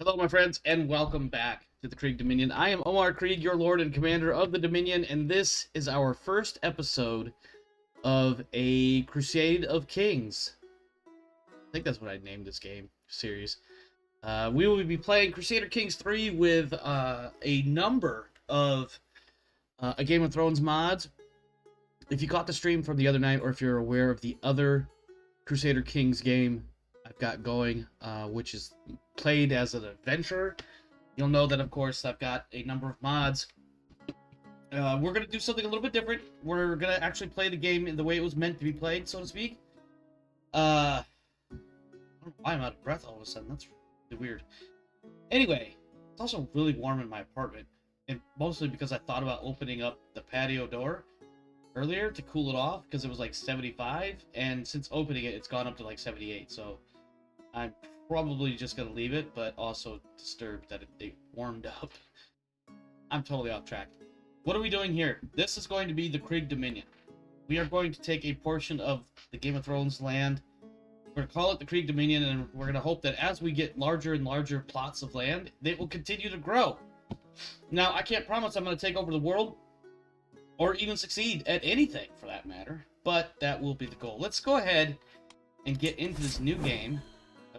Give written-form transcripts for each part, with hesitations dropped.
Hello, my friends, and welcome back to the Krieg Dominion. I am Omar Krieg, your Lord and Commander of the Dominion, and this is our first episode of a Crusade of Kings. I think that's what I named this game series. We will be playing Crusader Kings III with a number of a Game of Thrones mods. If you caught the stream from the other night, or if you're aware of the other Crusader Kings game I've got going, which is played as an adventurer, you'll know that, of course, I've got a number of mods. We're going to do something a little bit different. We're going to actually play the game in the way it was meant to be played, so to speak. I don't know why I'm out of breath all of a sudden. That's really weird. Anyway, it's also really warm in my apartment, and mostly because I thought about opening up the patio door earlier to cool it off, because it was like 75, and since opening it, it's gone up to like 78, so I'm probably just going to leave it, but also disturbed that it warmed up. I'm totally off track. What are we doing here? This is going to be the Krieg Dominion. We are going to take a portion of the Game of Thrones land. We're going to call it the Krieg Dominion, and we're going to hope that as we get larger and larger plots of land, they will continue to grow. Now, I can't promise I'm going to take over the world, or even succeed at anything, for that matter, but that will be the goal. Let's go ahead and get into this new game.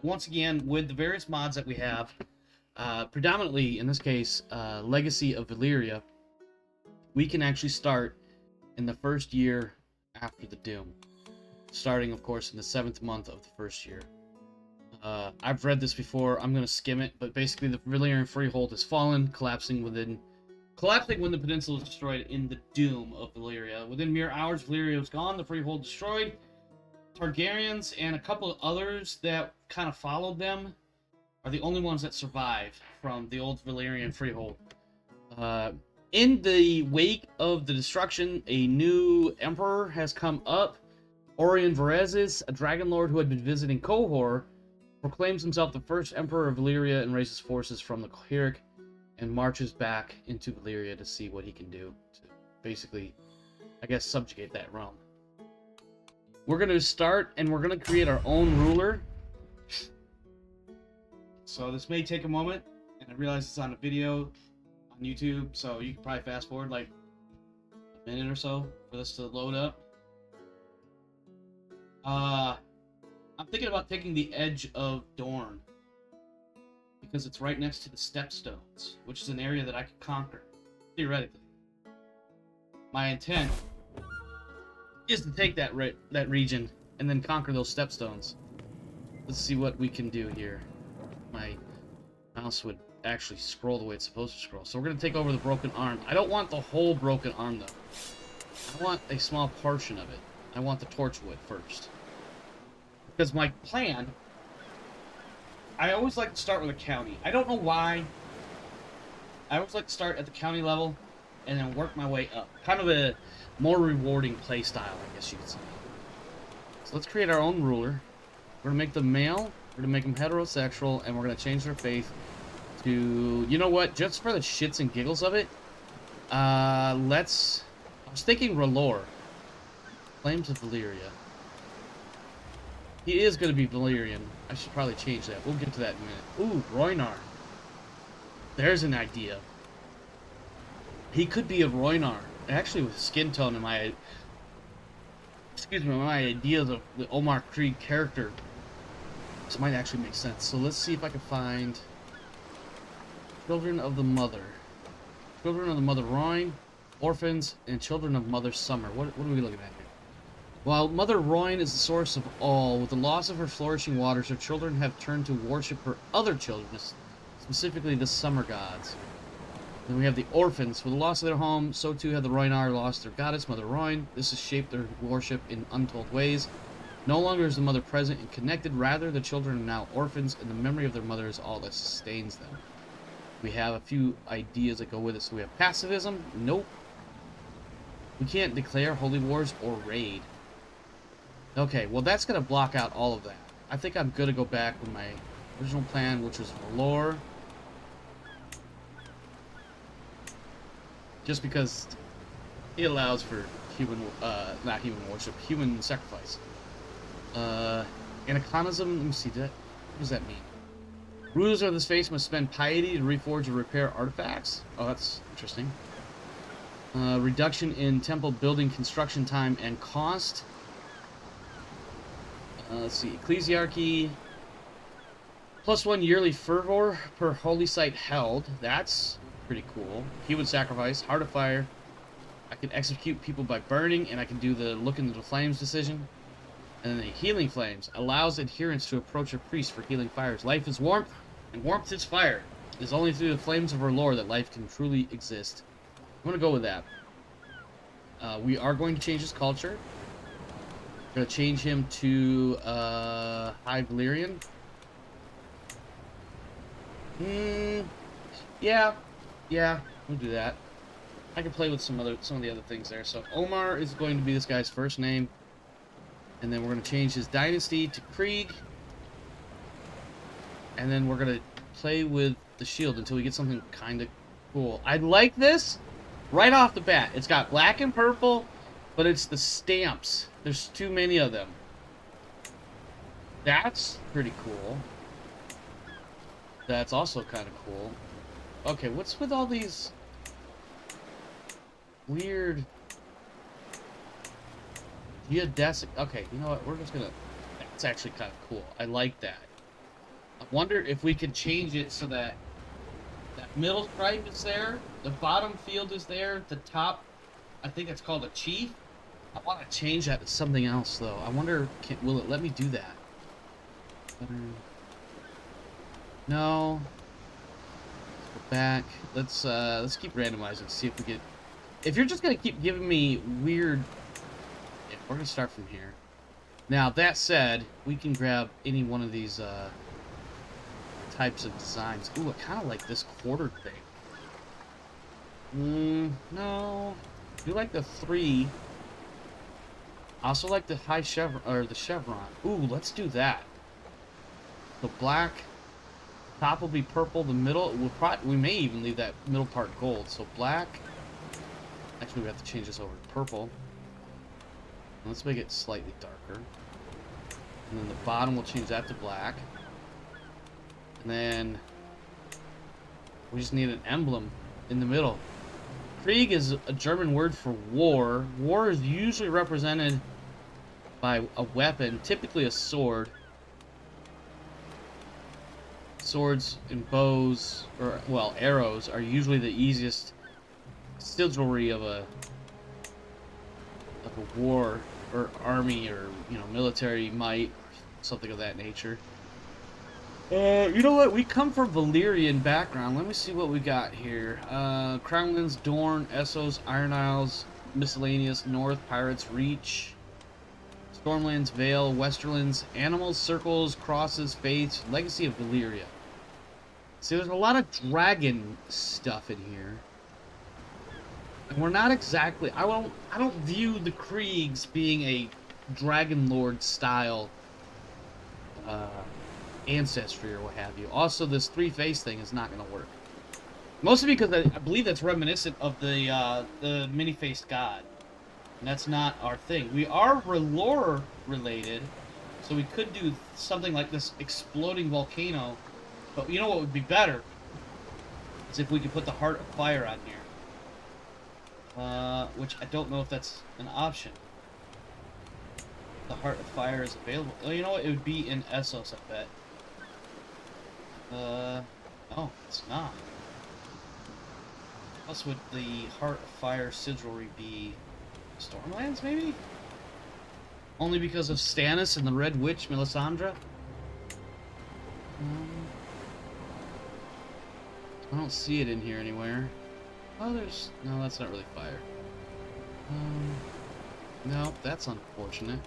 Once again, with the various mods that we have, predominantly, in this case, Legacy of Valyria, we can actually start in the first year after the Doom. Starting, of course, in the 7th month of the first year. I've read this before, I'm going to skim it, but basically the Valyrian freehold has fallen, collapsing when the peninsula was destroyed in the Doom of Valyria. Within mere hours, Valyria was gone, the freehold destroyed. Targaryens and a couple of others that kind of followed them are the only ones that survive from the old Valyrian freehold. In the wake of the destruction, a new emperor has come up. Rh'llorian High, a dragon lord who had been visiting Qohor, proclaims himself the first emperor of Valyria and raises forces from the House and marches back into Valyria to see what he can do to basically, I guess, subjugate that realm. We're going to start, and we're going to create our own ruler. So this may take a moment, and I realize it's on a video on YouTube, so you can probably fast forward like a minute or so for this to load up. I'm thinking about taking the edge of Dorne, because it's right next to the Stepstones, which is an area that I could conquer, theoretically. My intent is to take that region and then conquer those Stepstones. Let's see what we can do here. My mouse would actually scroll the way it's supposed to scroll. So we're going to take over the Broken Arm. I don't want the whole Broken Arm, though. I want a small portion of it. I want the Torchwood first. Because my plan, I always like to start with a county. I don't know why. I always like to start at the county level and then work my way up. Kind of a more rewarding play style, I guess you could say. So let's create our own ruler. We're going to make them male, we're going to make them heterosexual, and we're going to change their faith to, you know what, just for the shits and giggles of it, I was thinking R'hllor, Flames of Valyria. He is going to be Valyrian. I should probably change that. We'll get to that in a minute. Ooh, Rhoynar. There's an idea. He could be a Rhoynar. Actually, with skin tone and my ideas of the Omar Krieg character, this might actually make sense. So let's see if I can find Children of the Mother. Children of the Mother Rhoyne, Orphans, and Children of Mother Summer. What are we looking at here? While Mother Rhoyne is the source of all, with the loss of her flourishing waters, her children have turned to worship her other children, specifically the summer gods. Then we have the Orphans. With the loss of their home, so too have the Rhoynar lost their goddess, Mother Rhoyne. This has shaped their worship in untold ways. No longer is the mother present and connected, rather the children are now orphans, and the memory of their mother is all that sustains them. We have a few ideas that go with it. So we have pacifism. Nope. We can't declare holy wars or raid. Okay, well that's going to block out all of that. I think I'm going to go back with my original plan, which was R'hllor. Just because it allows for not human worship, human sacrifice. Anaconism, let me see, what does that mean? Rulers of this faith must spend piety to reforge or repair artifacts. Oh, that's interesting. Reduction in temple building construction time and cost. Let's see. Ecclesiarchy. +1 yearly fervor per holy site held. That's pretty cool. Human sacrifice. Heart of fire. I can execute people by burning, and I can do the look into the flames decision. And then the healing flames. Allows adherents to approach a priest for healing fires. Life is warmth, and warmth is fire. It is only through the flames of our lore that life can truly exist. I'm going to go with that. We are going to change his culture. We're going to change him to High Valyrian. Yeah, we'll do that. I can play with some of the other things there. So Omar is going to be this guy's first name, and then we're going to change his dynasty to Krieg, and then we're going to play with the shield until we get something kind of cool. I like this right off the bat. It's got black and purple, but it's the stamps. There's too many of them. That's pretty cool. That's also kind of cool. Okay, what's with all these weird geodesic? Okay, you know what? We're just gonna. That's actually kind of cool. I like that. I wonder if we could change it so that that middle stripe is there, the bottom field is there, the top, I think it's called a chief. I want to change that to something else though. I wonder, will it let me do that? No. Let's go back. Let's keep randomizing. See if we get. If you're just gonna keep giving me weird, yeah, we're gonna start from here. Now that said, we can grab any one of these types of designs. Ooh, I kind of like this quarter thing. No. I do like the 3. I also like the high chevron or the chevron. Ooh, let's do that. The black. Top will be purple. The middle, we may even leave that middle part gold. So black. Actually, we have to change this over to purple. Let's make it slightly darker. And then the bottom, we'll change that to black. And then we just need an emblem in the middle. Krieg is a German word for war. War is usually represented by a weapon, typically a sword. Swords and bows, or well, arrows are usually the easiest sigilry of a war or army or military might, something of that nature. You know what? We come from Valyrian background. Let me see what we got here. Crownlands, Dorne, Essos, Iron Isles, Miscellaneous, North, Pirates, Reach, Stormlands, Vale, Westerlands, Animals, Circles, Crosses, Faiths, Legacy of Valyria. See, there's a lot of dragon stuff in here. And we're not exactly... I don't view the Kriegs being a Dragon Lord style ancestry or what have you. Also, this 3-face thing is not going to work. Mostly because I believe that's reminiscent of the many-faced god. And that's not our thing. We are R'hllor related, so we could do something like this exploding volcano. But you know what would be better? Is if we could put the Heart of Fire on here. Which I don't know if that's an option. The Heart of Fire is available. Oh, you know what? It would be in Essos, I bet. No, it's not. Plus, would the Heart of Fire sigilry be Stormlands, maybe? Only because of Stannis and the Red Witch, Melisandre? I don't see it in here anywhere. Oh, there's... No, that's not really fire. No, that's unfortunate.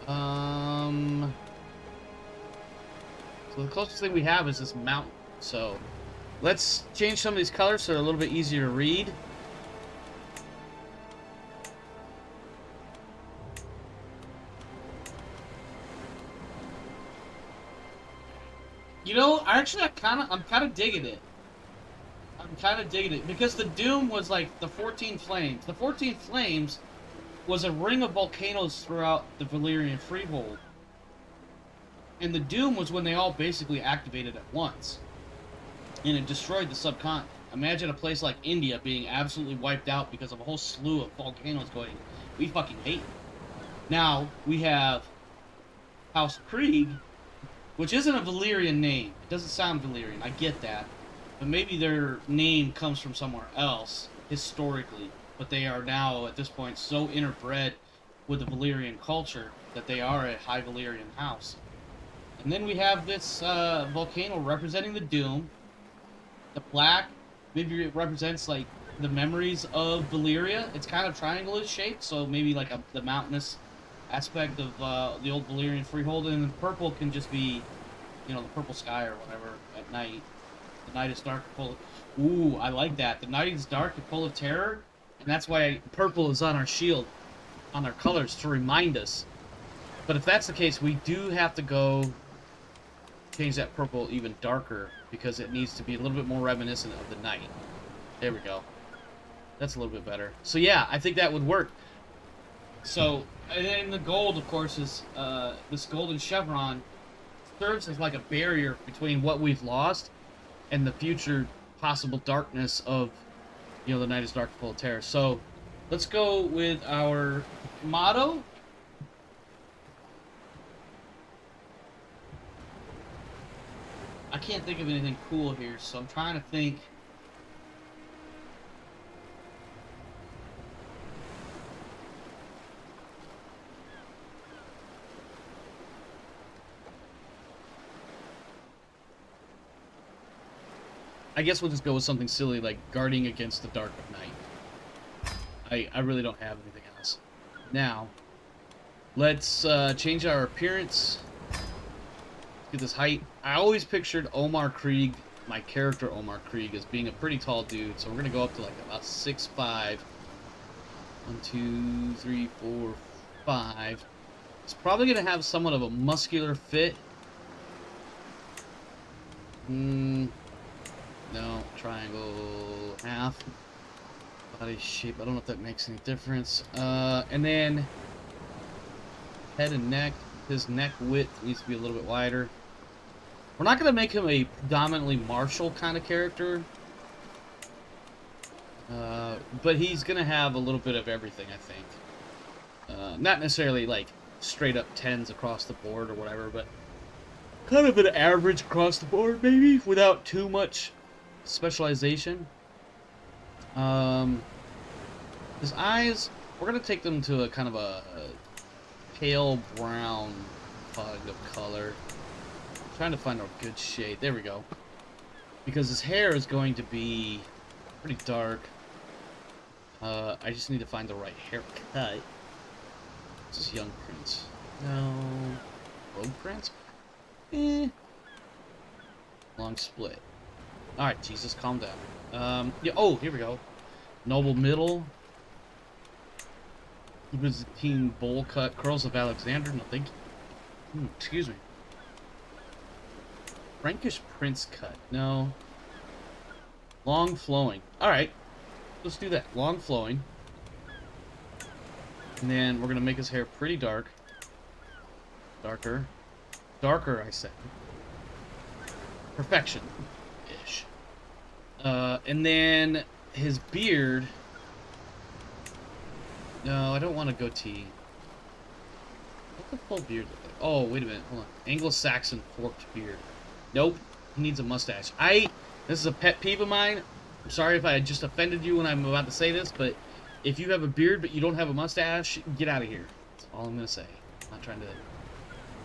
So the closest thing we have is this mountain. So, let's change some of these colors so they're a little bit easier to read. You know, I'm kind of digging it. I'm kind of digging it because the Doom was like the 14 Flames. The 14 Flames was a ring of volcanoes throughout the Valyrian Freehold. And the Doom was when they all basically activated at once. And it destroyed the subcontinent. Imagine a place like India being absolutely wiped out because of a whole slew of volcanoes going. We fucking hate it. Now, we have House Krieg, which isn't a Valyrian name. It doesn't sound Valyrian, I get that. But maybe their name comes from somewhere else, historically. But they are now, at this point, so interbred with the Valyrian culture that they are a High Valyrian house. And then we have this volcano representing the Doom. The black, maybe it represents, like, the memories of Valyria. It's kind of triangular shaped, so maybe, like, the mountainous aspect of the old Valyrian freehold. And then purple can just be, you know, the purple sky or whatever at night. The night is dark and full of... Ooh, I like that. The night is dark and full of terror. And that's why purple is on our shield, on our colors, to remind us. But if that's the case, we do have to go change that purple even darker, because it needs to be a little bit more reminiscent of the night. There we go. That's a little bit better. So yeah, I think that would work. So, and then the gold, of course, is this golden chevron serves as like a barrier between what we've lost and the future possible darkness of, you know, the night is dark and full of terror. So, let's go with our motto. I can't think of anything cool here, so I'm trying to think. I guess we'll just go with something silly like guarding against the dark of night. I really don't have anything else. Now, let's change our appearance. Get this height. I always pictured Omar Krieg, my character Omar Krieg, as being a pretty tall dude, so we're gonna go up to like about 6'5". 1, 2, 3, 4, 5. It's probably gonna have somewhat of a muscular fit. No, triangle, half. Body shape, I don't know if that makes any difference. And then head and neck. His neck width needs to be a little bit wider. We're not going to make him a predominantly martial kind of character. But he's going to have a little bit of everything, I think. Not necessarily like straight up 10s across the board or whatever, but kind of an average across the board, maybe, without too much specialization. His eyes, we're going to take them to a kind of a pale brown fog of color. I'm trying to find a good shade. There we go. Because his hair is going to be pretty dark. I just need to find the right haircut. This is young prince. No. Rogue prince? Long split. Alright, Jesus, calm down. Yeah, oh, here we go. Noble middle. Byzantine bowl cut. Curls of Alexander. No, thank you. Excuse me. Frankish prince cut. No. Long flowing. Alright. Let's do that. Long flowing. And then we're going to make his hair pretty dark. Darker. Darker, I said. Perfection-ish. And then his beard... No, I don't want a goatee. What's the full beard look like? Oh, wait a minute. Hold on. Anglo-Saxon forked beard. Nope. He needs a mustache. This is a pet peeve of mine. I'm sorry if I just offended you when I'm about to say this, but if you have a beard but you don't have a mustache, get out of here. That's all I'm going to say. I'm not trying to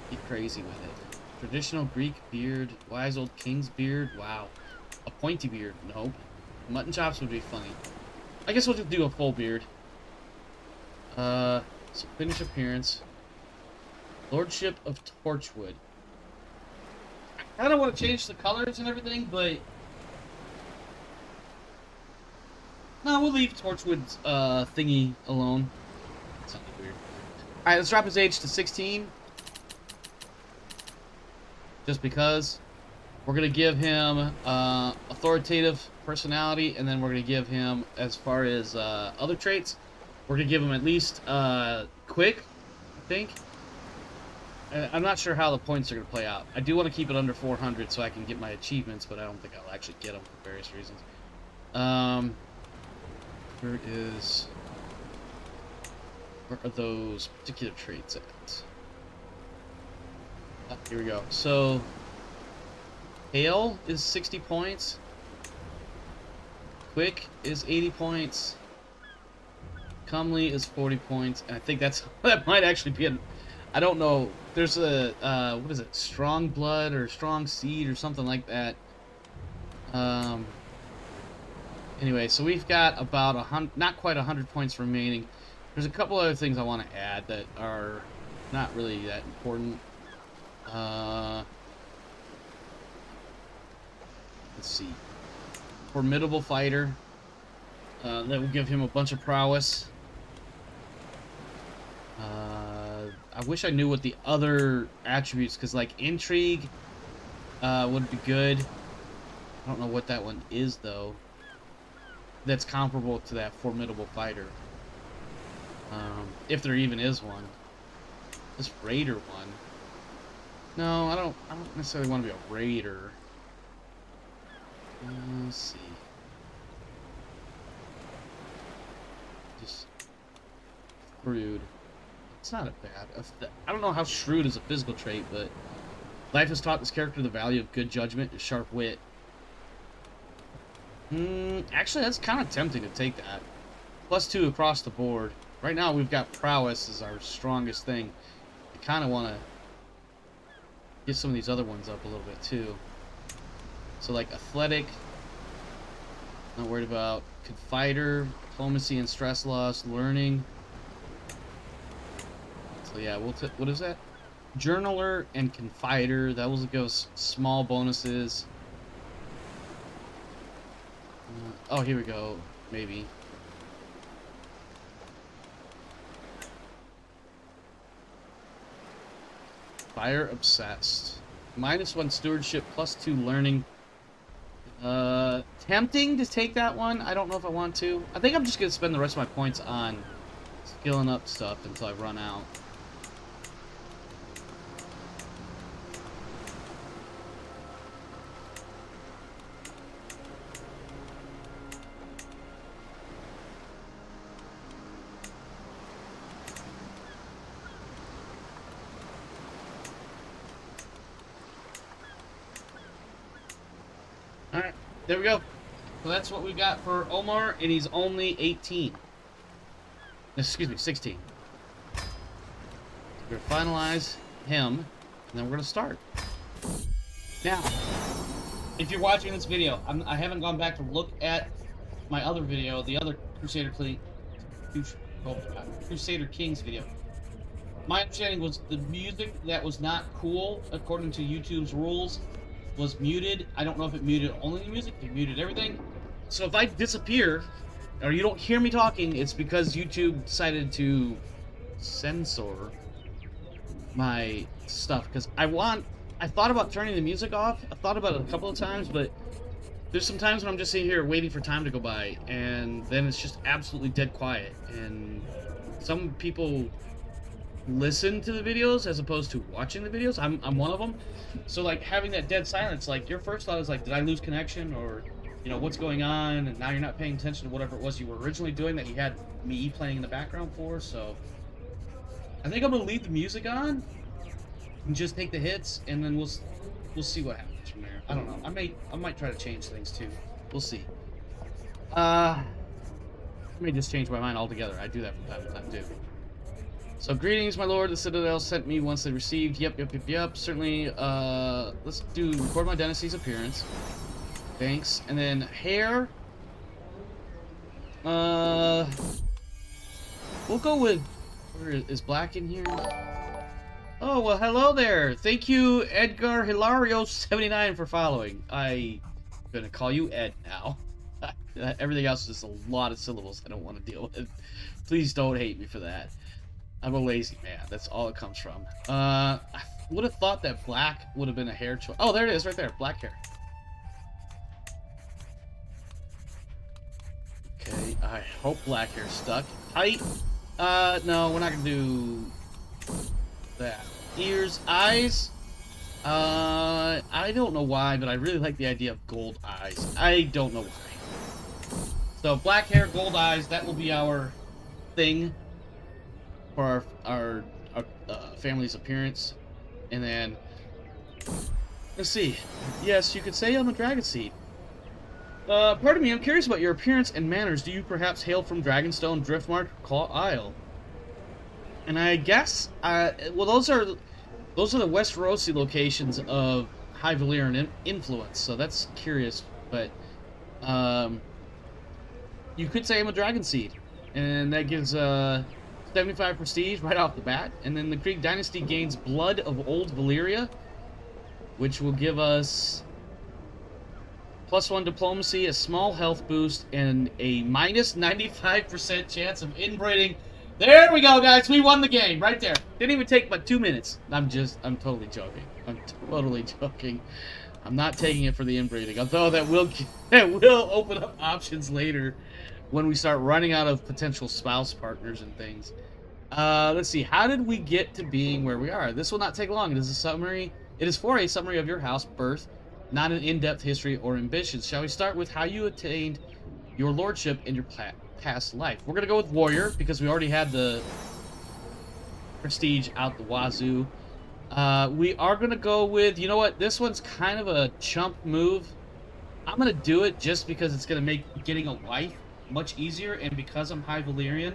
get crazy with it. Traditional Greek beard. Wise old king's beard. Wow. A pointy beard. Nope. Mutton chops would be funny. I guess we'll just do a full beard. So finish appearance. Lordship of Torchwood. I kind of want to change the colors and everything, but no, we'll leave Torchwood's thingy alone. That sounded weird. Alright, let's drop his age to 16. Just because. We're going to give him authoritative personality, and then we're going to give him, as far as other traits, we're going to give him at least quick, I think. I'm not sure how the points are going to play out. I do want to keep it under 400 so I can get my achievements, but I don't think I'll actually get them for various reasons. Where are those particular traits at? Here we go. So, Hail is 60 points. Quick is 80 points. Comely is 40 points. And I think that might actually be I don't know. There's a, what is it? Strong Blood or Strong Seed or something like that. Anyway, so we've got about not quite 100 points remaining. There's a couple other things I want to add that are not really that important. Let's see. Formidable Fighter. That will give him a bunch of prowess. I wish I knew what the other attributes, because like Intrigue would be good. I don't know what that one is though. That's comparable to that Formidable Fighter. If there even is one. This Raider one. No, I don't necessarily want to be a Raider. Let's see. Just Shrewd. It's not a bad. I don't know how Shrewd is a physical trait, but life has taught this character the value of good judgment and sharp wit. Actually, that's kind of tempting to take that. +2 across the board. Right now, we've got prowess as our strongest thing. I kind of want to get some of these other ones up a little bit too. So like athletic, not worried about. Confider, diplomacy and stress loss, learning. So yeah, what is that? Journaler and Confider. That will go small bonuses. Oh, here we go. Maybe. Fire Obsessed. -1 stewardship, +2 learning. Tempting to take that one. I don't know if I want to. I think I'm just gonna spend the rest of my points on skilling up stuff until I run out. Alright, there we go. So that's what we got for Omar, and he's only 18. Excuse me, 16. We're going to finalize him, and then we're going to start. Now, if you're watching this video, I haven't gone back to look at my other video, the other Crusader Kings video. My understanding was the music that was not cool, according to YouTube's rules, was muted. I don't know if it muted only the music, if it muted everything. So if I disappear, or you don't hear me talking, it's because YouTube decided to censor my stuff. Because I thought about turning the music off. I thought about it a couple of times, but there's some times when I'm just sitting here waiting for time to go by, and then it's just absolutely dead quiet. And some people listen to the videos as opposed to watching the videos. I'm one of them. So like having that dead silence, like your first thought is like, did I lose connection, or you know what's going on, and now you're not paying attention to whatever it was you were originally doing that you had me playing in the background for. So I think I'm gonna leave the music on and just take the hits, and then we'll see what happens from there. I don't know. I might try to change things too. We'll see. I may just change my mind altogether. I do that from time to time too. So, greetings, my lord. The Citadel sent me once they received. Yep. Certainly, let's do record my dynasty's appearance. Thanks. And then, hair. We'll go with... Is black in here? Oh, well, hello there. Thank you, Edgar Hilario 79 for following. I'm gonna call you Ed now. Everything else is just a lot of syllables I don't want to deal with. Please don't hate me for that. I'm a lazy man. That's all it comes from. I would have thought that black would have been a hair choice. Oh, there it is, right there. Black hair. Okay, I hope black hair stuck. Height? No, we're not gonna do that. ears, eyes. I don't know why, but I really like the idea of gold eyes. I don't know why. So black hair, gold eyes. That will be our thing for our family's appearance. And then let's see. Yes, you could say I'm a dragon seed. Pardon me, I'm curious about your appearance and manners. Do you perhaps hail from Dragonstone, Driftmark, Claw Isle? And I guess, well, those are the Westerosi locations of High Valyrian influence, so that's curious, but, you could say I'm a dragon seed, and that gives, 75 prestige right off the bat, and then the Krieg dynasty gains Blood of Old Valyria, which will give us +1 diplomacy, a small health boost, and a minus 95% chance of inbreeding. There we go, guys. We won the game right there. Didn't even take but 2 minutes. I'm totally joking. I'm totally joking. I'm not taking it for the inbreeding, although that will open up options later when we start running out of potential spouse partners and things. Let's see. How did we get to being where we are? This will not take long. It is a summary. It is for a summary of your house, birth, not an in-depth history or ambitions. Shall we start with how you attained your lordship in your past life? We're going to go with warrior because we already had the prestige out the wazoo. We are going to go with, you know what, this one's kind of a chump move. I'm going to do it just because it's going to make getting a wife much easier, and because I'm High Valyrian,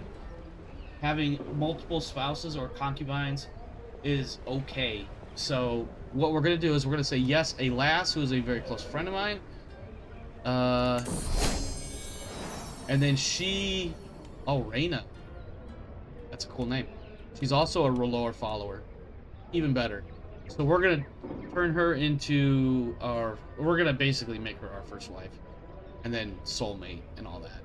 having multiple spouses or concubines is okay. So what we're going to do is we're going to say yes, a lass who is a very close friend of mine. And then she... Oh, Reyna. That's a cool name. She's also a R'hllor follower. Even better. So we're going to turn her into our... We're going to basically make her our first wife. And then soulmate and all that.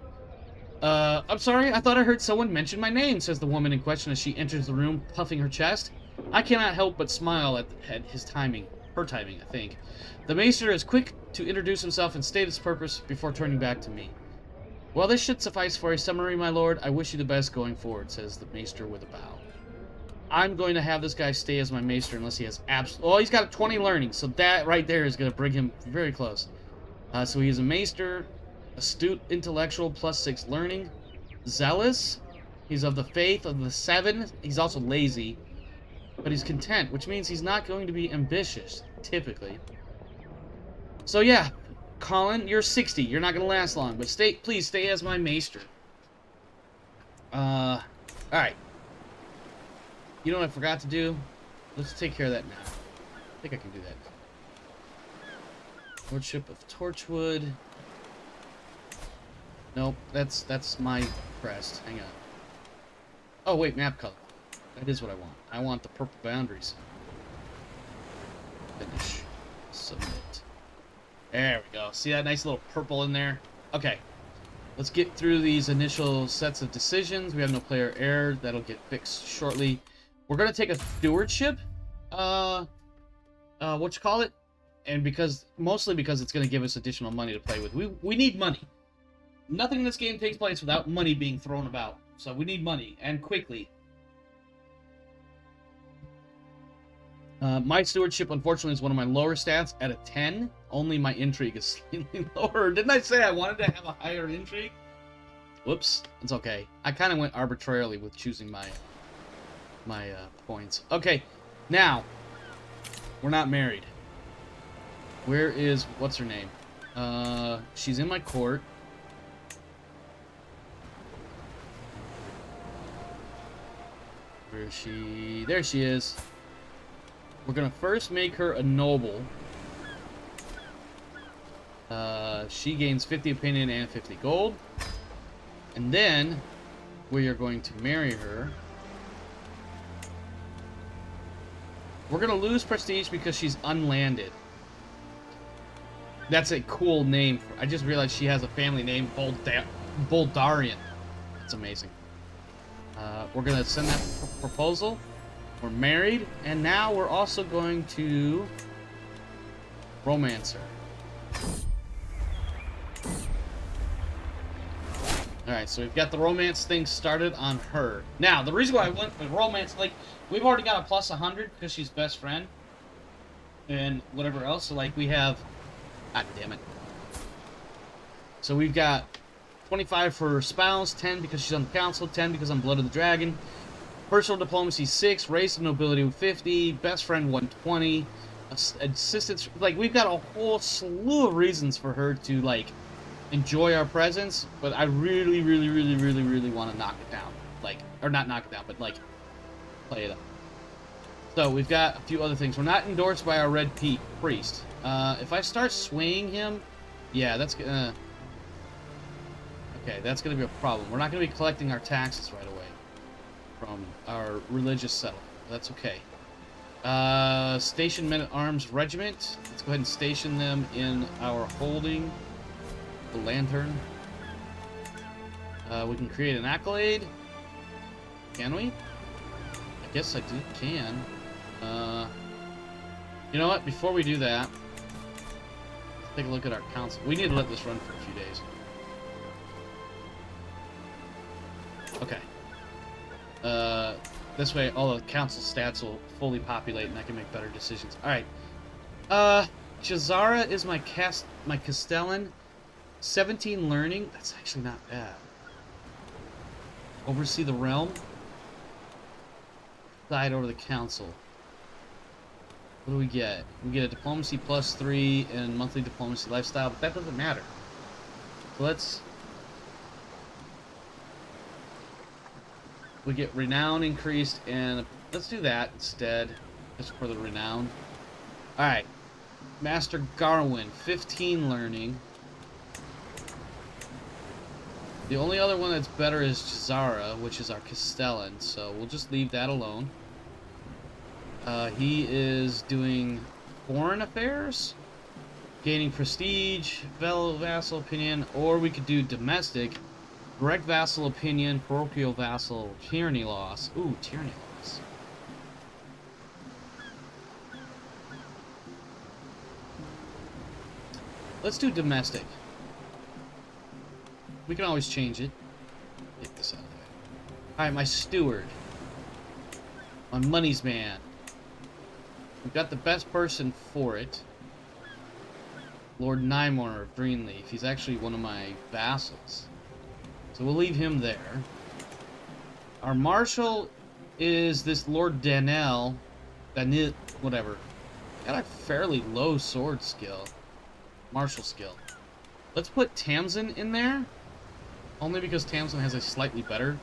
I'm sorry, I thought I heard someone mention my name, says the woman in question as she enters the room, puffing her chest. I cannot help but smile at his timing. Her timing, I think. The maester is quick to introduce himself and state his purpose before turning back to me. Well, this should suffice for a summary, my lord. I wish you the best going forward, says the maester with a bow. I'm going to have this guy stay as my maester unless he has Oh, he's got 20 learning, so that right there is going to bring him very close. So he is a maester, astute, intellectual, +6 learning, zealous. He's of the faith of the 7. He's also lazy, but he's content, which means he's not going to be ambitious, typically. So yeah, Colin, you're 60. You're not going to last long, but please stay as my maester. Alright. You know what I forgot to do? Let's take care of that now. I think I can do that. Lordship of Torchwood. Nope, that's my crest. Hang on. Oh, wait, map color. That is what I want. I want the purple boundaries. Finish. Submit. There we go. See that nice little purple in there? Okay. Let's get through these initial sets of decisions. We have no player error. That'll get fixed shortly. We're going to take a stewardship. What you call it? And mostly because it's going to give us additional money to play with. We need money. Nothing in this game takes place without money being thrown about. So we need money, and quickly. My stewardship, unfortunately, is one of my lower stats at a 10. Only my intrigue is slightly lower. Didn't I say I wanted to have a higher intrigue? Whoops. It's okay. I kind of went arbitrarily with choosing my points. Okay, now, we're not married. Where is... What's her name? She's in my court. Where is she? There she is. We're gonna first make her a noble. She gains 50 opinion and 50 gold. And then we are going to marry her. We're gonna lose prestige because she's unlanded. That's a cool name. I just realized she has a family name, Boldarian. That's amazing. We're gonna send that proposal. We're married, and now we're also going to romance her. Alright, so we've got the romance thing started on her. Now, the reason why I went with romance, like, we've already got a plus 100 because she's best friend. And whatever else. So, like, we have... God damn it. So we've got 25 for spouse, 10 because she's on the council, 10 because I'm Blood of the Dragon. Personal diplomacy 6, race and nobility 50, best friend 120, assistance. Like, we've got a whole slew of reasons for her to, like, enjoy our presence, but I really want to knock it down. Like, or not knock it down, but, like, play it up. So, we've got a few other things. We're not endorsed by our Red Priest. If I start swaying him, yeah, that's gonna... Okay, that's gonna be a problem. We're not gonna be collecting our taxes right away from our religious settlement. That's okay. Station Men-at-Arms Regiment. Let's go ahead and station them in our holding. The Lantern. We can create an accolade. Can we? I guess I can. You know what? Before we do that, let's take a look at our council. We need to let this run for a few days. Okay. This way all the council stats will fully populate and I can make better decisions. Alright. Chazara is my Castellan. 17 learning. That's actually not bad. Oversee the realm. Side over the council. What do we get? We get a diplomacy +3 and monthly diplomacy lifestyle, but that doesn't matter. So let's... We get renown increased, and let's do that instead, just for the renown. Alright. Master Garwin, 15 learning. The only other one that's better is Chazara, which is our Castellan, so we'll just leave that alone. He is doing foreign affairs, gaining prestige, vassal opinion, or we could do domestic, direct vassal opinion, parochial vassal, tyranny loss. Ooh, tyranny loss. Let's do domestic. We can always change it. Get this out of the way. Alright, my steward. My money's man. We've got the best person for it. Lord Nymor of Greenleaf. He's actually one of my vassals. So we'll leave him there. Our marshal is this Lord Danel. Whatever. Got a fairly low sword skill. Martial skill. Let's put Tamsin in there. Only because Tamsin has a slightly better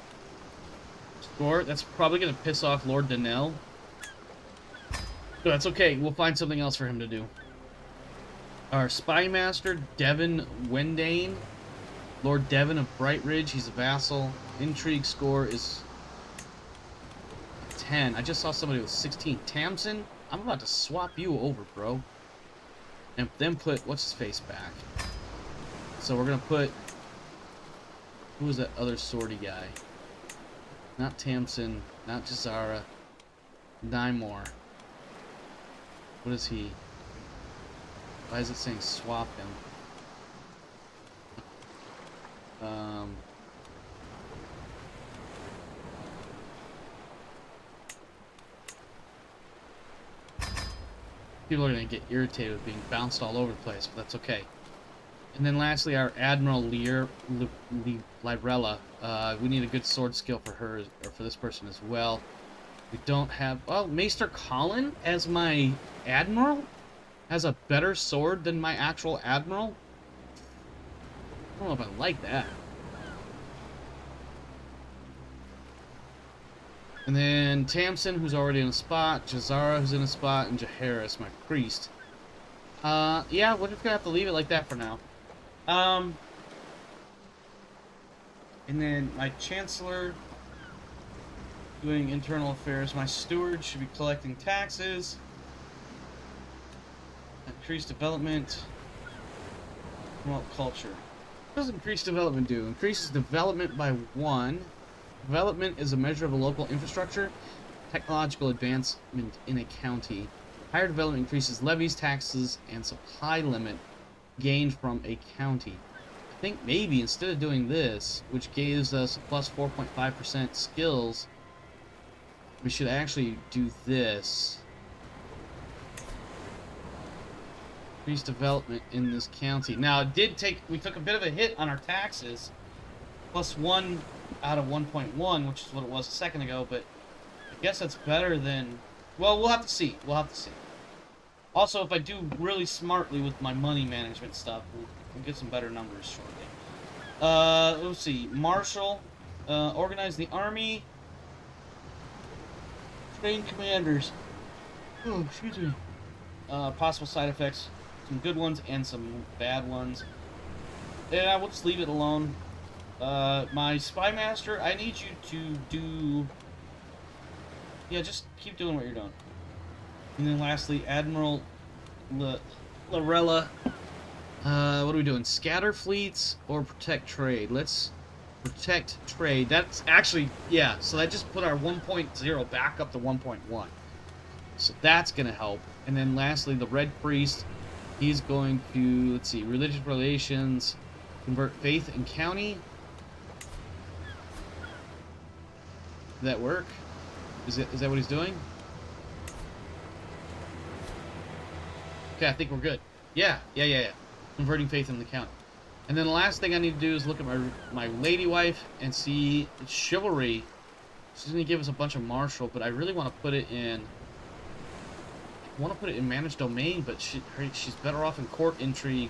score. That's probably going to piss off Lord Danel. But that's okay. We'll find something else for him to do. Our Spy Master, Devon Wendane. Lord Devon of Brightridge. He's a vassal. Intrigue score is 10. I just saw somebody with 16. Tamsin, I'm about to swap you over, bro. And then put what's-his-face back. So we're going to put... Who was that other swordy guy? Not Tamsin, not Chazara. Nymor. What is he? Why is it saying swap him? People are going to get irritated with being bounced all over the place, but that's okay. And then lastly, our Admiral Lyrella. We need a good sword skill for her, or for this person as well. We don't have... Well, Maester Colin as my Admiral? Has a better sword than my actual Admiral? I don't know if I like that. And then Tamsin, who's already in a spot. Chazara, who's in a spot. And Jaehaerys, my priest. Yeah, we're just gonna have to leave it like that for now. And then my Chancellor doing internal affairs. My steward should be collecting taxes. Increase development. Promote culture. What does increased development do? Increases development by 1. Development is a measure of a local infrastructure, technological advancement in a county. Higher development increases levies, taxes, and supply limit gained from a county. think maybe instead of doing this, which gives us a plus 4.5% skills, we should actually do this. Increase development in this county. Now, we took a bit of a hit on our taxes. Plus 1 out of 1.1, which is what it was a second ago, but I guess that's better than... Well, we'll have to see. We'll have to see. Also, if I do really smartly with my money management stuff, we'll get some better numbers shortly. Let's see. Marshal. Organize the army. Train commanders. Oh, excuse me. Possible side effects. Some good ones and some bad ones. Yeah, we'll just leave it alone. My spy master, I need you to do... Yeah, just keep doing what you're doing. And then lastly, Admiral R'llorian. What are we doing? Scatter fleets or protect trade? Let's protect trade. That's actually, yeah, so that just put our 1.0 back up to 1.1. So that's going to help. And then lastly, the Red Priest. He's going to, let's see, religious relations, convert faith and county. Did that work? Is that what he's doing? Okay, I think we're good. Yeah. Converting faith in the county. And then the last thing I need to do is look at my lady wife and see chivalry. She's going to give us a bunch of martial, but I really want to put it in... I want to put it in managed domain, but she's better off in court intrigue,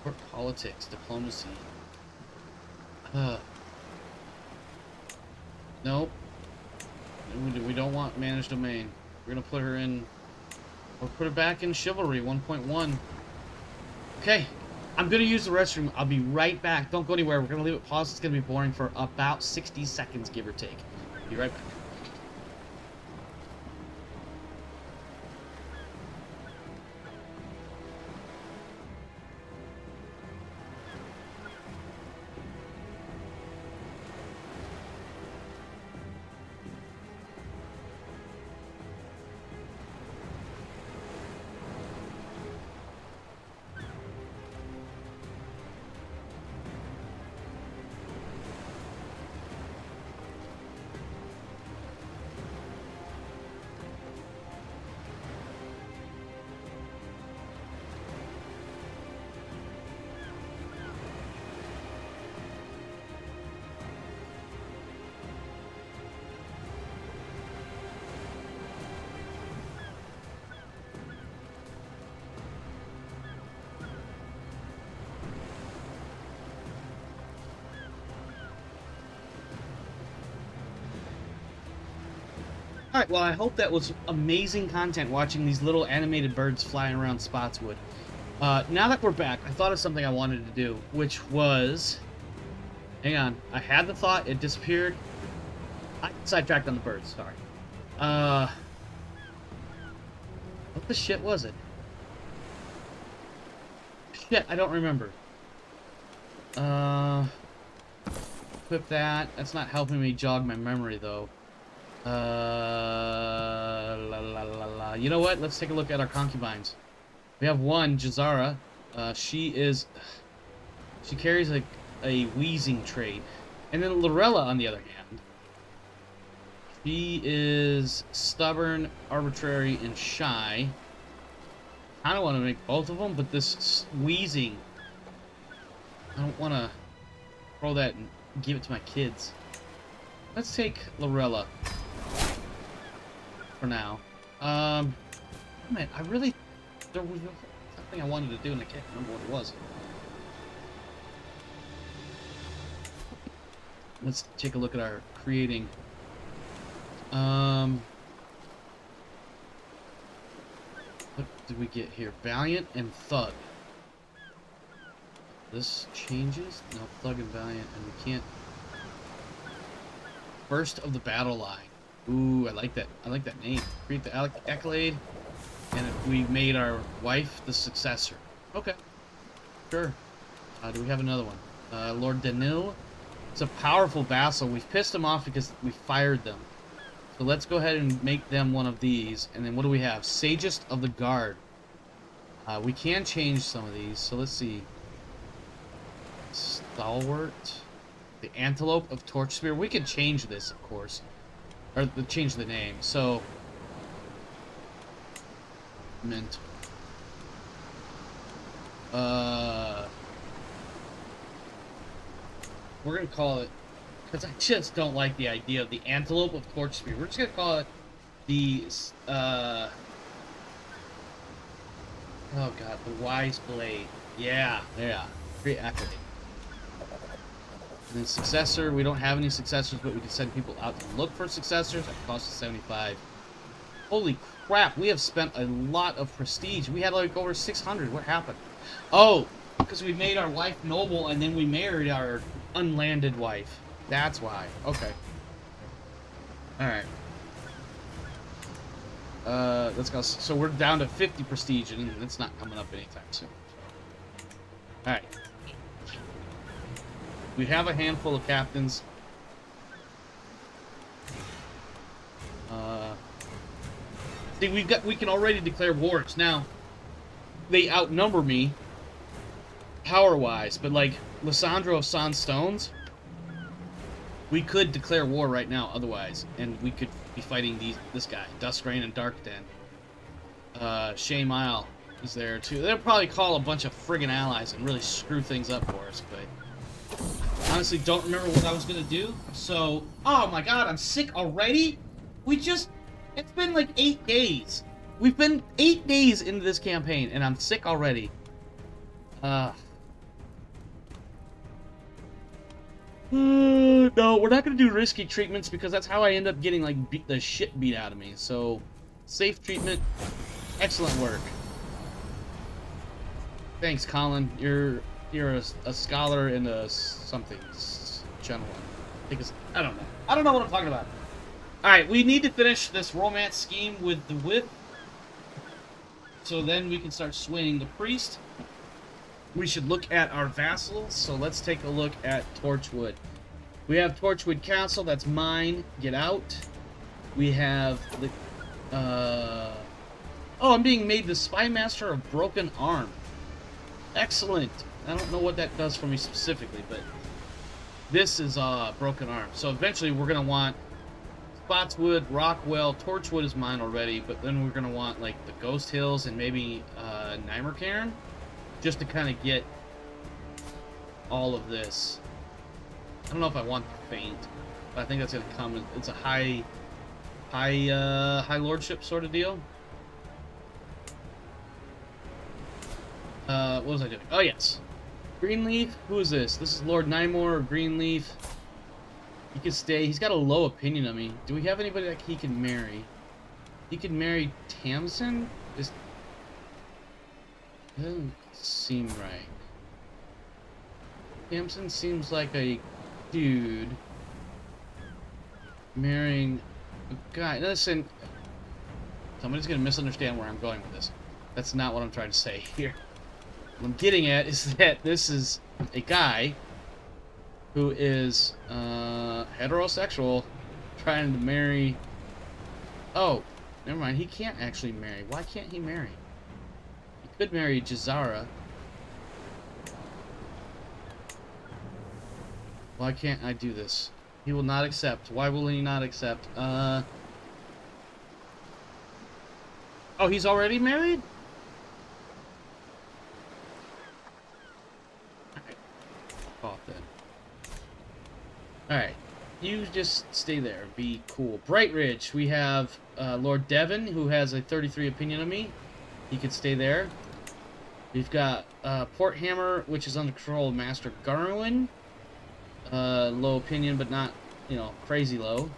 court politics, diplomacy. Nope. We don't want managed domain. We're gonna put her in, or put her back in chivalry 1.1. Okay, I'm gonna use the restroom. I'll be right back. Don't go anywhere. We're gonna leave it paused. It's gonna be boring for about 60 seconds, give or take. Be right back. Alright, well, I hope that was amazing content watching these little animated birds flying around Spotswood. Now that we're back, I thought of something I wanted to do, which was... Hang on. I had the thought, it disappeared. I sidetracked on the birds, sorry. What the shit was it? Shit, I don't remember. Equip that. That's not helping me jog my memory, though. You know what? Let's take a look at our concubines. We have one, Jazara. She carries a wheezing trait. And then Lorella, on the other hand, she is stubborn, arbitrary, and shy. I don't want to make both of them, but this wheezing, I don't want to throw that and give it to my kids. Let's take Lorella for now. Man, there was something I wanted to do and I can't remember what it was. Let's take a look at our creating. What did we get here? Valiant and Thug. This changes? No, Thug and Valiant, and we can't... First of the battle line. Ooh, I like that. I like that name. Create the accolade, and we made our wife the successor. Okay. Sure. Do we have another one? Lord Danil. It's a powerful vassal. We've pissed them off because we fired them. So let's go ahead and make them one of these. And then what do we have? Sagest of the Guard. We can change some of these, so let's see. Stalwart. The Antelope of Torch Spear. We can change this, of course. Or change the name. So... Mint. We're gonna call it... Because I just don't like the idea of the Antelope of Torch Spear. We're just gonna call it the... Oh god, the Wise Blade. Yeah. Great acronym. And then successor, we don't have any successors, but we can send people out to look for successors. That costs us 75. Holy crap, we have spent a lot of prestige. We had like over 600. What happened? Oh, because we made our wife noble and then we married our unlanded wife. That's why. Okay. Alright. Let's go. So we're down to 50 prestige, and it's not coming up anytime soon. Alright. We have a handful of captains. See, we can already declare wars. Now, they outnumber me power-wise, but like Lysandro of Sans Stones, we could declare war right now otherwise, and we could be fighting this guy, Duskrain and Darkden. Shay Mile is there too. They'll probably call a bunch of friggin' allies and really screw things up for us, but honestly don't remember what I was gonna do. So, oh my god, I'm sick already? It's been like 8 days. We've been 8 days into this campaign, and I'm sick already. No, we're not gonna do risky treatments because that's how I end up getting like the shit beat out of me. So, safe treatment, excellent work. Thanks, Colin. You're a scholar and a something gentleman. I don't know. I don't know what I'm talking about. All right, we need to finish this romance scheme with the whip, so then we can start swinging the priest. We should look at our vassals, so let's take a look at Torchwood. We have Torchwood Castle, that's mine. Get out. We have the... Oh, I'm being made the Spymaster of Broken Arm. Excellent. I don't know what that does for me specifically, but this is Broken Arm. So eventually we're going to want Spotswood, Rockwell, Torchwood is mine already, but then we're going to want like the Ghost Hills and maybe Nymercairn, just to kind of get all of this. I don't know if I want the Faint, but I think that's going to come. It's a high lordship sort of deal. What was I doing? Oh, yes. Greenleaf? Who is this? This is Lord Nymore of Greenleaf. He can stay. He's got a low opinion of me. Do we have anybody that he can marry? He can marry Tamsin? It doesn't seem right. Tamsin seems like a dude marrying a guy. Listen, somebody's going to misunderstand where I'm going with this. That's not what I'm trying to say here. What I'm getting at is that this is a guy who is heterosexual trying to marry... Oh, never mind. He can't actually marry. Why can't he marry? He could marry Jazara. Why can't I do this? He will not accept. Why will he not accept? Oh, he's already married? Then. Alright, you just stay there, be cool. Bright Ridge, we have Lord Devon, who has a 33 opinion of me. He could stay there. We've got Port Hammer, which is under control of Master Garwin. Low opinion, but not, you know, crazy low.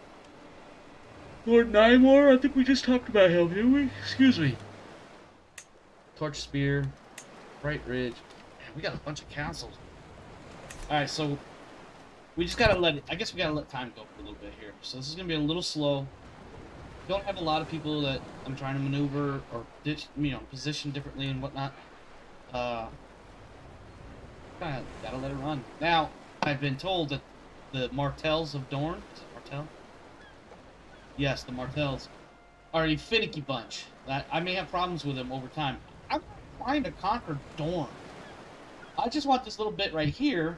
Lord Nymore, I think we just talked about him, didn't we? Excuse me. Torch Spear, Bright Ridge. Man, we got a bunch of castles. Alright, so we just gotta let it, I guess we gotta let time go for a little bit here. So this is gonna be a little slow. Don't have a lot of people that I'm trying to maneuver or position differently and whatnot. Kinda gotta let it run. Now, I've been told that the Martells of Dorne, is it Martell? Yes, the Martells are a finicky bunch. I may have problems with them over time. I'm trying to conquer Dorne. I just want this little bit right here.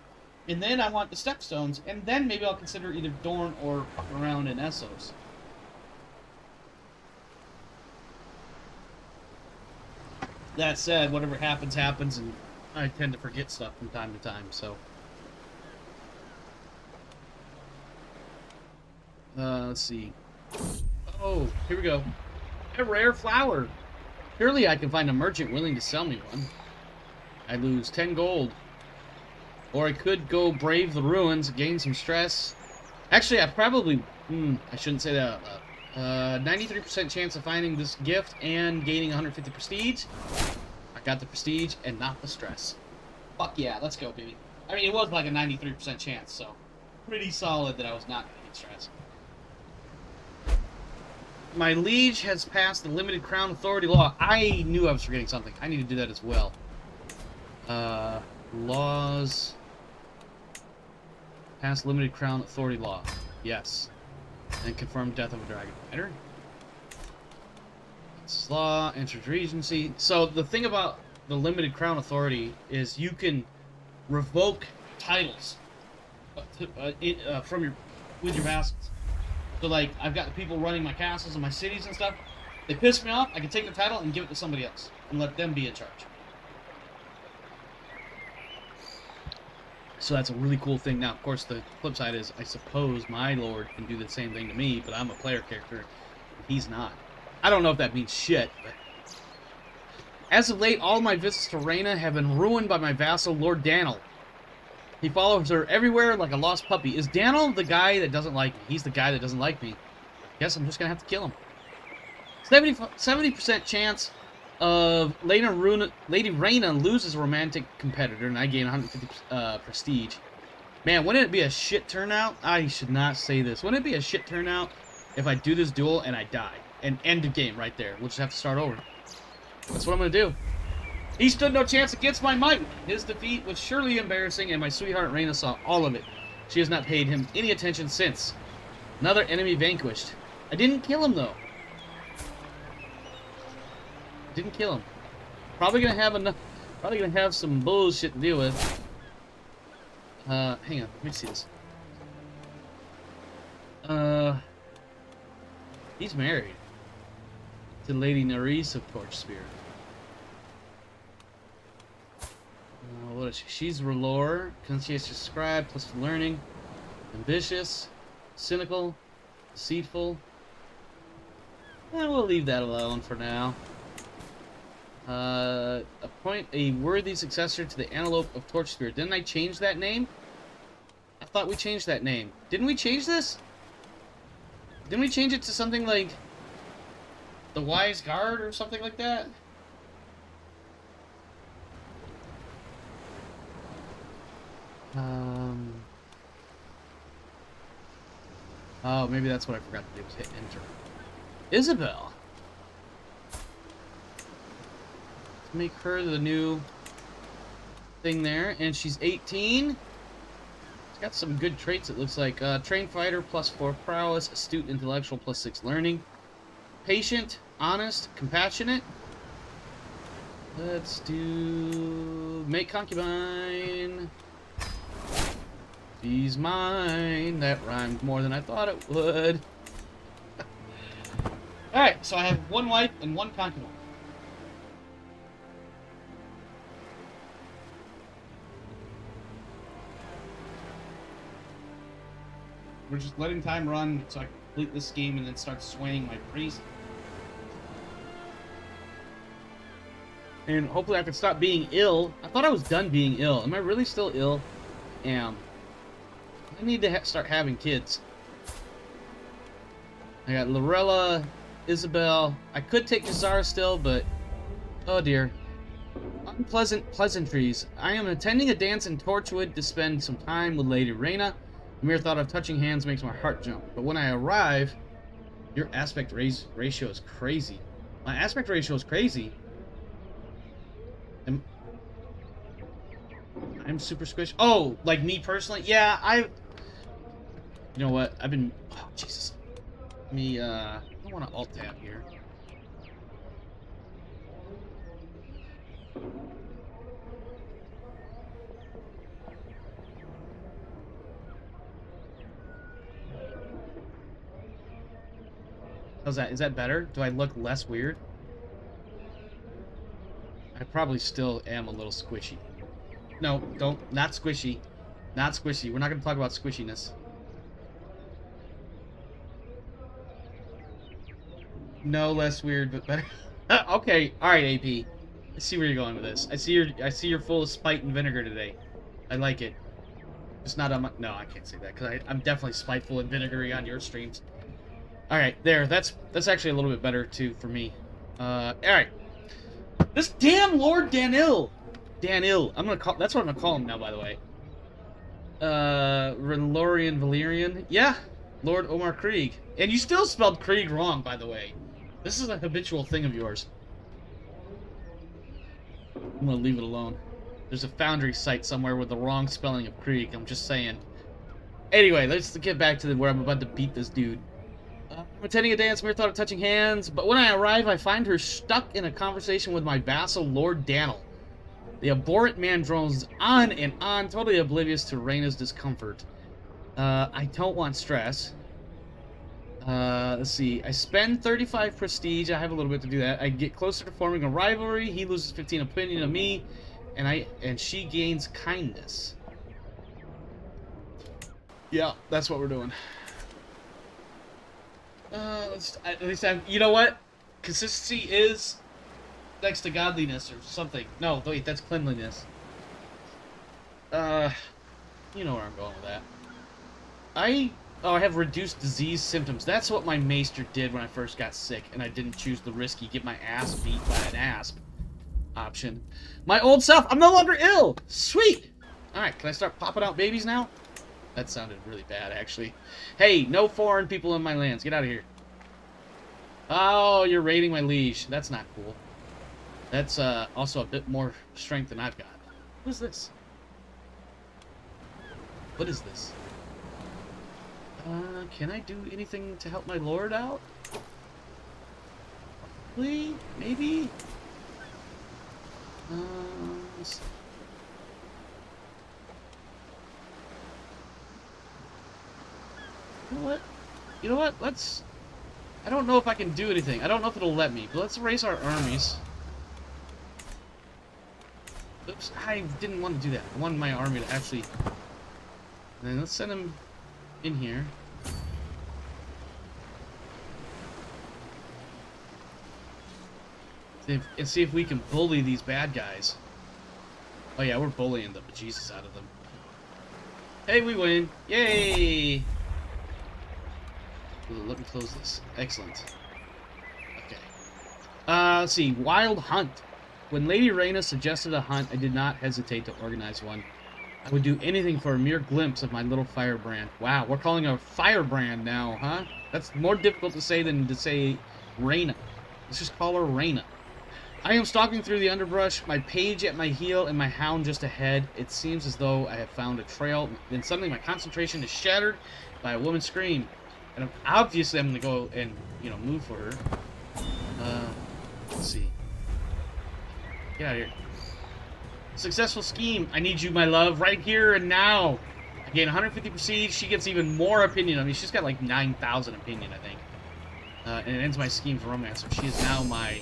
And then I want the stepstones, and then maybe I'll consider either Dorne or fucking around in Essos. That said, whatever happens, happens, and I tend to forget stuff from time to time, so. Let's see. Oh, here we go. A rare flower. Surely I can find a merchant willing to sell me one. I lose 10 gold. Or I could go brave the ruins, gain some stress. Actually, I probably... I shouldn't say that out loud. 93% chance of finding this gift and gaining 150 prestige. I got the prestige and not the stress. Fuck yeah, let's go, baby. I mean, it was like a 93% chance, so... pretty solid that I was not going to get stress. My liege has passed the limited crown authority law. I knew I was forgetting something. I need to do that as well. Laws... Pass limited crown authority law. Yes. And confirm death of a dragon fighter. Law, enters regency. So the thing about the limited crown authority is you can revoke titles from with your vassals. So like I've got the people running my castles and my cities and stuff. They piss me off. I can take the title and give it to somebody else and let them be in charge. So that's a really cool thing. Now, of course, the flip side is, I suppose my lord can do the same thing to me, but I'm a player character. He's not. I don't know if that means shit, but... As of late, all my visits to Rhaena have been ruined by my vassal, Lord Daniel. He follows her everywhere like a lost puppy. Is Daniel the guy that doesn't like me? He's the guy that doesn't like me. Guess I'm just gonna have to kill him. 70% chance of Lady Rhaena loses a romantic competitor, and I gain 150 prestige. Man, wouldn't it be a shit turnout? I should not say this. Wouldn't it be a shit turnout if I do this duel and I die? And end the game right there. We'll just have to start over. That's what I'm going to do. He stood no chance against my might. His defeat was surely embarrassing, and my sweetheart Rhaena saw all of it. She has not paid him any attention since. Another enemy vanquished. I didn't kill him, though. Didn't kill him. Probably gonna have some bullshit to deal with. Hang on, let me see this. He's married to Lady Nerys of Torchspear. What is she? She's R'hllor, conscientious scribe, plus learning, ambitious, cynical, deceitful. We'll leave that alone for now. Appoint a worthy successor to the Antelope of Torchspear. Didn't I change that name? I thought we changed that name. Didn't we change this? Didn't we change it to something like the Wise Guard or something like that? Oh, maybe that's what I forgot to do, was hit enter. Isabel! Let's make her the new thing there, and she's 18. She's got some good traits, it looks like. Trained fighter, +4 prowess, astute intellectual, +6 learning. Patient, honest, compassionate. Let's do... make concubine. She's mine. That rhymed more than I thought it would. Alright, so I have one wife and one concubine. We're just letting time run so I can complete this game and then start swaying my priest. And hopefully I can stop being ill. I thought I was done being ill. Am I really still ill? Am. I need to start having kids. I got Lorella, Isabel. I could take Jazara still, but... oh dear. Unpleasant pleasantries. I am attending a dance in Torchwood to spend some time with Lady Rhaena. The mere thought of touching hands makes my heart jump. But when I arrive, your aspect ratio is crazy. My aspect ratio is crazy? I'm super squished. Oh, like me personally? Yeah, you know what? I've been... oh, Jesus. I don't want to alt-tab here. How's that? Is that better? Do I look less weird? I probably still am a little squishy. No, don't. Not squishy. Not squishy. We're not going to talk about squishiness. No less weird, but better. Okay, all right, AP. I see where you're going with this. I see you're full of spite and vinegar today. I like it. It's not on my... No, I can't say that, because I'm definitely spiteful and vinegary on your streams. All right, there. That's actually a little bit better, too, for me. All right. This damn Lord Danil. Danil. I'm gonna call... That's what I'm gonna call him now, by the way. Rh'llorian Valyrian. Yeah, Lord Omar Krieg. And you still spelled Krieg wrong, by the way. This is a habitual thing of yours. I'm gonna leave it alone. There's a Foundry site somewhere with the wrong spelling of Krieg. I'm just saying. Anyway, let's get back to where I'm about to beat this dude. I'm attending a dance, mere thought of touching hands, but when I arrive, I find her stuck in a conversation with my vassal, Lord Danil. The abhorrent man drones on and on, totally oblivious to Rhaena's discomfort. I don't want stress. Let's see. I spend 35 prestige. I have a little bit to do that. I get closer to forming a rivalry. He loses 15 opinion of me, and she gains kindness. Yeah, that's what we're doing. At least you know what? Consistency is next to godliness or something. No, wait, that's cleanliness. You know where I'm going with that. I have reduced disease symptoms. That's what my maester did when I first got sick, and I didn't choose the risky get my ass beat by an asp option. My old self, I'm no longer ill! Sweet! Alright, can I start popping out babies now? That sounded really bad, actually. Hey, no foreign people in my lands. Get out of here. Oh, you're raiding my liege. That's not cool. That's also a bit more strength than I've got. What is this? What is this? Can I do anything to help my lord out? Probably? Maybe? Let's see. You know what? Let's... I don't know if I can do anything. I don't know if it'll let me, but let's raise our armies. Oops, I didn't want to do that. I wanted my army to actually... And then let's send him in here. And see if we can bully these bad guys. Oh yeah, we're bullying the bejesus out of them. Hey, we win! Yay! Ooh, let me close this. Excellent. Okay. Let's see. Wild Hunt. When Lady Rhaena suggested a hunt, I did not hesitate to organize one. I would do anything for a mere glimpse of my little firebrand. Wow, we're calling her firebrand now, huh? That's more difficult to say than to say Rhaena. Let's just call her Rhaena. I am stalking through the underbrush, my page at my heel and my hound just ahead. It seems as though I have found a trail. Then suddenly my concentration is shattered by a woman's scream. And obviously I'm going to go and, you know, move for her. Let's see. Get out of here. Successful scheme. I need you, my love, right here and now. I gain 150 prestige. She gets even more opinion. I mean, she's got like 9,000 opinion, I think. And it ends my scheme for romance. So she is now my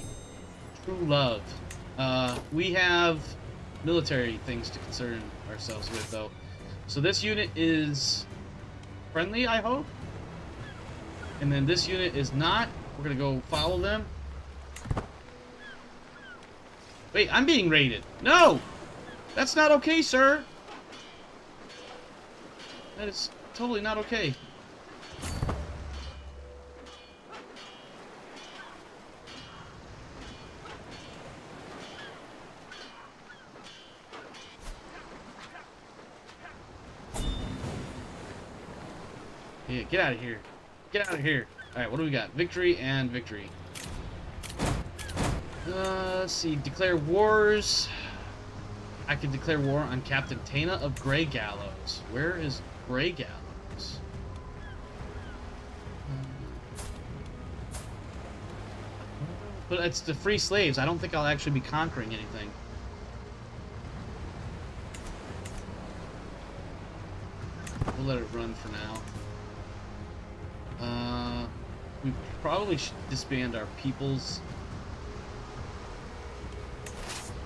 true love. We have military things to concern ourselves with, though. So this unit is friendly, I hope. And then this unit is not. We're going to go follow them. Wait, I'm being raided. No! That's not okay, sir. That is totally not okay. Yeah, get out of here. Get out of here. Alright, what do we got? Victory and victory. Let's see. Declare wars. I can declare war on Captain Taina of Grey Gallows. Where is Grey Gallows? But it's the free slaves. I don't think I'll actually be conquering anything. We'll let it run for now. We probably should disband our peoples.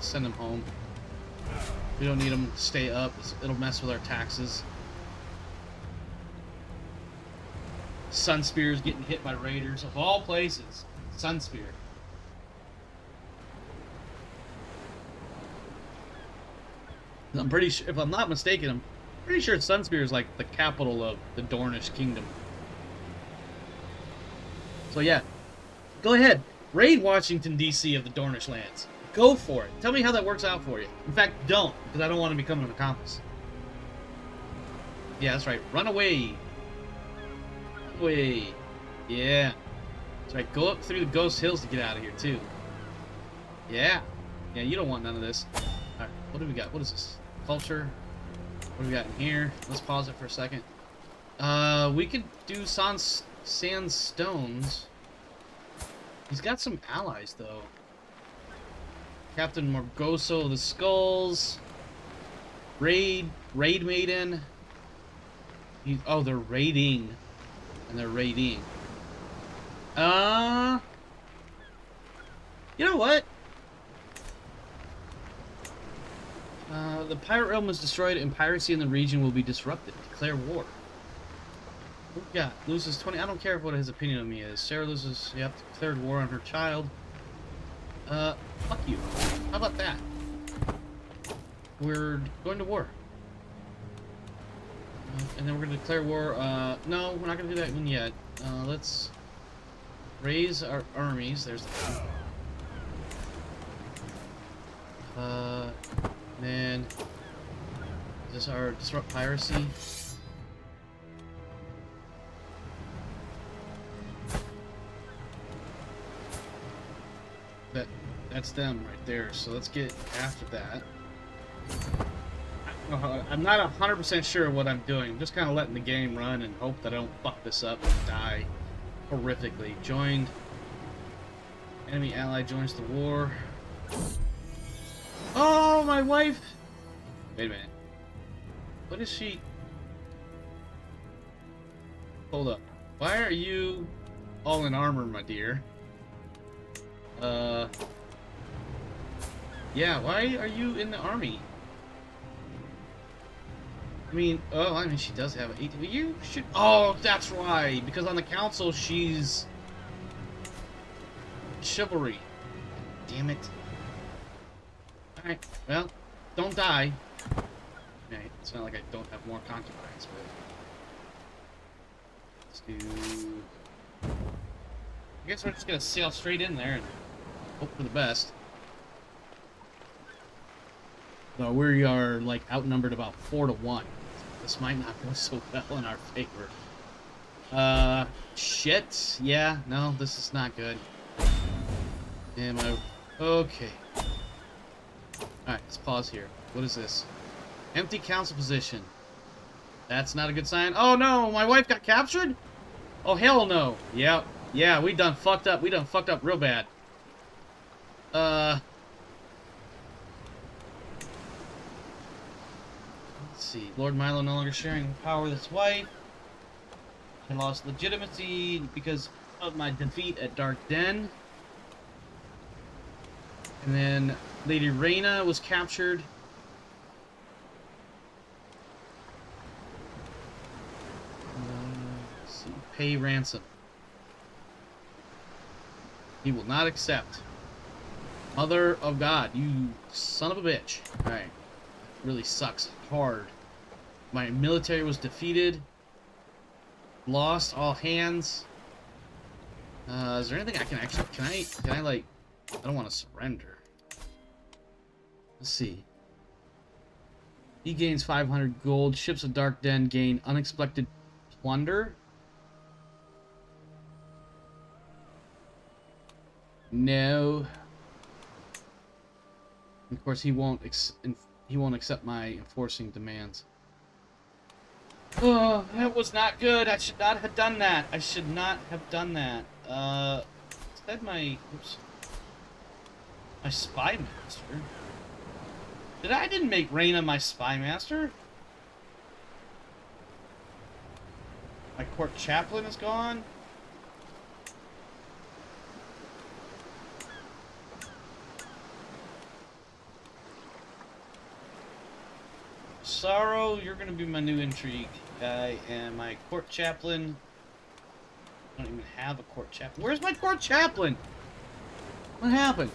Send them home. We don't need them to stay up. It'll mess with our taxes. Sunspear's getting hit by raiders of all places. Sunspear. I'm pretty sure, if I'm not mistaken, I'm pretty sure Sunspear is like the capital of the Dornish kingdom. So yeah, go ahead. Raid Washington, D.C. of the Dornish lands. Go for it. Tell me how that works out for you. In fact, don't, because I don't want to become an accomplice. Yeah, that's right. Run away. Run away. Yeah. That's right. Go up through the Ghost Hills to get out of here, too. Yeah. Yeah, you don't want none of this. Alright, what do we got? What is this? Culture. What do we got in here? Let's pause it for a second. We could do Sandstones. He's got some allies, though. Captain Morgoso of the Skulls. Raid Maiden. Oh, they're raiding. And they're raiding. You know what? The pirate realm is destroyed and piracy in the region will be disrupted. Declare war. Yeah, loses 20. I don't care what his opinion of me is. Sarah loses. Yep, declared war on her child. Fuck you. How about that? We're going to war. And then we're going to declare war. No, we're not going to do that one yet. Let's raise our armies. There's then is this our disrupt piracy? That's them right there. So let's get after that. I'm not 100% sure what I'm doing. I'm just kind of letting the game run and hope that I don't fuck this up and die horrifically. Joined. Enemy ally joins the war. Oh, my wife! Wait a minute. What is she? Hold up. Why are you all in armor, my dear? Yeah, why are you in the army? I mean, she does have 8. You should. Oh, that's why. Because on the council, she's chivalry. Damn it. All right. Well, don't die. Okay, it's not like I don't have more concubines, but let's do. I guess we're just gonna sail straight in there and hope for the best. No, we are like outnumbered about 4-1. This might not go so well in our favor. Shit. Yeah, no, this is not good. Am I... Okay. Alright, let's pause here. What is this? Empty council position. That's not a good sign. Oh no, my wife got captured? Oh hell no. Yep. Yeah, we done fucked up. We done fucked up real bad. Let's see. Lord Milo no longer sharing power with his wife. I lost legitimacy because of my defeat at Dark Den. And then Lady Rhaena was captured. Let's see. Pay ransom. He will not accept. Mother of God, you son of a bitch. Alright. Really sucks hard. My military was defeated. Lost all hands. Is there anything I can actually... Can I like... I don't want to surrender. Let's see. He gains 500 gold. Ships of Dark Den gain unexpected plunder. No. Of course, he won't accept my enforcing demands. Oh, that was not good. I should not have done that. I should not have done that. Instead, my spy master. I didn't make Rhaena my spy master. My court chaplain is gone. Sorrow, you're gonna be my new intrigue guy, and my court chaplain. I don't even have a court chaplain. Where's my court chaplain? What happened?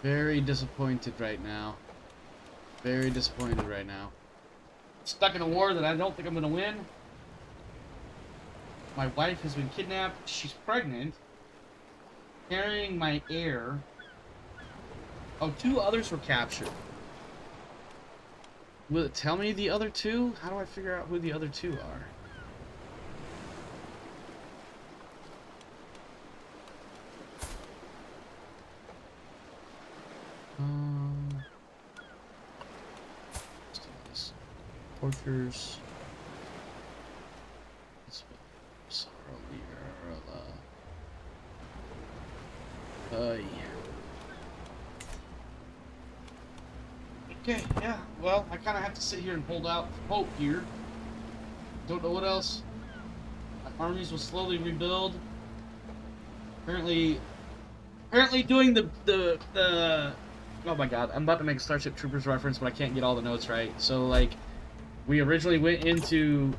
Very disappointed right now. Very disappointed right now. Stuck in a war that I don't think I'm gonna win. My wife has been kidnapped. She's pregnant. Carrying my heir. Oh, 2 others were captured. Will it tell me the other 2? How do I figure out who the other 2 are? Let's do this. Tortures. Okay, yeah, well, I kind of have to sit here and hold out hope here. Don't know what else. My armies will slowly rebuild. Apparently doing the oh my god, I'm about to make a Starship Troopers reference, but I can't get all the notes right. So, like, we originally went into,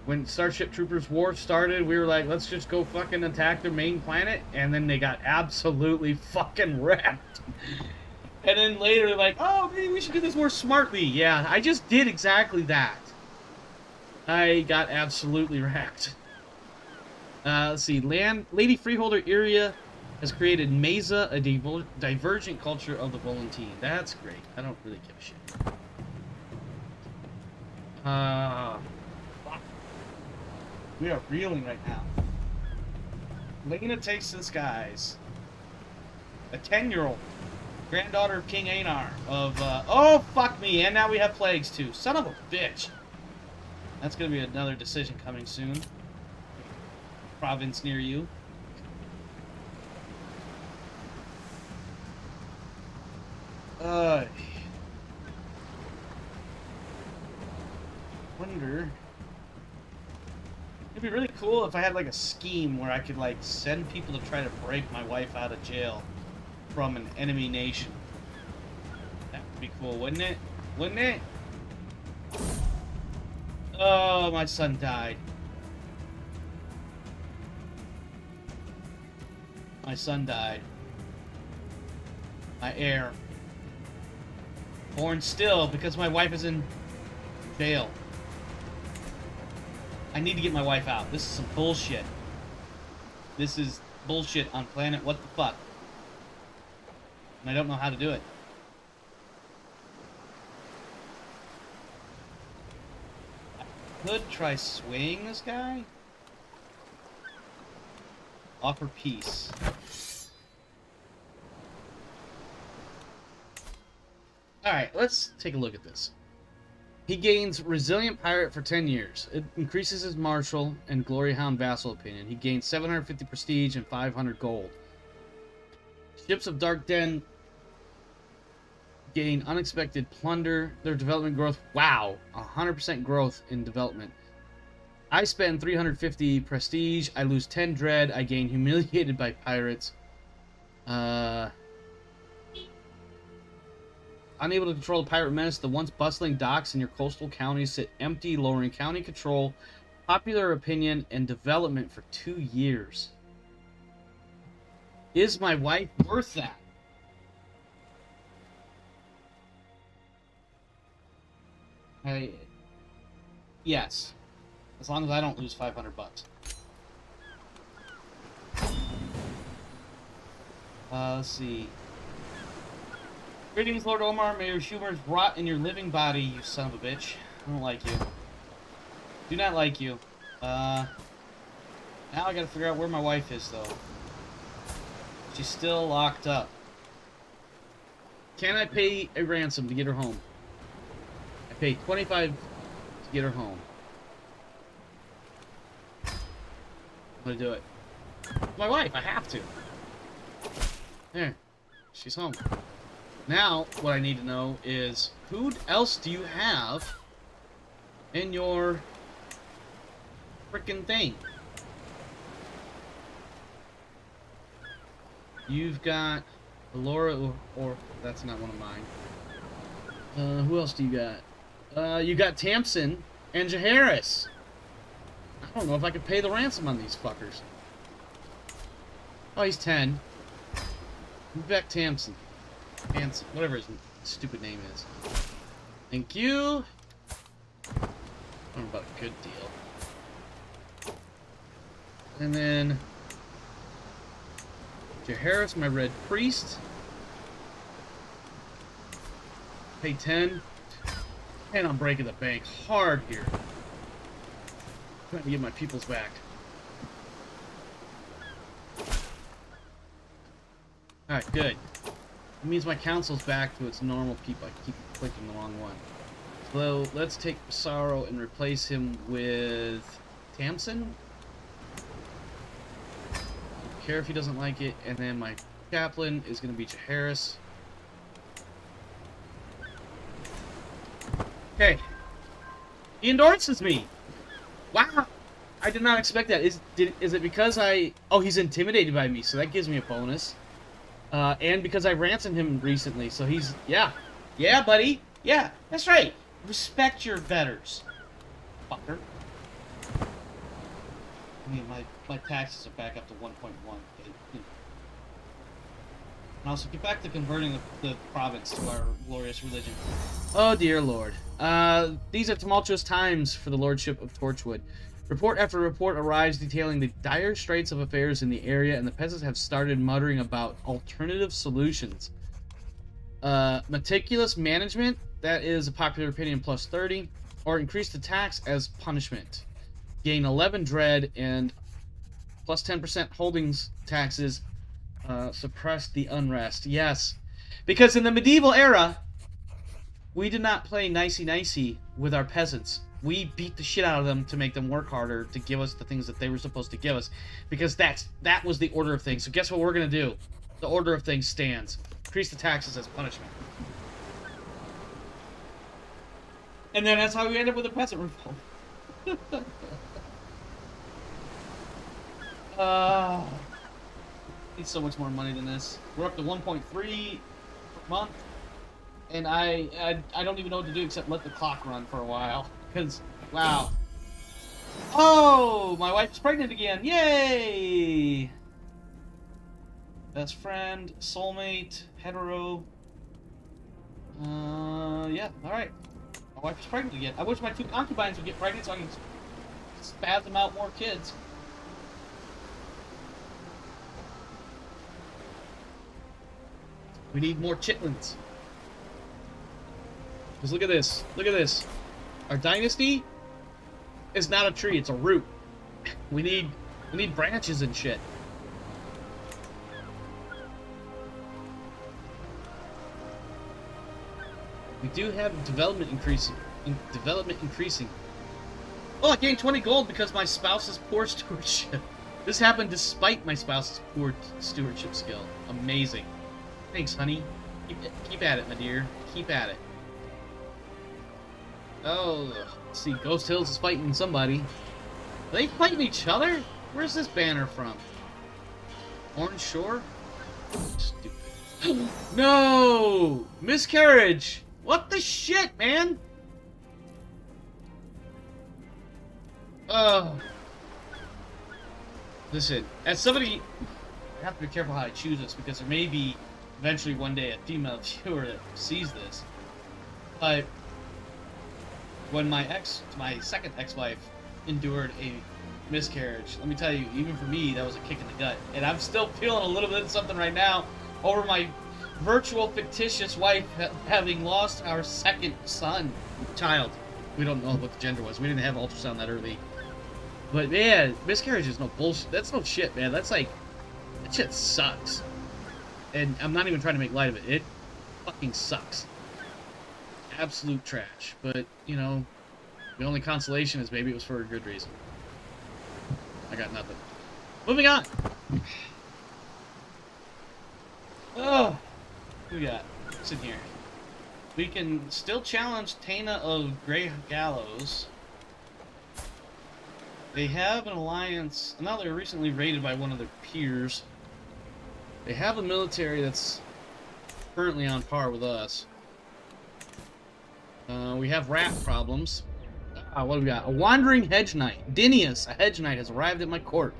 when Starship Troopers War started, we were like, let's just go fucking attack their main planet, and then they got absolutely fucking wrecked. And then later, they're like, oh, maybe we should do this more smartly. Yeah, I just did exactly that. I got absolutely wrecked. Let's see. Lady Freeholder Iria has created Mesa, a divergent culture of the Volantine. That's great. I don't really give a shit. Fuck. We are reeling right now. Lena takes to the skies. A 10-year-old. Granddaughter of King Aenar of, oh, fuck me, and now we have plagues, too. Son of a bitch. That's gonna be another decision coming soon. Province near you. Wonder... It'd be really cool if I had, like, a scheme where I could, like, send people to try to break my wife out of jail from an enemy nation. That would be cool, wouldn't it? Wouldn't it? Oh, my son died. My son died. My heir. Born still because my wife is in jail. I need to get my wife out. This is some bullshit. This is bullshit on planet what the fuck. And I don't know how to do it. I could try swaying this guy. Offer peace. Alright, let's take a look at this. He gains Resilient Pirate for 10 years. It increases his Marshal and Glory Hound Vassal opinion. He gains 750 prestige and 500 gold. Ships of Dark Den gain unexpected plunder. Their development growth, wow, 100% growth in development. I spend 350 prestige. I lose 10 dread. I gain humiliated by pirates. Unable to control the pirate menace, the once bustling docks in your coastal counties sit empty, lowering county control, popular opinion, and development for 2 years. Is my wife worth that? Yes. As long as I don't lose 500 bucks. Let's see. Greetings, Lord Omar. May your humors rot in your living body, you son of a bitch. I don't like you. Do not like you. Now I gotta figure out where my wife is, though. She's still locked up. Can I pay a ransom to get her home? I pay 25 to get her home. I'm gonna do it. My wife, I have to. There. She's home. Now, what I need to know is, who else do you have in your frickin' thing? You've got Laura, or that's not one of mine. Who else do you got? You got Tamsin and Jaehaerys. I don't know if I could pay the ransom on these fuckers. Oh, he's 10. Move back Tamsin. Tamsin, whatever his stupid name is. Thank you. I don't know about a good deal. And then Jaehaerys, my red priest. Pay 10. And I'm breaking the bank hard here. Trying to get my peoples back. Alright, good. It means my council's back to its normal people. I keep clicking the wrong one. So let's take Sorrow and replace him with Tamsin. Don't care if he doesn't like it. And then my chaplain is going to be Jaehaerys. Okay. He endorses me. Wow. I did not expect that. Is it because oh, he's intimidated by me, so that gives me a bonus. And because I ransomed him recently, so he's... Yeah. Yeah, buddy. Yeah, that's right. Respect your betters. Fucker. I mean, my taxes are back up to 1.1. And also, get back to converting the province to our glorious religion. Oh, dear Lord. These are tumultuous times for the Lordship of Torchwood. Report after report arrives detailing the dire straits of affairs in the area, and the peasants have started muttering about alternative solutions. Meticulous management, that is a popular opinion, plus 30, or increase the tax as punishment. Gain 11 dread and plus 10% holdings taxes, suppress the unrest. Yes, because in the medieval era, we did not play nicey-nicey with our peasants. We beat the shit out of them to make them work harder to give us the things that they were supposed to give us. Because that was the order of things. So guess what we're going to do? The order of things stands. Increase the taxes as punishment. And then that's how we end up with a peasant revolt. Need so much more money than this. We're up to 1.3 per month. And I don't even know what to do except let the clock run for a while. Because, wow. Oh, my wife's pregnant again. Yay! Best friend, soulmate, hetero. Yeah, alright. My wife's pregnant again. I wish my 2 concubines would get pregnant so I can spasm out more kids. We need more chitlins. Because look at this. Look at this. Our dynasty is not a tree, it's a root. We need branches and shit. We do have development increasing. Oh, I gained 20 gold because my spouse's poor stewardship. This happened despite my spouse's poor stewardship skill. Amazing. Thanks, honey. Keep at it, my dear. Keep at it. Oh, let's see. Ghost Hills is fighting somebody. Are they fighting each other? Where's this banner from? Orange Shore? Stupid. No! Miscarriage! What the shit, man? Oh. Listen, as somebody, I have to be careful how I choose this because there may be eventually one day a female viewer that sees this. But when my second ex-wife endured a miscarriage, let me tell you, even for me, that was a kick in the gut. And I'm still feeling a little bit of something right now over my virtual fictitious wife having lost our second child. We don't know what the gender was. We didn't have ultrasound that early. But man, miscarriage is no bullshit. That's no shit, man. That's like, that shit sucks. And I'm not even trying to make light of it. It fucking sucks. Absolute trash. But, you know, the only consolation is maybe it was for a good reason. I got nothing. Moving on. Oh, what we got? What's in here? We can still challenge Taina of Grey Gallows. They have an alliance. Now they're recently raided by one of their peers. They have a military that's currently on par with us. We have rat problems. What do we got? A wandering hedge knight. Dinius, a hedge knight, has arrived at my court.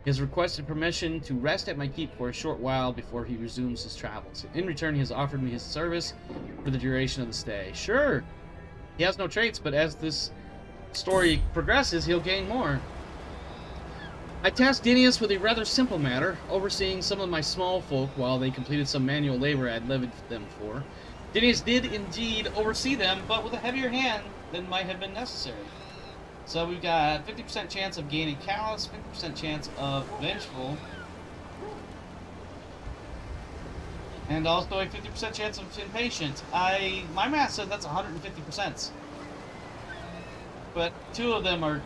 He has requested permission to rest at my keep for a short while before he resumes his travels. In return, he has offered me his service for the duration of the stay. Sure. He has no traits, but as this story progresses, he'll gain more. I tasked Dinius with a rather simple matter, overseeing some of my small folk while they completed some manual labor I had levied them for. Dinius did indeed oversee them, but with a heavier hand than might have been necessary. So we've got 50% chance of gaining Callous, 50% chance of Vengeful, and also a 50% chance of Impatient. My math says that's 150%. But 2 of them are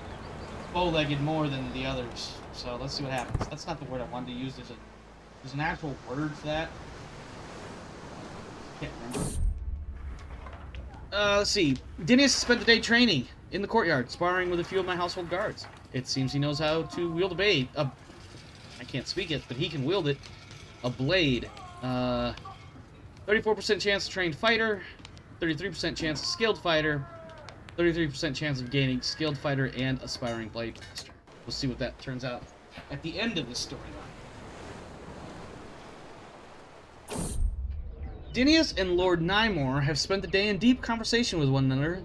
bow-legged more than the others. So let's see what happens. That's not the word I wanted to use. There's an actual word for that. Can't remember. Let's see. Dinius spent the day training in the courtyard, sparring with a few of my household guards. It seems he knows how to wield a blade. I can't speak it, but he can wield it. A blade. 34% chance of trained fighter, 33% chance of skilled fighter, 33% chance of gaining skilled fighter and aspiring blade master. We'll see what that turns out at the end of this storyline. Dinius and Lord Nymor have spent the day in deep conversation with one another,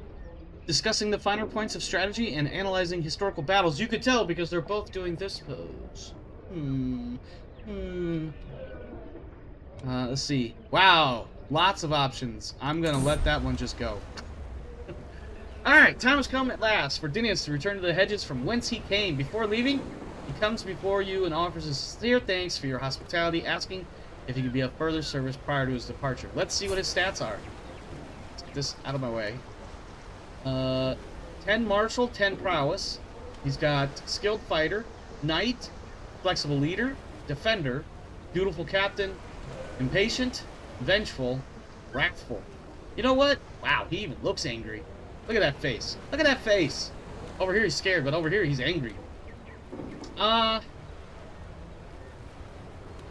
discussing the finer points of strategy and analyzing historical battles. You could tell because they're both doing this pose. Let's see. Wow, lots of options. I'm gonna let that one just go. Alright, time has come at last for Dinius to return to the hedges from whence he came. Before leaving, he comes before you and offers his sincere thanks for your hospitality, asking if he could be of further service prior to his departure. Let's see what his stats are. Let's get this out of my way. 10 martial, 10 prowess. He's got skilled fighter, knight, flexible leader, defender, dutiful captain, impatient, vengeful, wrathful. You know what? Wow, he even looks angry. Look at that face. Look at that face. Over here he's scared, but over here he's angry. I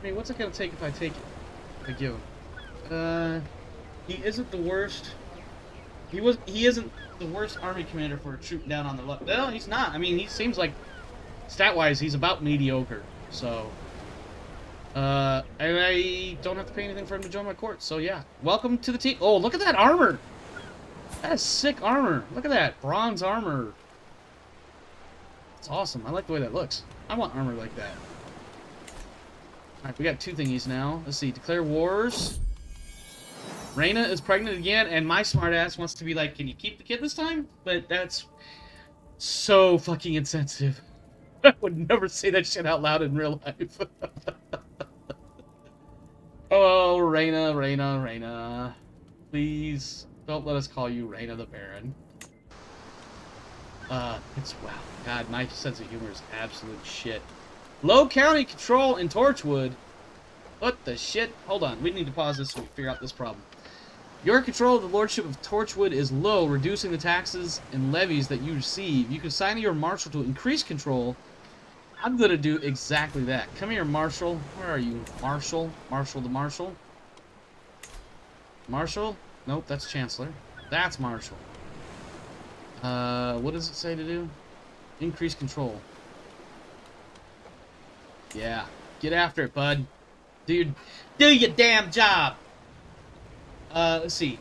mean, what's it gonna take if I take it? If I give him? He isn't the worst. He isn't the worst army commander for a troop down on the left. No, he's not. I mean, he seems like, stat-wise, he's about mediocre. So, and I don't have to pay anything for him to join my court. So yeah, welcome to the team. Oh, look at that armor. That is sick armor. Look at that bronze armor. It's awesome. I like the way that looks. I want armor like that. Alright, we got 2 thingies now. Let's see. Declare wars. Rhaena is pregnant again, and my smartass wants to be like, can you keep the kid this time? But that's so fucking insensitive. I would never say that shit out loud in real life. Oh, Rhaena. Please, don't let us call you Rhaena the Baron. It's, wow. God, my sense of humor is absolute shit. Low county control in Torchwood. What the shit? Hold on, we need to pause this so we figure out this problem. Your control of the Lordship of Torchwood is low, reducing the taxes and levies that you receive. You can assign your marshal to increase control. I'm gonna do exactly that. Come here, Marshal. Where are you? Marshal? Marshal the Marshal? Marshal? Nope, that's Chancellor. That's Marshal. What does it say to do? Increase control. Yeah. Get after it, bud. Dude, do your damn job! Let's see.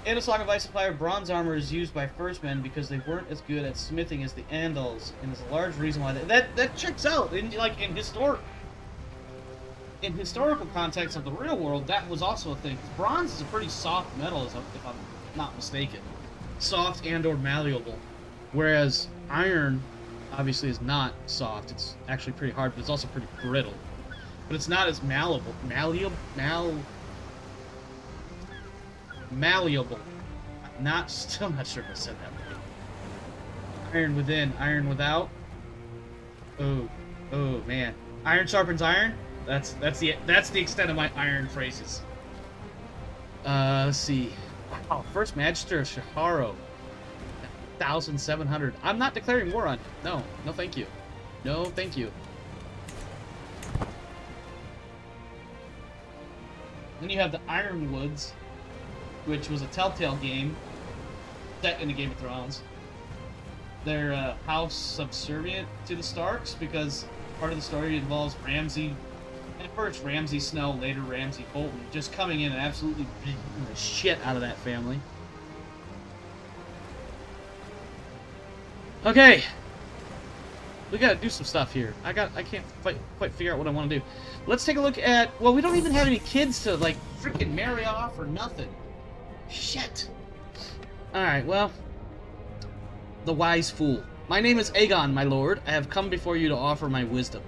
In a Song of Ice and Fire, bronze armor is used by first men because they weren't as good at smithing as the Andals, and is a large reason why that checks out. In historical context of the real world, that was also a thing. Bronze is a pretty soft metal, if I'm not mistaken. Soft and or malleable. Whereas iron, obviously, is not soft. It's actually pretty hard, but it's also pretty brittle. But it's not as malleable. Malleable. Still not sure if I said that right. Iron within, iron without. Oh man. Iron sharpens iron. That's the extent of my iron phrases. Let's see. Wow, First Magister of Shaharo. 1,700. I'm not declaring war on you. No, thank you. No, thank you. Then you have the Ironwoods, which was a Telltale game set in the Game of Thrones. They're house subservient to the Starks because part of the story involves Ramsay, at first Ramsay Snow, later Ramsay Bolton, just coming in and absolutely beating the shit out of that family. Okay, we gotta do some stuff here. I can't quite figure out what I want to do. Let's take a look at. Well, we don't even have any kids to like freaking marry off or nothing. Shit. All right, well. The wise fool. My name is Aegon, my lord. I have come before you to offer my wisdom.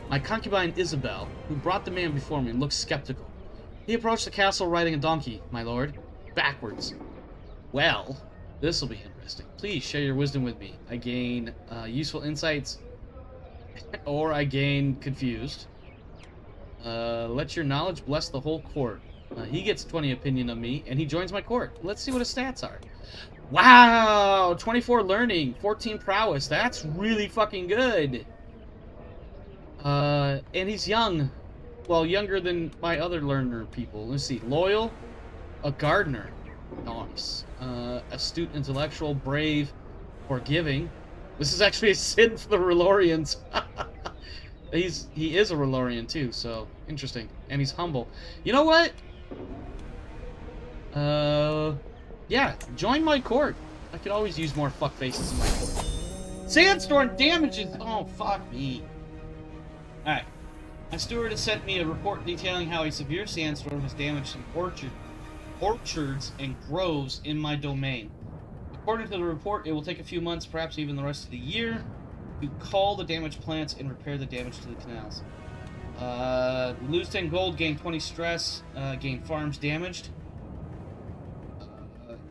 My concubine Isabel, who brought the man before me, looks skeptical. He approached the castle riding a donkey, my lord. Backwards. Well, this will be interesting. Please share your wisdom with me. I gain useful insights, or I gain confused. Let your knowledge bless the whole court. He gets 20 opinion of me, and he joins my court. Let's see what his stats are. Wow! 24 learning, 14 prowess. That's really fucking good. And he's young. Well, younger than my other learner people. Let's see. Loyal. A gardener. Nice. Astute, intellectual, brave, forgiving. This is actually a sin for the Rh'llorians. He is a Rh'llorian too, so interesting. And he's humble. You know what? Yeah, join my court. I could always use more fuckfaces in my court. Sandstorm damages. Oh, fuck me. Alright. My steward has sent me a report detailing how a severe sandstorm has damaged some orchards and groves in my domain. According to the report, it will take a few months, perhaps even the rest of the year, to cull the damaged plants and repair the damage to the canals. Lose 10 gold, gain 20 stress, gain farms damaged.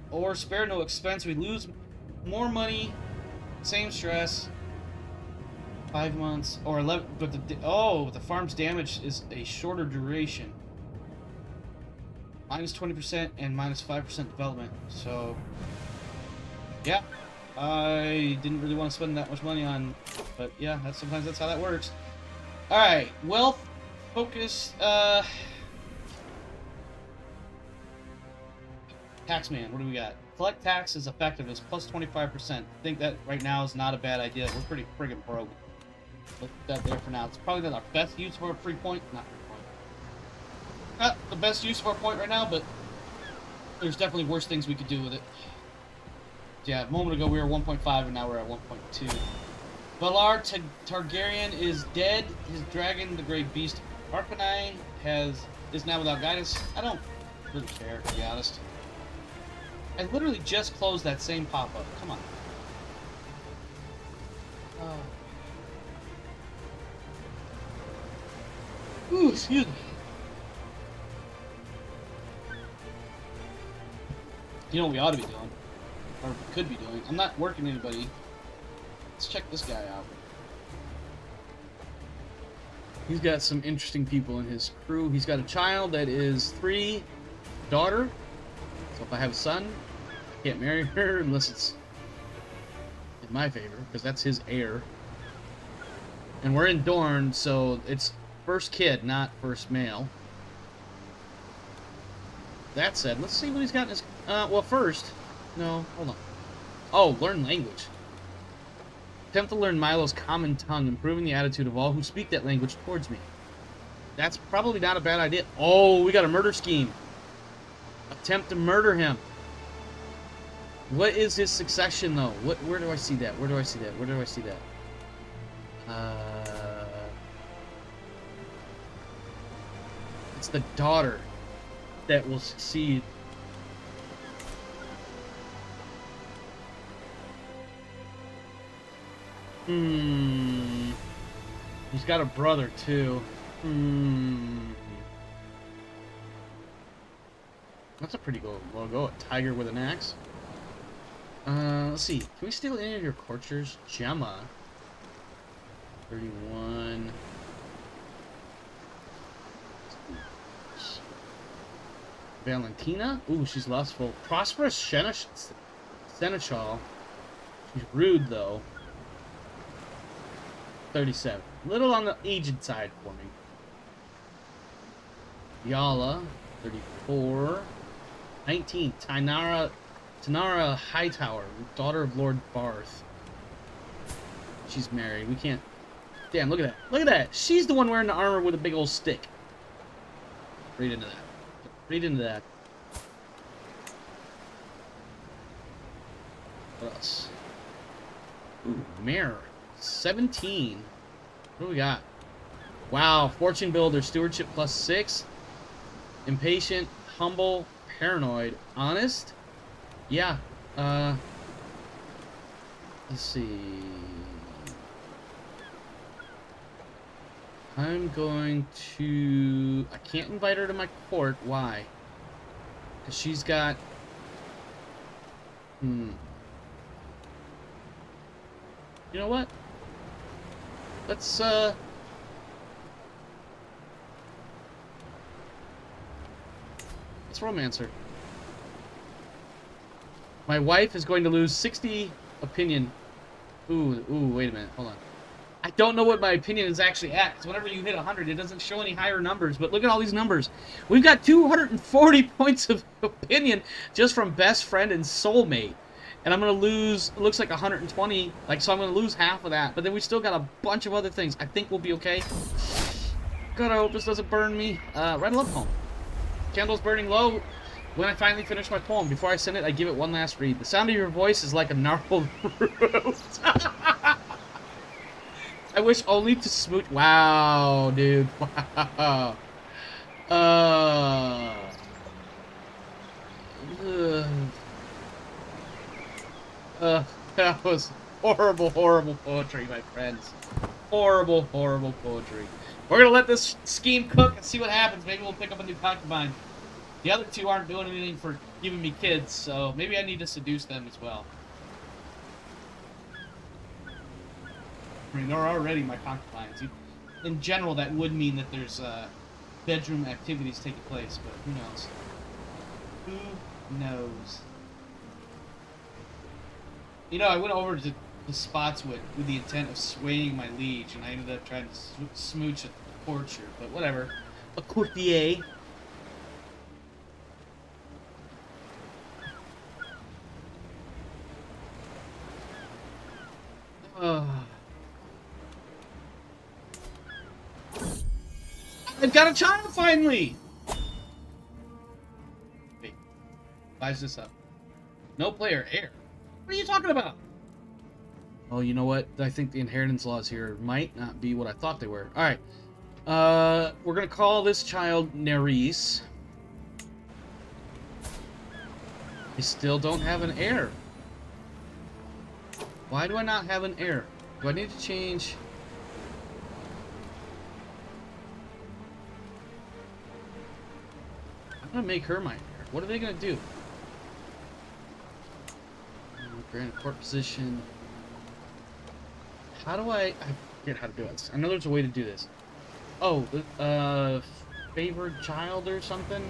Or spare no expense, we lose more money, same stress, 5 months, or 11, but the farm's damage is a shorter duration. Minus 20% and minus 5% development, so, yeah, I didn't really want to spend that much money on, but yeah, sometimes that's how that works. Alright, wealth, focus, Taxman, what do we got? Collect taxes effectiveness plus 25%. I think that right now is not a bad idea. We're pretty friggin' broke. Put that there for now. It's probably not our best use of our free point. Not free point. Not the best use of our point right now, but there's definitely worse things we could do with it. Yeah, a moment ago we were 1.5 and now we're at 1.2. Valar Targaryen is dead. His dragon, the great beast Arcanine, is now without guidance. I don't really care, to be honest. I literally just closed that same pop-up. Come on. Ooh, excuse me. You know what we ought to be doing? Or could be doing? I'm not working anybody. Let's check this guy out. He's got some interesting people in his crew. He's got a child that is 3, daughter. So if I have a son, I can't marry her unless it's in my favor, because that's his heir. And we're in Dorne, so it's first kid, not first male. That said, let's see what he's got in his... well, first... No, hold on. Oh, learn language. Attempt to learn Milo's common tongue, improving the attitude of all who speak that language towards me. That's probably not a bad idea. Oh, we got a murder scheme. Attempt to murder him. What is his succession, though? Where do I see that? Where do I see that? Where do I see that? It's the daughter that will succeed. He's got a brother, too. That's a pretty good logo. A tiger with an axe. Let's see. Can we steal any of your courtiers? Gemma. 31. Valentina? Ooh, she's lustful. Prosperous Seneschal. She's rude, though. 37. Little on the aged side for me. Yala. 34. 19. Tanara Hightower, daughter of Lord Barth. She's married. We can't... Damn, look at that. Look at that. She's the one wearing the armor with a big old stick. Read into that. Read into that. What else? Ooh, mirror. 17. What do we got? Wow, fortune builder, stewardship +6. Impatient, humble, paranoid, honest. Yeah. Let's see. I'm going to... I can't invite her to my court. Why? Because she's got... You know what? Let's romance her. My wife is going to lose 60 opinion. Ooh, wait a minute. Hold on. I don't know what my opinion is actually at, because whenever you hit 100, it doesn't show any higher numbers. But look at all these numbers. We've got 240 points of opinion just from best friend and soulmate. And I'm going to lose, it looks like 120. Like, so I'm going to lose half of that. But then we still got a bunch of other things. I think we'll be okay. God, I hope this doesn't burn me. Write a love poem. Candle's burning low. When I finally finish my poem, before I send it, I give it one last read. The sound of your voice is like a gnarled root. I wish only to smooch. Wow, dude. Wow. That was horrible, horrible poetry, my friends. Horrible, horrible poetry. We're gonna let this scheme cook and see what happens. Maybe we'll pick up a new concubine. The other two aren't doing anything for giving me kids, so maybe I need to seduce them as well. I mean, they're already my concubines. In general, that would mean that there's bedroom activities taking place, but who knows? Who knows? You know, I went over to the Spotswood with the intent of swaying my liege, and I ended up trying to smooch a courtier, but whatever. A courtier. I've got a child finally! Wait, why is this up? No player heir. What are you talking about? Oh, you know what? I think the inheritance laws here might not be what I thought they were. Alright. We're gonna call this child Nerys. I still don't have an heir. Why do I not have an heir? Do I need to change... I'm gonna make her my heir. What are they gonna do? Grant a court position. How do I forget how to do it. I know there's a way to do this. Oh, favored child or something?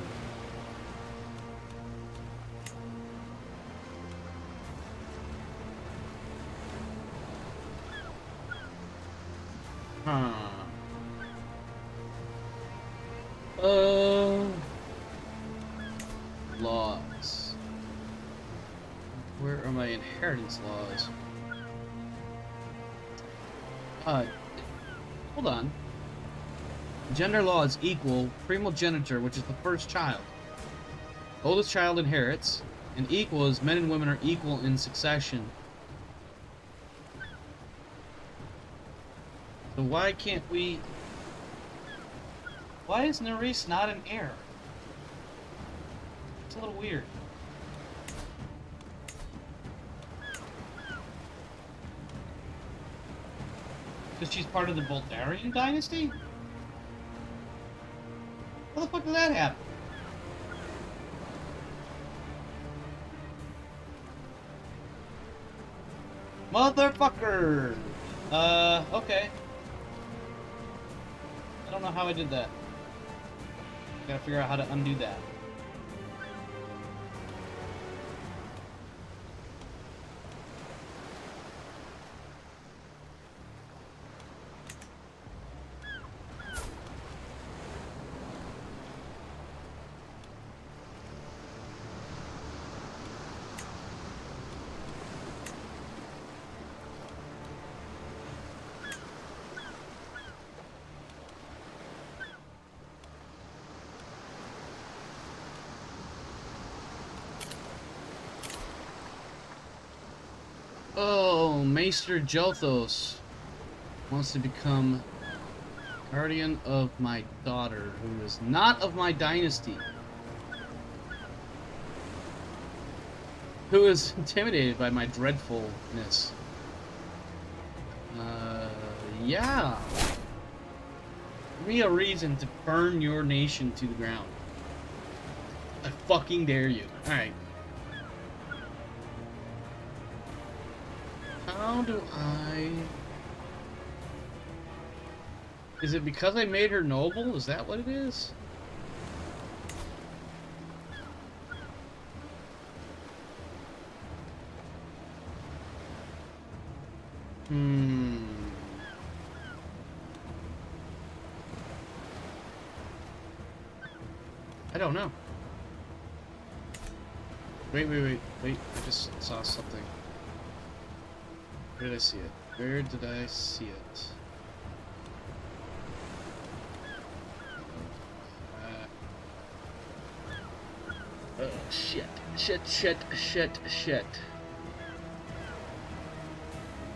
Huh. Laws. Where are my inheritance laws? Hold on. Gender law is equal. Primogeniture, which is the first child. Oldest child inherits. And equal is men and women are equal in succession. So why can't we... Why is Nerys not an heir? It's a little weird. Because she's part of the Boltarian dynasty? How the fuck did that happen? Motherfucker! Okay. I don't know how I did that. Gotta figure out how to undo that. Maester Jothos wants to become guardian of my daughter, who is not of my dynasty. Who is intimidated by my dreadfulness. Yeah. Give me a reason to burn your nation to the ground. I fucking dare you. Alright. How do I... Is it because I made her noble? Is that what it is? I don't know. Wait. I just saw something. Where did I see it? Where did I see it? Oh, shit.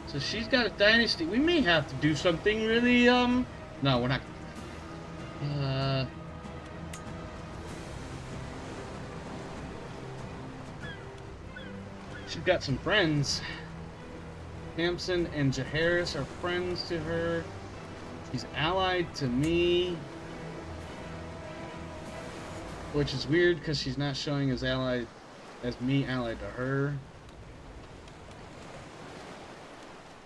So she's got a dynasty. We may have to do something really, No, we're not. She's got some friends. Hampson and Jaehaerys are friends to her. She's allied to me. Which is weird because she's not showing as allied as me allied to her.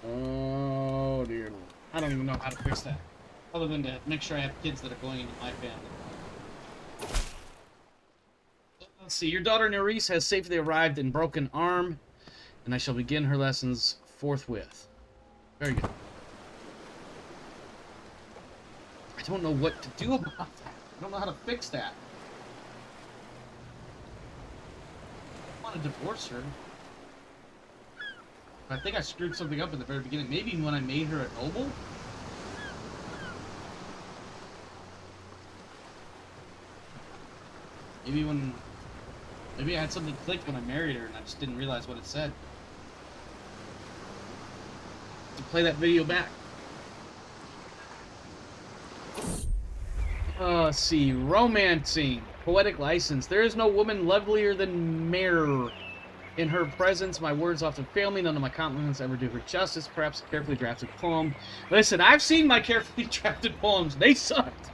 Oh dear Lord. I don't even know how to fix that. Other than to make sure I have kids that are going into my family. Let's see. Your daughter Nerys has safely arrived in Broken Arm, and I shall begin her lessons forthwith. Very good. I don't know what to do about that. I don't know how to fix that. I want to divorce her. I think I screwed something up in the very beginning. Maybe when I made her a noble? Maybe I had something clicked when I married her and I just didn't realize what it said. To play that video back. Let's see. Romancing. Poetic license. There is no woman lovelier than Mare. In her presence, my words often fail me. None of my compliments ever do her justice. Perhaps a carefully drafted poem. Listen, I've seen my carefully drafted poems. They sucked.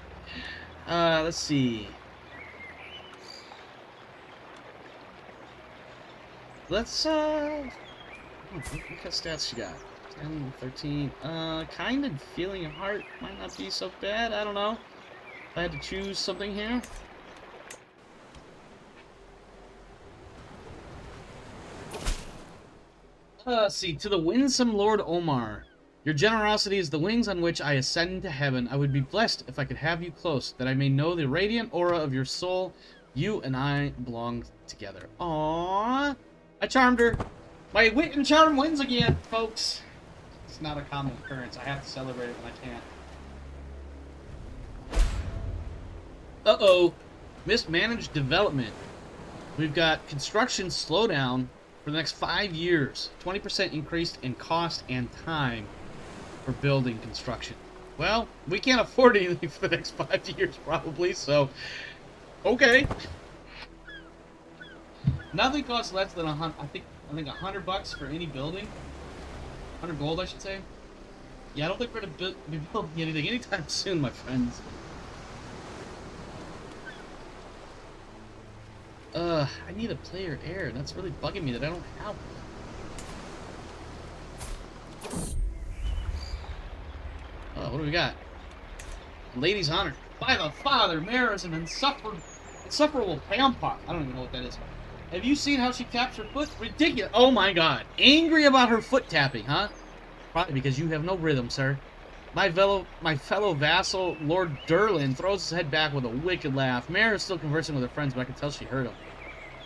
Let's see. Let's, what kind of stats she got? 10, 13. Kind and feeling of heart might not be so bad. I don't know. If I had to choose something here. Let's see. To the winsome Lord Omar. Your generosity is the wings on which I ascend to heaven. I would be blessed if I could have you close, that I may know the radiant aura of your soul. You and I belong together. Aww. I charmed her. My wit and charm wins again, folks. It's not a common occurrence. I have to celebrate it when I can. Uh-oh. Mismanaged development. We've got construction slowdown for the next 5 years. 20% increase in cost and time for building construction. Well, we can't afford anything for the next 5 years, probably, so... Okay. Nothing costs less than I think $100 for any building. 100 gold, I should say. Yeah, I don't think we're gonna be building anything anytime soon, my friends. I need a player heir. That's really bugging me that I don't have one. What do we got? Lady's honor. By the father, Mare is an insufferable vampire. I don't even know what that is. Have you seen how she taps her foot? Ridiculous. Oh my god. Angry about her foot tapping, huh? Probably because you have no rhythm, sir. My fellow vassal, Lord Durlin, throws his head back with a wicked laugh. Mare is still conversing with her friends, but I can tell she hurt him.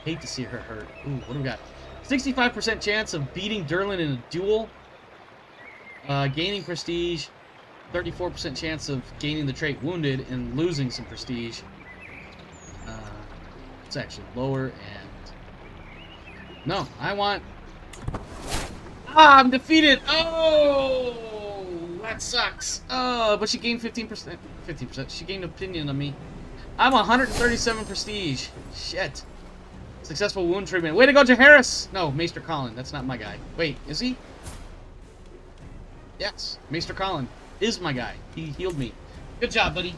Hate to see her hurt. Ooh, what do we got? 65% chance of beating Durlin in a duel. Gaining prestige. 34% chance of gaining the trait wounded and losing some prestige. It's actually lower and... No, I want... Ah, I'm defeated. Oh, that sucks. Oh, but she gained 15%. 15%. She gained opinion on me. I'm 137 prestige. Shit. Successful wound treatment. Way to go, Jaehaerys! No, Maester Colin. That's not my guy. Wait, is he? Yes, Maester Colin is my guy. He healed me. Good job, buddy.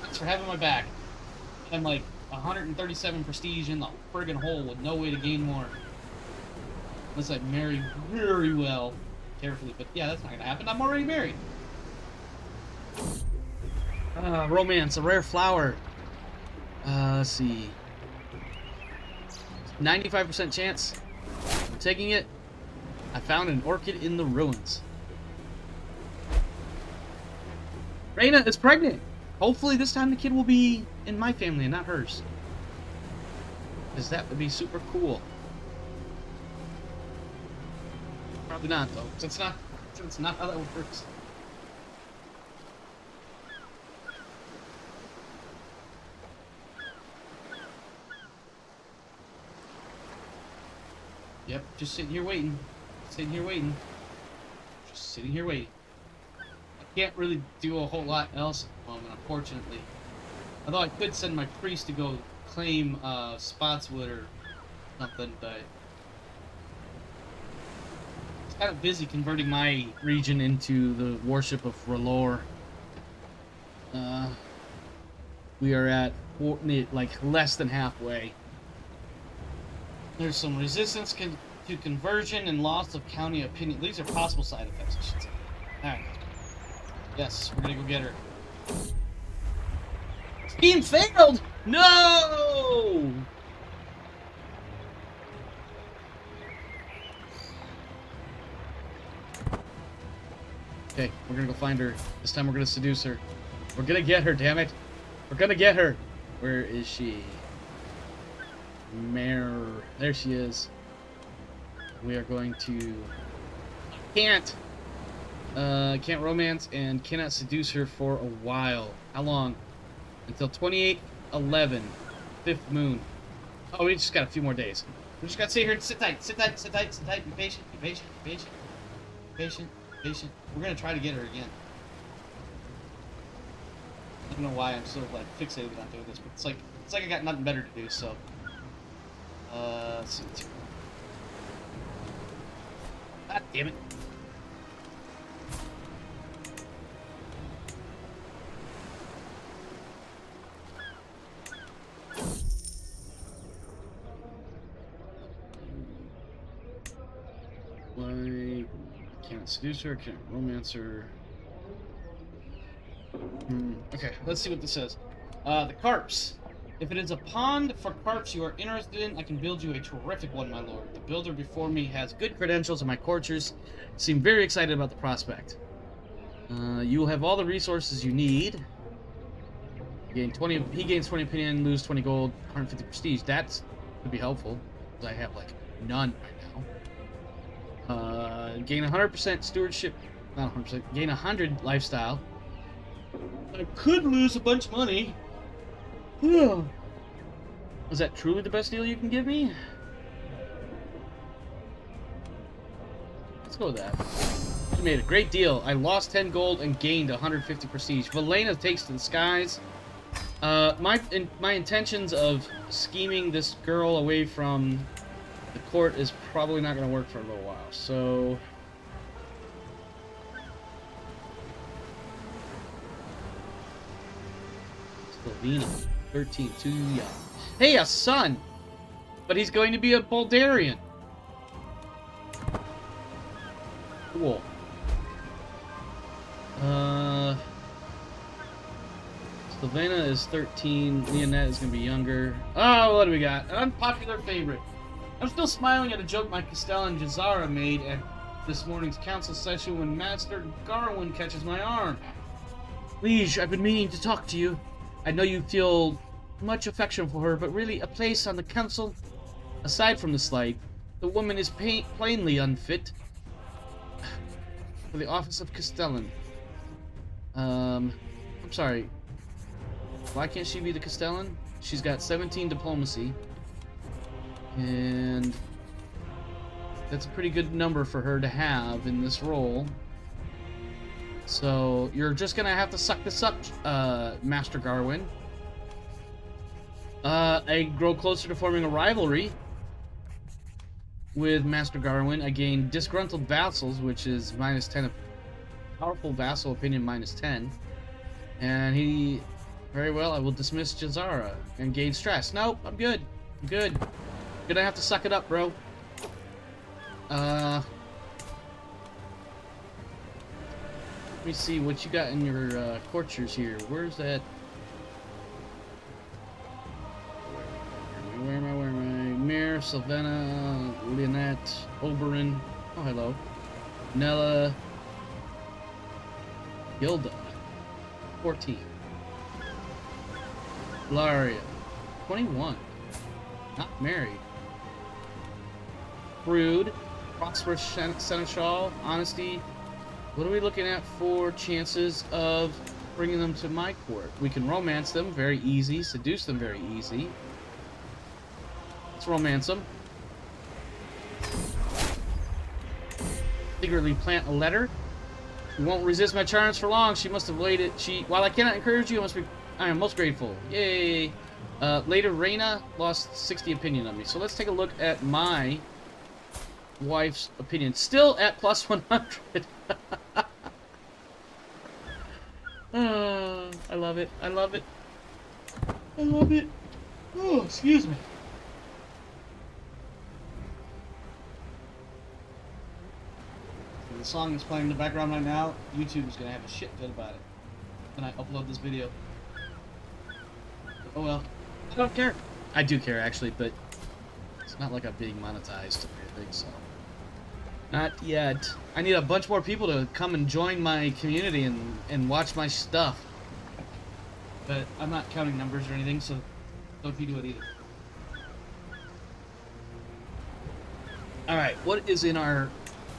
Thanks for having my back. I'm like 137 prestige in the friggin' hole with no way to gain more. Unless I marry very well. Carefully, but yeah, that's not gonna happen. I'm already married. Romance, a rare flower. Let's see. 95% chance. I'm taking it. I found an orchid in the ruins. Rhaena is pregnant. Hopefully this time the kid will be in my family and not hers. Because that would be super cool. Probably not though. Since it's not how that works. Yep, just sitting here waiting. Sitting here waiting. Just sitting here waiting. I can't really do a whole lot else at the moment, unfortunately. Although I could send my priest to go claim Spotswood or something, but it's kind of busy converting my region into the worship of R'hllor. We are at like less than halfway. There's some resistance to conversion and loss of county opinion. These are possible side effects, I should say. Alright. Yes, we're gonna go get her. Scheme failed! No! Okay, we're gonna go find her. This time we're gonna seduce her. We're gonna get her, damn it. We're gonna get her. Where is she? There she is. We are going to... Can't romance and cannot seduce her for a while. How long? Until 28/11, 5th moon. Oh, we just got a few more days. We just gotta sit here and sit tight, sit tight, sit tight, sit tight. Be patient, be patient, be patient, be patient, be patient. We're gonna try to get her again. I don't know why I'm so like fixated on doing this, but it's like I got nothing better to do. So, let's see. God damn it. Why can't seduce her, can't romance her. Okay, let's see what this says. The carps. If it is a pond for carps you are interested in, I can build you a terrific one, my lord. The builder before me has good credentials, and my courtiers seem very excited about the prospect. You will have all the resources you need. He gains 20 opinion, lose 20 gold, 150 prestige. That would be helpful, because I have, like, none right now. Gain 100% stewardship. Not 100%. Gain 100 lifestyle. I could lose a bunch of money. Is that truly the best deal you can give me? Let's go with that. You made a great deal. I lost 10 gold and gained 150 prestige. Valena takes to the skies. My intentions of scheming this girl away from the court is probably not going to work for a little while. So... Slovenia, 13, too young. Hey, a son! But he's going to be a Bulgarian. Cool. Slovenia is 13. Leonette is going to be younger. Oh, what do we got? An unpopular favorite. I'm still smiling at a joke my Castellan Jazara made at this morning's council session when Master Garwin catches my arm. Liege, I've been meaning to talk to you. I know you feel much affection for her, but really a place on the council, aside from the slight, the woman is plainly unfit for the office of Castellan. I'm sorry. Why can't she be the Castellan? She's got 17 diplomacy. And That's a pretty good number for her to have in this role. So you're just gonna have to suck this up, Master Garwin. I grow closer to forming a rivalry with Master Garwin. I gain disgruntled vassals, which is -10. Powerful vassal opinion -10. And he... Very well, I will dismiss Jazara and gain stress. Nope, I'm good. I'm good. Gonna have to suck it up, bro. Let me see what you got in your courtiers here. Where's that? Where am I? Mir, Sylvana, Leonette, Oberyn. Oh, hello. Nella. Gilda. 14. Laria. 21. Not married. Rude. Prosperous Seneschal. Honesty. What are we looking at for chances of bringing them to my court? We can romance them. Very easy. Seduce them. Very easy. Let's romance them. Secretly plant a letter. You won't resist my charms for long. She must have waited. While I cannot encourage you, I am most grateful. Yay. Later, Rhaena lost 60 opinion on me. So let's take a look at my wife's opinion. Still at plus 100. I love it. I love it. I love it. Oh, excuse me. The song that's playing in the background right now, YouTube is going to have a shit fit about it when I upload this video. Oh well. I don't care. I do care, actually, but it's not like I'm being monetized or anything, so... Not yet. I need a bunch more people to come and join my community and watch my stuff. But I'm not counting numbers or anything, so don't you do it either. Alright, what is in our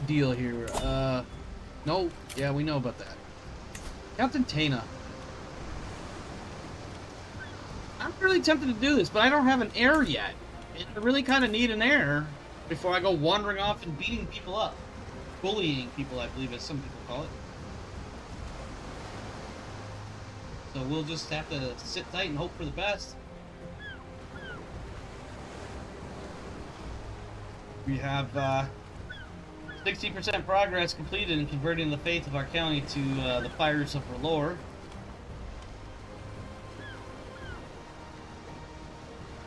deal here? No. Yeah, we know about that. Captain Tana. I'm really tempted to do this, but I don't have an heir yet. I really kind of need an heir before I go wandering off and beating people up. Bullying people, I believe, as some people call it. So we'll just have to sit tight and hope for the best. We have 60% progress completed in converting the faith of our county to the Pirates of R'hllor.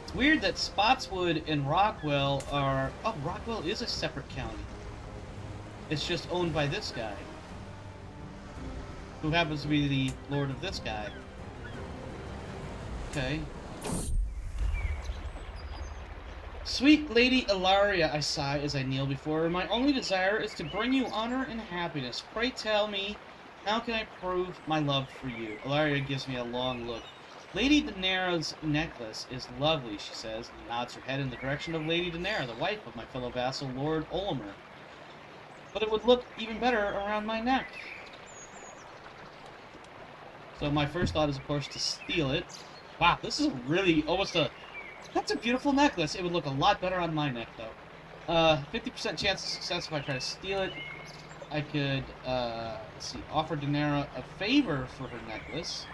It's weird that Spotswood and Rockwell are... Oh, Rockwell is a separate county. It's just owned by this guy, who happens to be the lord of this guy. Okay. Sweet Lady Ilaria, I sigh as I kneel before her. My only desire is to bring you honor and happiness. Pray tell me, how can I prove my love for you? Ilaria gives me a long look. Lady Daenerys' necklace is lovely, she says, and nods her head in the direction of Lady Daenerys, the wife of my fellow vassal, Lord Olymer. But it would look even better around my neck. So my first thought is, of course, to steal it. Wow, this is really almost a... That's a beautiful necklace. It would look a lot better on my neck, though. 50% chance of success if I try to steal it. I could, let's see, offer Daenerys a favor for her necklace.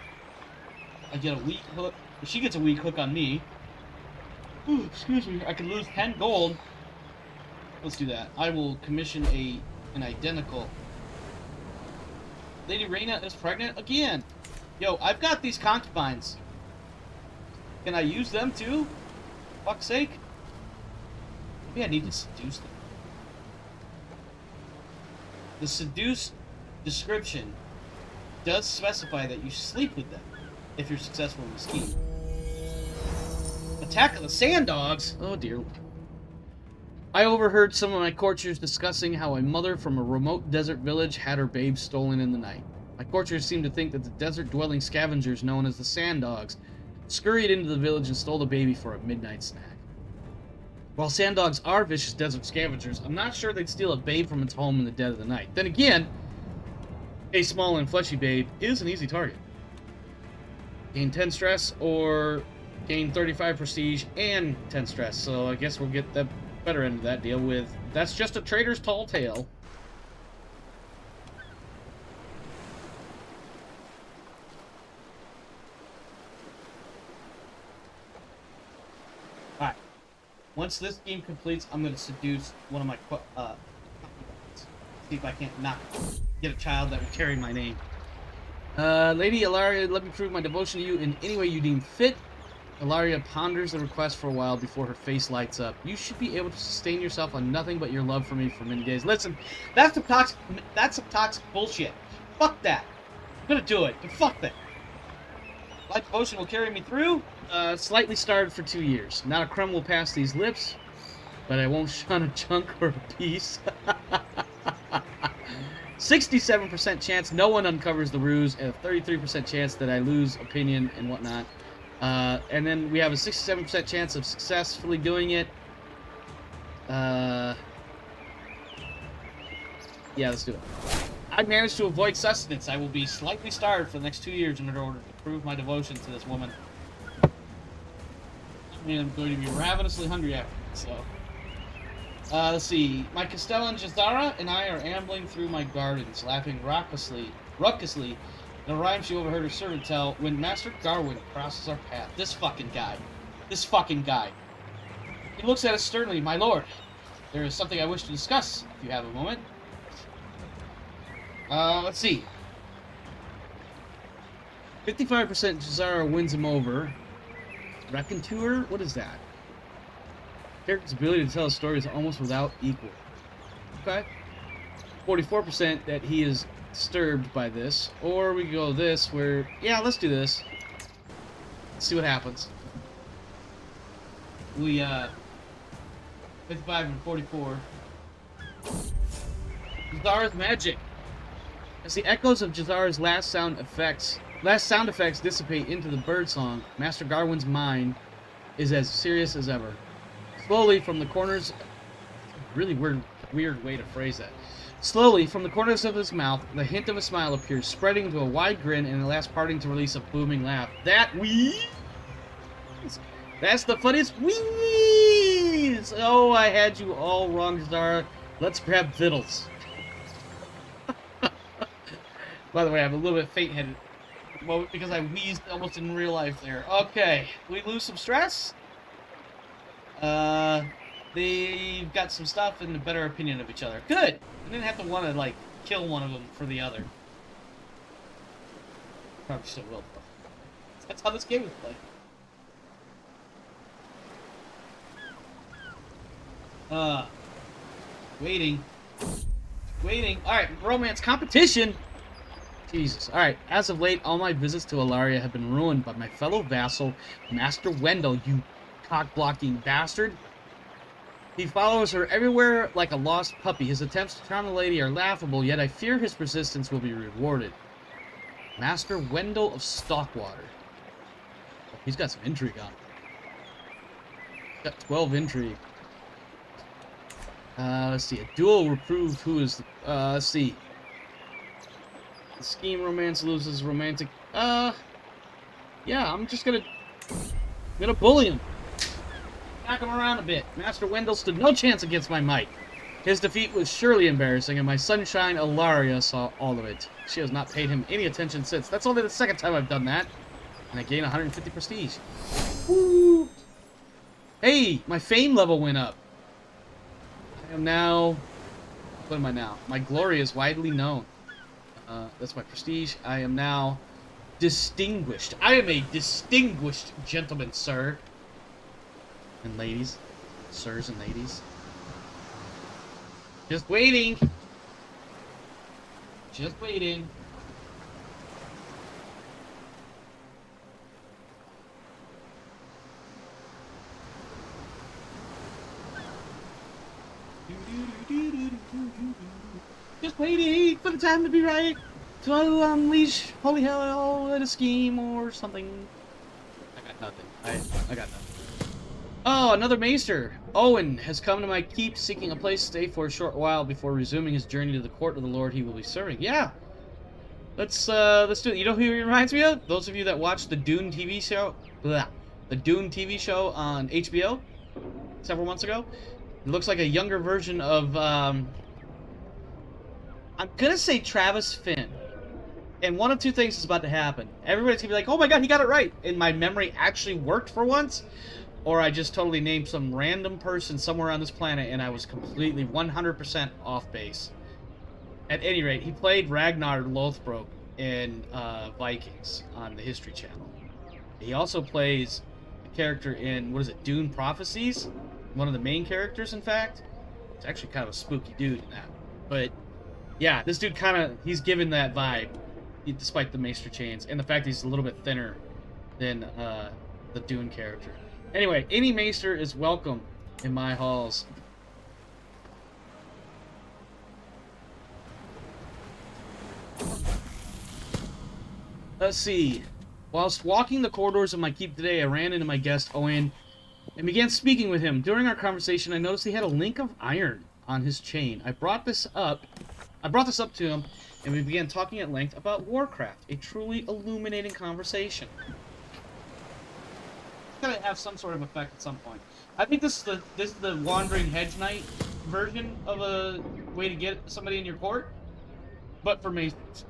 I get a weak hook. She gets a weak hook on me. Ooh, excuse me. I could lose 10 gold. Let's do that. I will commission an identical. Lady Rhaena is pregnant again. Yo, I've got these concubines. Can I use them too? Fuck's sake. Maybe I need to seduce them. The seduce description does specify that you sleep with them if you're successful in the scheme. Attack of the Sand Dogs? Oh dear. I overheard some of my courtiers discussing how a mother from a remote desert village had her babe stolen in the night. My courtiers seemed to think that the desert-dwelling scavengers known as the Sand Dogs scurried into the village and stole the baby for a midnight snack. While sand dogs are vicious desert scavengers, I'm not sure they'd steal a babe from its home in the dead of the night. Then again, a small and fleshy babe is an easy target. Gain 10 stress or gain 35 prestige and 10 stress, so I guess we'll get the better end of that deal with, that's just a traitor's tall tale. Alright. Once this game completes, I'm going to seduce one of my concubines. See if I can't get a child that will carry my name. Lady Ellaria, let me prove my devotion to you in any way you deem fit. Ellaria ponders the request for a while before her face lights up. You should be able to sustain yourself on nothing but your love for me for many days. Listen, that's some toxic bullshit. Fuck that. I'm gonna do it, but fuck that. My devotion will carry me through. Slightly starved for 2 years. Not a crumb will pass these lips, but I won't shun a chunk or a piece. 67% chance no one uncovers the ruse, and a 33% chance that I lose opinion and whatnot. And then we have a 67% chance of successfully doing it. Yeah, let's do it. I managed to avoid sustenance. I will be slightly starved for the next 2 years in order to prove my devotion to this woman. I mean, I'm going to be ravenously hungry after this, so... let's see. My Castellan Jazara and I are ambling through my gardens, laughing raucously, in a rhyme she overheard her servant tell, when Master Garwin crosses our path. This fucking guy. He looks at us sternly. My lord, there is something I wish to discuss, if you have a moment. Let's see. 55% Jazara wins him over. Raconteur? What is that? Character's ability to tell a story is almost without equal. Okay. 44% that he is disturbed by this. Or we go this, where... Yeah, let's do this. Let's see what happens. We, 55 and 44. Jazara's magic. As the echoes of Jazara's last sound effects dissipate into the birdsong, Master Garwin's mind is as serious as ever. Slowly, from the corners... Really weird way to phrase that. Slowly, from the corners of his mouth, the hint of a smile appears, spreading to a wide grin and at last parting to release a booming laugh. That's the funniest wheeze! Oh, I had you all wrong, Jazara. Let's grab victuals. By the way, I'm a little bit faint-headed because I wheezed almost in real life there. Okay, we lose some stress. They've got some stuff and a better opinion of each other. Good! I didn't have to want to, like, kill one of them for the other. Probably still will, though. That's how this game is played. Waiting. Alright, romance competition! Jesus. Alright, as of late, all my visits to Ellaria have been ruined by my fellow vassal, Master Wendell, you cock-blocking bastard. He follows her everywhere like a lost puppy. His attempts to charm the lady are laughable, yet I fear his persistence will be rewarded. Master Wendell of Stalkwater. Oh, he's got some intrigue on him. Got 12 intrigue. Let's see. A duel reproved who is... let's see. The scheme romance loses romantic... Yeah, I'm just gonna bully him. Knock him around a bit. Master Wendell stood no chance against my might. His defeat was surely embarrassing, and my sunshine Ellaria saw all of it. She has not paid him any attention since. That's only the second time I've done that. And I gain 150 prestige. Woo! Hey, my fame level went up. I am now... What am I now? My glory is widely known. That's my prestige. I am now distinguished. I am a distinguished gentleman, sir. And ladies. Sirs and ladies. Just waiting. Just waiting. Just waiting for the time to be right to unleash holy hell at a scheme or something. I got nothing. I got nothing. Oh, another maester. Owen has come to my keep seeking a place to stay for a short while before resuming his journey to the court of the lord he will be serving. Yeah. Let's do it. You know who he reminds me of? Those of you that watched the Dune TV show. Blah, the Dune TV show on HBO several months ago. It looks like a younger version of, I'm gonna say Travis Finn. And one of two things is about to happen. Everybody's gonna be like, oh my god, he got it right! And my memory actually worked for once. Or I just totally named some random person somewhere on this planet and I was completely 100% off base. At any rate, he played Ragnar Lothbrok in Vikings on the History Channel. He also plays the character in, what is it, Dune Prophecies? One of the main characters, in fact. It's actually kind of a spooky dude in that. But, yeah, this dude he's given that vibe, despite the Maester chains, and the fact that he's a little bit thinner than the Dune character. Anyway, any Maester is welcome in my halls. Let's see. Whilst walking the corridors of my keep today, I ran into my guest, Owen, and began speaking with him. During our conversation, I noticed he had a link of iron on his chain. I brought this up to him, and we began talking at length about Warcraft, a truly illuminating conversation. It's gonna have some sort of effect at some point. I think this is the Wandering Hedge Knight version of a way to get somebody in your court, but for Masons.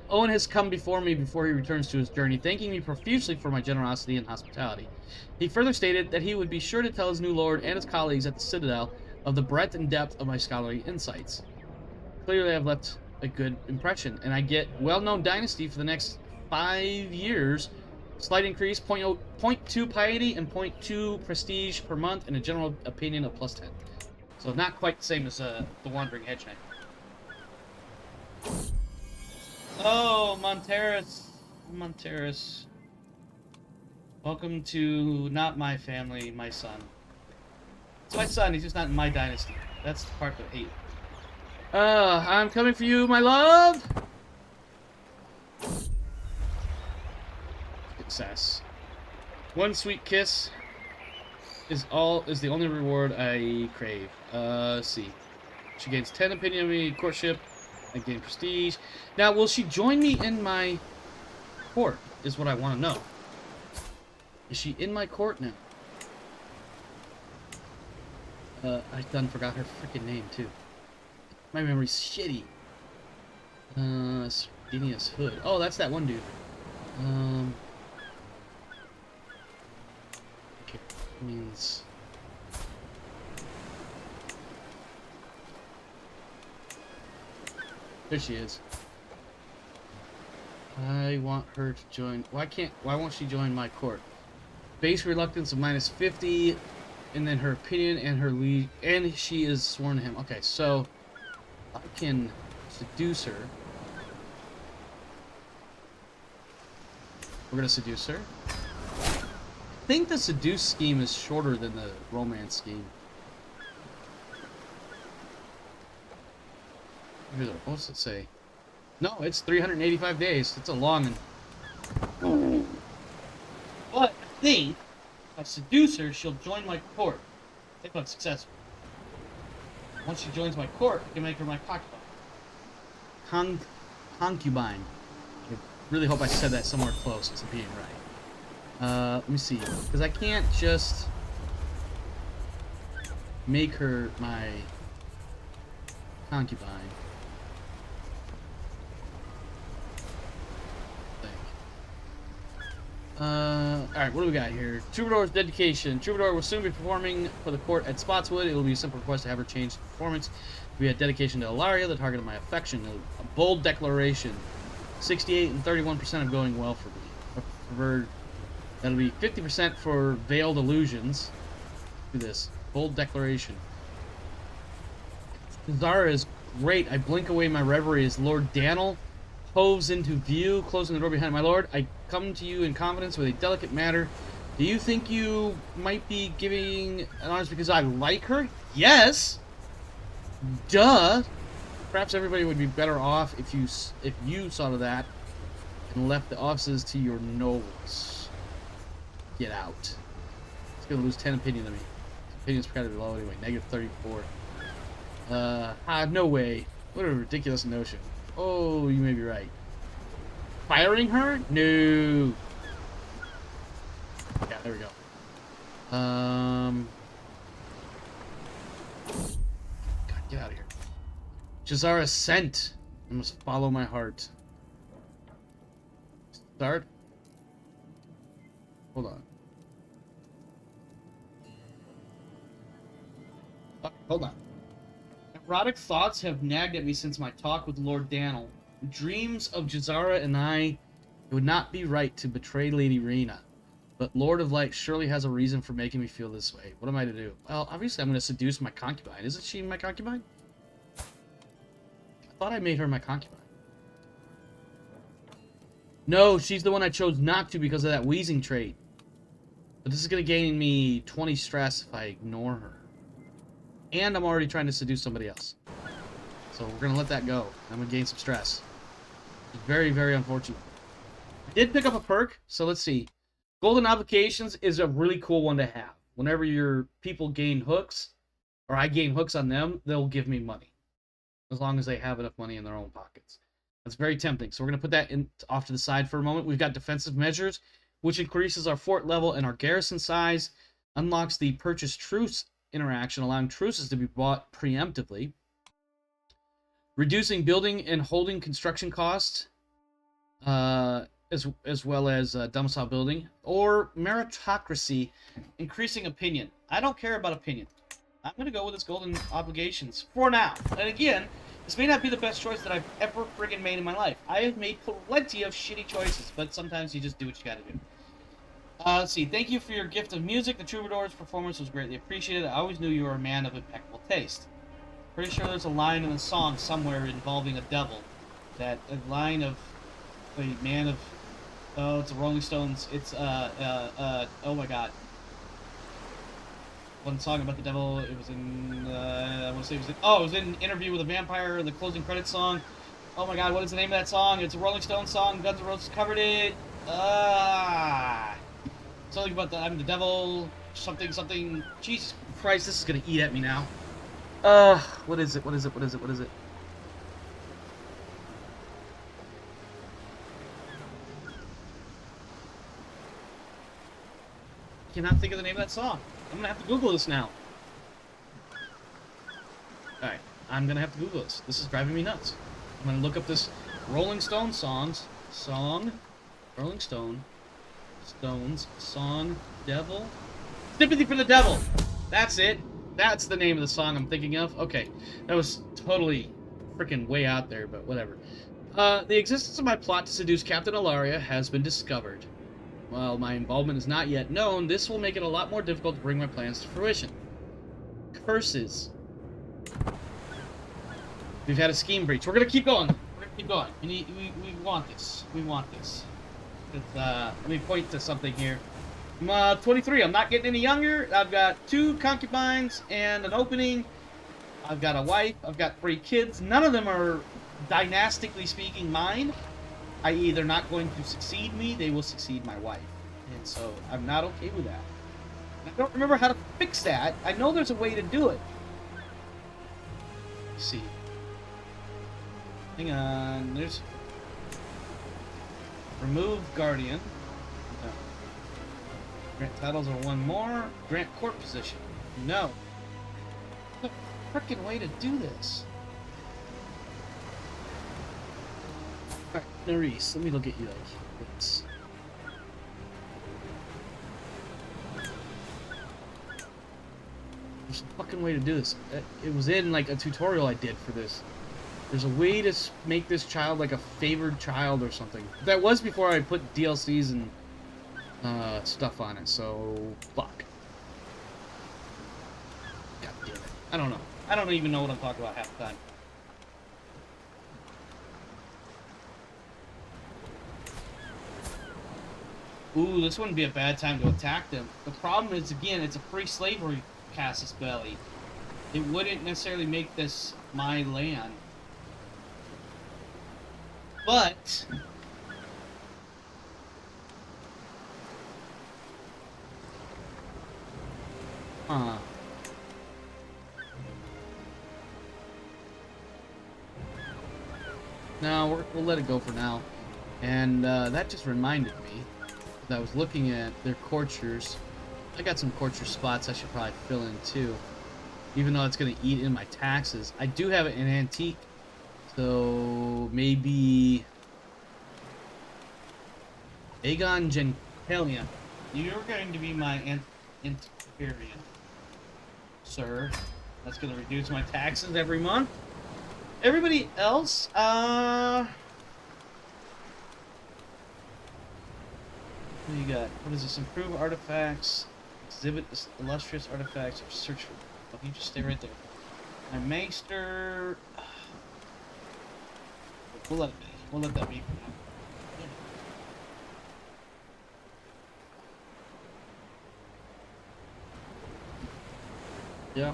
Owen has come before me before he returns to his journey, thanking me profusely for my generosity and hospitality. He further stated that he would be sure to tell his new lord and his colleagues at the Citadel of the breadth and depth of my scholarly insights. Clearly, I've left a good impression, and I get well-known dynasty for the next 5 years. Slight increase, 0.2 piety and 0.2 prestige per month, and a general opinion of +10. So not quite the same as the Wandering Hedge Knight. Oh, Monteris. Welcome to not my family, my son. It's my son, he's just not in my dynasty. That's the part that I hate. I'm coming for you, my love! Success. One sweet kiss is the only reward I crave. Let's see. She gains 10 opinion of me, courtship. I gain prestige. Now, will she join me in my court, is what I want to know. Is she in my court now? I done forgot her freaking name, too. My memory's shitty. Sardinia's Hood. Oh, that's that one dude. Okay, means... There she is. I want her to join... Why won't she join my court? Base reluctance of -50, and then her opinion and her lead, and she is sworn to him. Okay, so I can seduce her. We're gonna seduce her. I think the seduce scheme is shorter than the romance scheme. What's it say? No, it's 385 days. It's a long one. But I think if I seduce her, she'll join my court. If I'm successful. Once she joins my court, I can make her my concubine. Concubine. I really hope I said that somewhere close to being right. Let me see. Because I can't just make her my concubine. Alright, what do we got here? Troubadour's dedication. Troubadour will soon be performing for the court at Spotswood. It will be a simple request to have her change performance. We had dedication to Ilaria, the target of my affection. A bold declaration. 68 and 31% of going well for me. That'll be 50% for veiled illusions. Do this. Bold declaration. Zara is great. I blink away my reverie as Lord Daniel hoves into view, closing the door behind my lord. I come to you in confidence with a delicate matter. Do you think you might be giving an honors because I like her? Yes! Duh! Perhaps everybody would be better off if you saw to that and left the offices to your nobles. Get out. It's gonna lose 10 opinion of me. Opinion's kind of low anyway. -34. No way. What a ridiculous notion. Oh, you may be right. Firing her? No. Yeah, there we go. Get out of here. Jazara sent. I must follow my heart. Start. Hold on. Oh, hold on. Erotic thoughts have nagged at me since my talk with Lord Daniel. Dreams of Jazara and I. It would not be right to betray Lady Rhaena. But Lord of Light surely has a reason for making me feel this way. What am I to do? Well, obviously I'm going to seduce my concubine. Isn't she my concubine? I thought I made her my concubine. No, she's the one I chose not to because of that wheezing trait. But this is going to gain me 20 stress if I ignore her. And I'm already trying to seduce somebody else. So we're going to let that go. I'm going to gain some stress. It's very, very unfortunate. I did pick up a perk, so let's see. Golden Obligations is a really cool one to have. Whenever your people gain hooks, or I gain hooks on them, they'll give me money. As long as they have enough money in their own pockets. That's very tempting. So we're going to put that off to the side for a moment. We've got defensive measures, which increases our fort level and our garrison size. Unlocks the purchase truce interaction, allowing truces to be bought preemptively. Reducing building and holding construction costs. As well as domicile building, or meritocracy, increasing opinion. I don't care about opinion. I'm going to go with its golden obligations for now. And again, this may not be the best choice that I've ever friggin' made in my life. I have made plenty of shitty choices, but sometimes you just do what you got to do. Let's see. Thank you for your gift of music. The Troubadour's performance was greatly appreciated. I always knew you were a man of impeccable taste. Pretty sure there's a line in the song somewhere involving a devil. That a line of a man of... Oh, it's the Rolling Stones. It's, oh my god. One song about the devil, it was in, I want to say it was in, oh, it was in Interview with a Vampire, the closing credits song. Oh my god, what is the name of that song? It's a Rolling Stones song, Guns N' Roses covered it. Something about I'm the devil, something. Jesus Christ, this is gonna eat at me now. What is it? Cannot think of the name of that song. I'm gonna have to Google this now. Alright, I'm gonna have to Google this. This is driving me nuts. I'm gonna look up this Rolling Stone song, Rolling Stones, song, devil. Sympathy for the Devil! That's it. That's the name of the song I'm thinking of. Okay, that was totally freaking way out there, but whatever. The existence of my plot to seduce Captain Ilaria has been discovered. While my involvement is not yet known, this will make it a lot more difficult to bring my plans to fruition. Curses. We've had a scheme breach. We're gonna keep going. We want this. We want this. Let me point to something here. I'm 23. I'm not getting any younger. I've got 2 concubines and an opening. I've got a wife. I've got 3 kids. None of them are, dynastically speaking, mine. I.e., they're not going to succeed me, they will succeed my wife. And so, I'm not okay with that. And I don't remember how to fix that. I know there's a way to do it. Let's see. Hang on, there's... Remove Guardian. No. Grant titles are 1 more. Grant court position. No. There's a frickin' way to do this. Alright, Nerys, let me look at you like this. There's a fucking way to do this. It was in like a tutorial I did for this. There's a way to make this child like a favored child or something. That was before I put DLCs and stuff on it, so fuck. God damn it. I don't know. I don't even know what I'm talking about half the time. Ooh, this wouldn't be a bad time to attack them. The problem is, again, it's a free slavery casus belli. It wouldn't necessarily make this my land. But... No, we'll let it go for now. And that just reminded me. I was looking at their courtiers. I got some courtier spots I should probably fill in too. even though it's going to eat in my taxes. I do have an antique, so maybe Aegon Genitalia. You're going to be my antiquarian, sir. That's going to reduce my taxes every month. Everybody else, what do you got? What is this? Improve artifacts, exhibit illustrious artifacts, or search for. Oh, you just stay right there. My Maester. We'll let it be. We'll let that be for now. Yeah,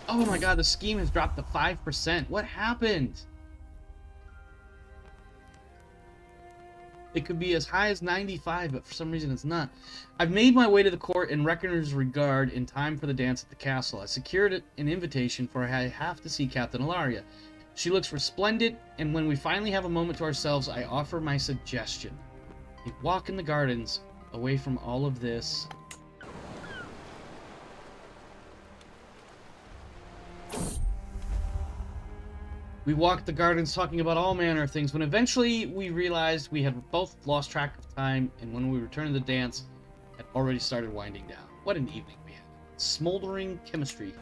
oh my god, the scheme has dropped to 5%. What happened? It could be as high as 95, but for some reason it's not. I've made my way to the court in Reckoner's regard in time for the dance at the castle. I secured an invitation for I have to see Captain Ilaria. She looks resplendent, and when we finally have a moment to ourselves, I offer my suggestion. We walk in the gardens, away from all of this. We walked the gardens talking about all manner of things, when eventually we realized we had both lost track of time, and when we returned to the dance, had already started winding down. What an evening we had. Smoldering chemistry.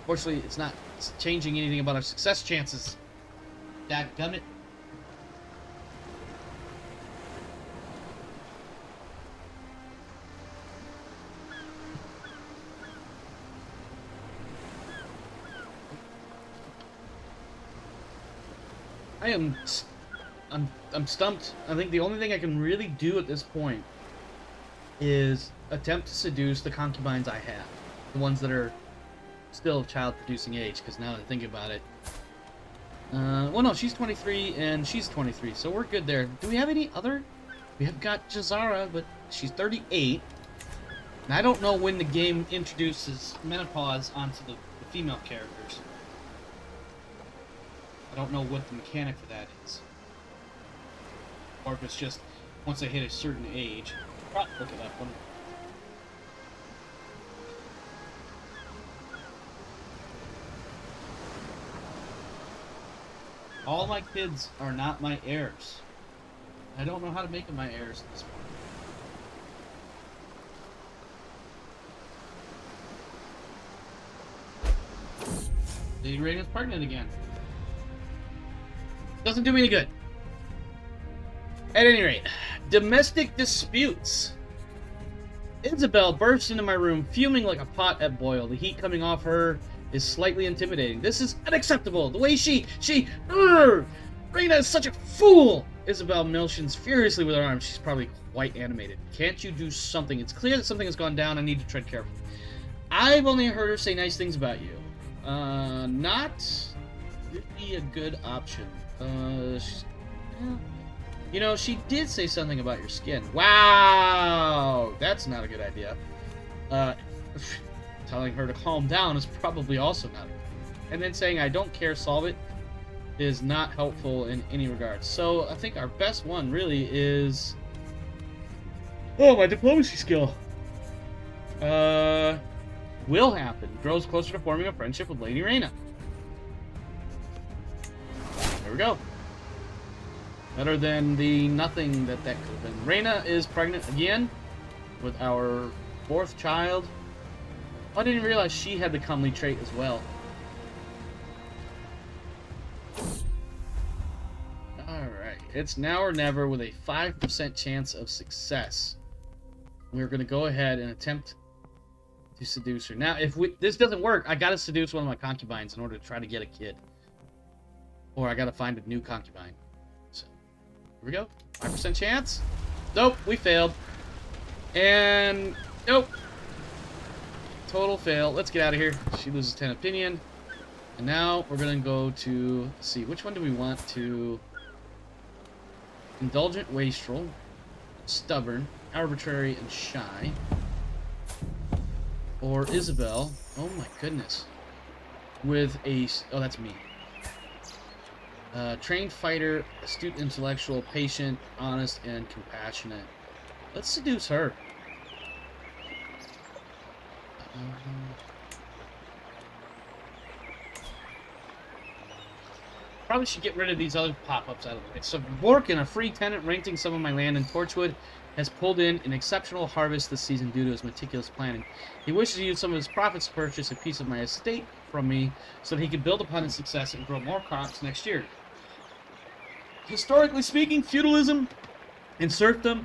Fortunately, it's not changing anything about our success chances. Dadgummit. I'm stumped. I think the only thing I can really do at this point is attempt to seduce the concubines I have. The ones that are still of child-producing age, because now that I think about it. Well, no, she's 23 and she's 23, so we're good there. Do we have any other? We have got Jazara, but she's 38. And I don't know when the game introduces menopause onto the female characters. I don't know what the mechanic for that is. Or if it's just once they hit a certain age. Oh, look at that one. All my kids are not my heirs. I don't know how to make them my heirs at this point. Lady Rhaena's pregnant again. Doesn't do me any good. At any rate, domestic disputes. Isabel bursts into my room, fuming like a pot at boil. The heat coming off her is slightly intimidating. This is unacceptable. The way Rhaena is such a fool. Isabel motions furiously with her arms. She's probably quite animated. Can't you do something? It's clear that something has gone down. I need to tread carefully. I've only heard her say nice things about you. Not really a good option. You know, she did say something about your skin. Wow! That's not a good idea. Telling her to calm down is probably also not good. And then saying, I don't care, solve it, is not helpful in any regard. So, I think our best one, really, is... Oh, my diplomacy skill! Will happen. Grows closer to forming a friendship with Lady Rhaena. There we go. Better than the nothing that could have been. Rhaena is pregnant again with our 4th child. I didn't realize she had the comely trait as well. Alright, it's now or never with a 5% chance of success. We're going to go ahead and attempt to seduce her. Now, if this doesn't work, I got to seduce one of my concubines in order to try to get a kid. Or I got to find a new concubine. So, here we go. 5% chance. Nope, we failed. And, nope. Total fail. Let's get out of here. She loses 10 opinion. And now we're going to go to, let's see, which one do we want to... Indulgent, wastrel, stubborn, arbitrary, and shy. Or Isabel. Oh my goodness. With a... Oh, that's me. Trained fighter, astute intellectual, patient, honest, and compassionate. Let's seduce her. probably should get rid of these other pop-ups out of the way. So Borkin, a free tenant renting some of my land in Torchwood, has pulled in an exceptional harvest this season due to his meticulous planning. He wishes to use some of his profits to purchase a piece of my estate from me so that he can build upon his success and grow more crops next year. Historically speaking, feudalism and serfdom,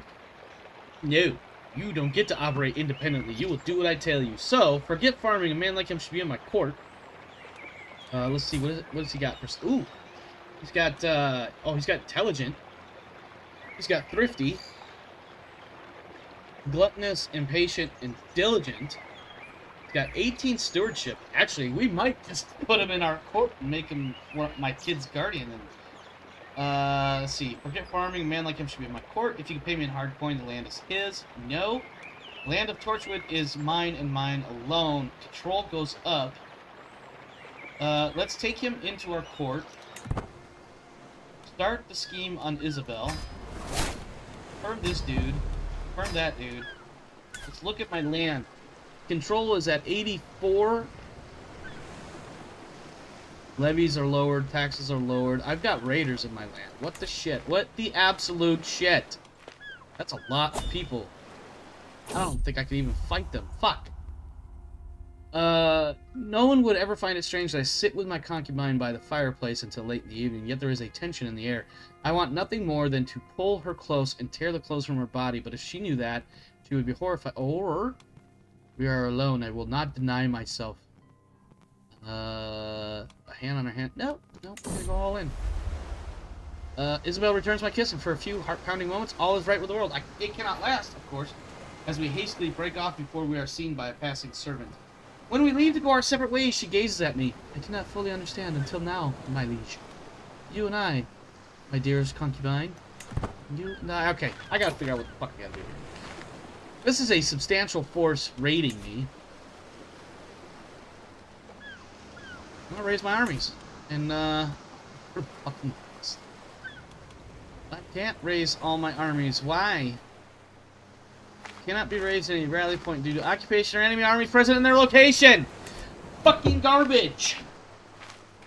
no. You don't get to operate independently. You will do what I tell you. So, forget farming. A man like him should be in my court. Let's see. What does he got? Ooh. He's got, he's got intelligent. He's got thrifty. Gluttonous, impatient, and diligent. He's got 18 stewardship. Actually, we might just put him in our court and make him my kid's guardian. Let's see. Forget farming. A man like him should be in my court. If you can pay me in hard coin, the land is his. No. Land of Torchwood is mine and mine alone. Control goes up. Let's take him into our court. Start the scheme on Isabel. Confirm this dude. Confirm that dude. Let's look at my land. Control is at 84. Levies are lowered. Taxes are lowered. I've got raiders in my land. What the shit? What the absolute shit? That's a lot of people. I don't think I can even fight them. Fuck. No one would ever find it strange that I sit with my concubine by the fireplace until late in the evening, yet there is a tension in the air. I want nothing more than to pull her close and tear the clothes from her body, but if she knew that, she would be horrified. Or, we are alone. I will not deny myself. A hand on her hand. No, we're gonna go all in. Isabel returns my kiss, and for a few heart-pounding moments, all is right with the world. It cannot last, of course, as we hastily break off before we are seen by a passing servant. When we leave to go our separate ways, she gazes at me. I did not fully understand until now, my liege. You and I, my dearest concubine. Nah, okay. I gotta figure out what the fuck I gotta do here. This is a substantial force raiding me. I'm gonna raise my armies. And, fucking lost. I can't raise all my armies. Why? Cannot be raised at any rally point due to occupation or enemy armies present in their location. Fucking garbage.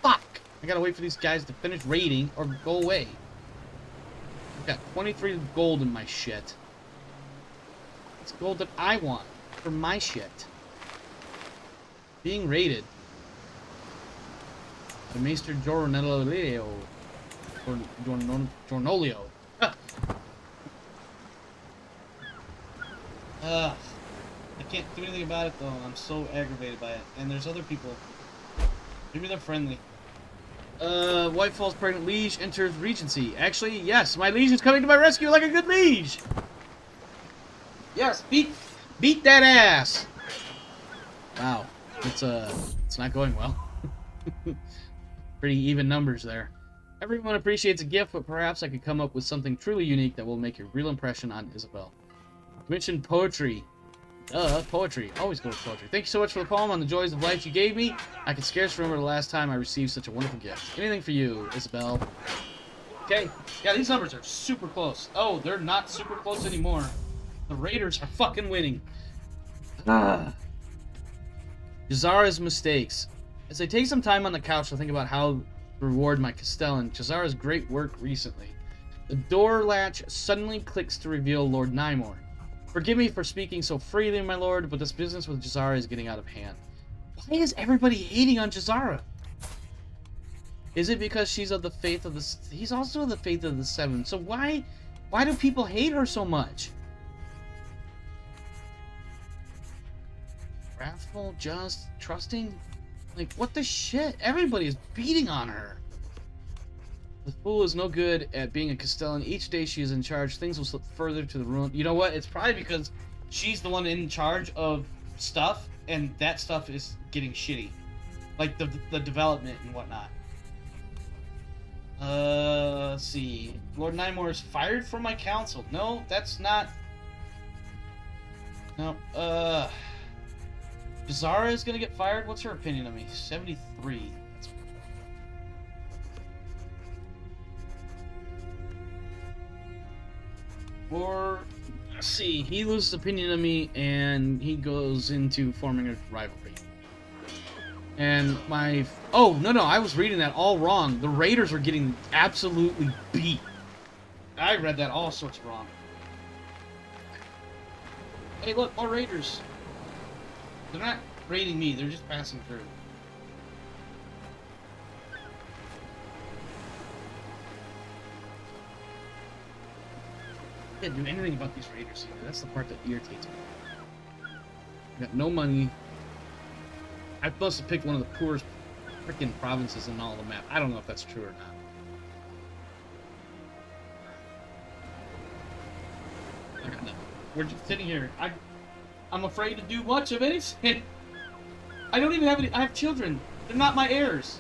Fuck. I gotta wait for these guys to finish raiding or go away. I've got 23 gold in my shit. It's gold that I want for my shit. Being raided. The Maester Jornolio. Jornolio. I can't do anything about it though. I'm so aggravated by it. And there's other people. Maybe they're friendly. Whitefall's pregnant liege enters Regency. Actually, yes, my liege is coming to my rescue like a good liege. Yes, beat that ass. Wow, it's not going well. Pretty even numbers there. Everyone appreciates a gift, but perhaps I could come up with something truly unique that will make a real impression on Isabel. Mentioned poetry. Poetry. Always go with poetry. Thank you so much for the poem on the joys of life you gave me. I can scarce remember the last time I received such a wonderful gift. Anything for you, Isabel. Okay. Yeah, these numbers are super close. Oh, they're not super close anymore. The Raiders are fucking winning. Jazara's mistakes. As I take some time on the couch to think about how to reward my Castellan, Jazara's great work recently. The door latch suddenly clicks to reveal Lord Nymor. Forgive me for speaking so freely, my lord, but this business with Jazara is getting out of hand. Why is everybody hating on Jazara? Is it because she's of the faith of the... He's also of the faith of the Seven, so why do people hate her so much? Wrathful, just, trusting? Like, what the shit? Everybody is beating on her. The fool is no good at being a Castellan. Each day she is in charge, things will slip further to the ruin. You know what? It's probably because she's the one in charge of stuff, and that stuff is getting shitty. Like, the development and whatnot. Let's see. Lord Nymor is fired from my council. No, that's not... No, Jazara is gonna get fired? What's her opinion of me? 73. Or, let's see, he loses opinion of me, and he goes into forming a rivalry. And my... Oh, no, I was reading that all wrong. The Raiders were getting absolutely beat. I read that all sorts of wrong. Hey, look, more Raiders. They're not raiding me, they're just passing through. I can't do anything about these Raiders here. That's the part that irritates me. I got no money. I must have picked one of the poorest freaking provinces in all the map. I don't know if that's true or not. I got nothing. We're just sitting here. I'm afraid to do much of anything. I don't even have any. I have children. They're not my heirs.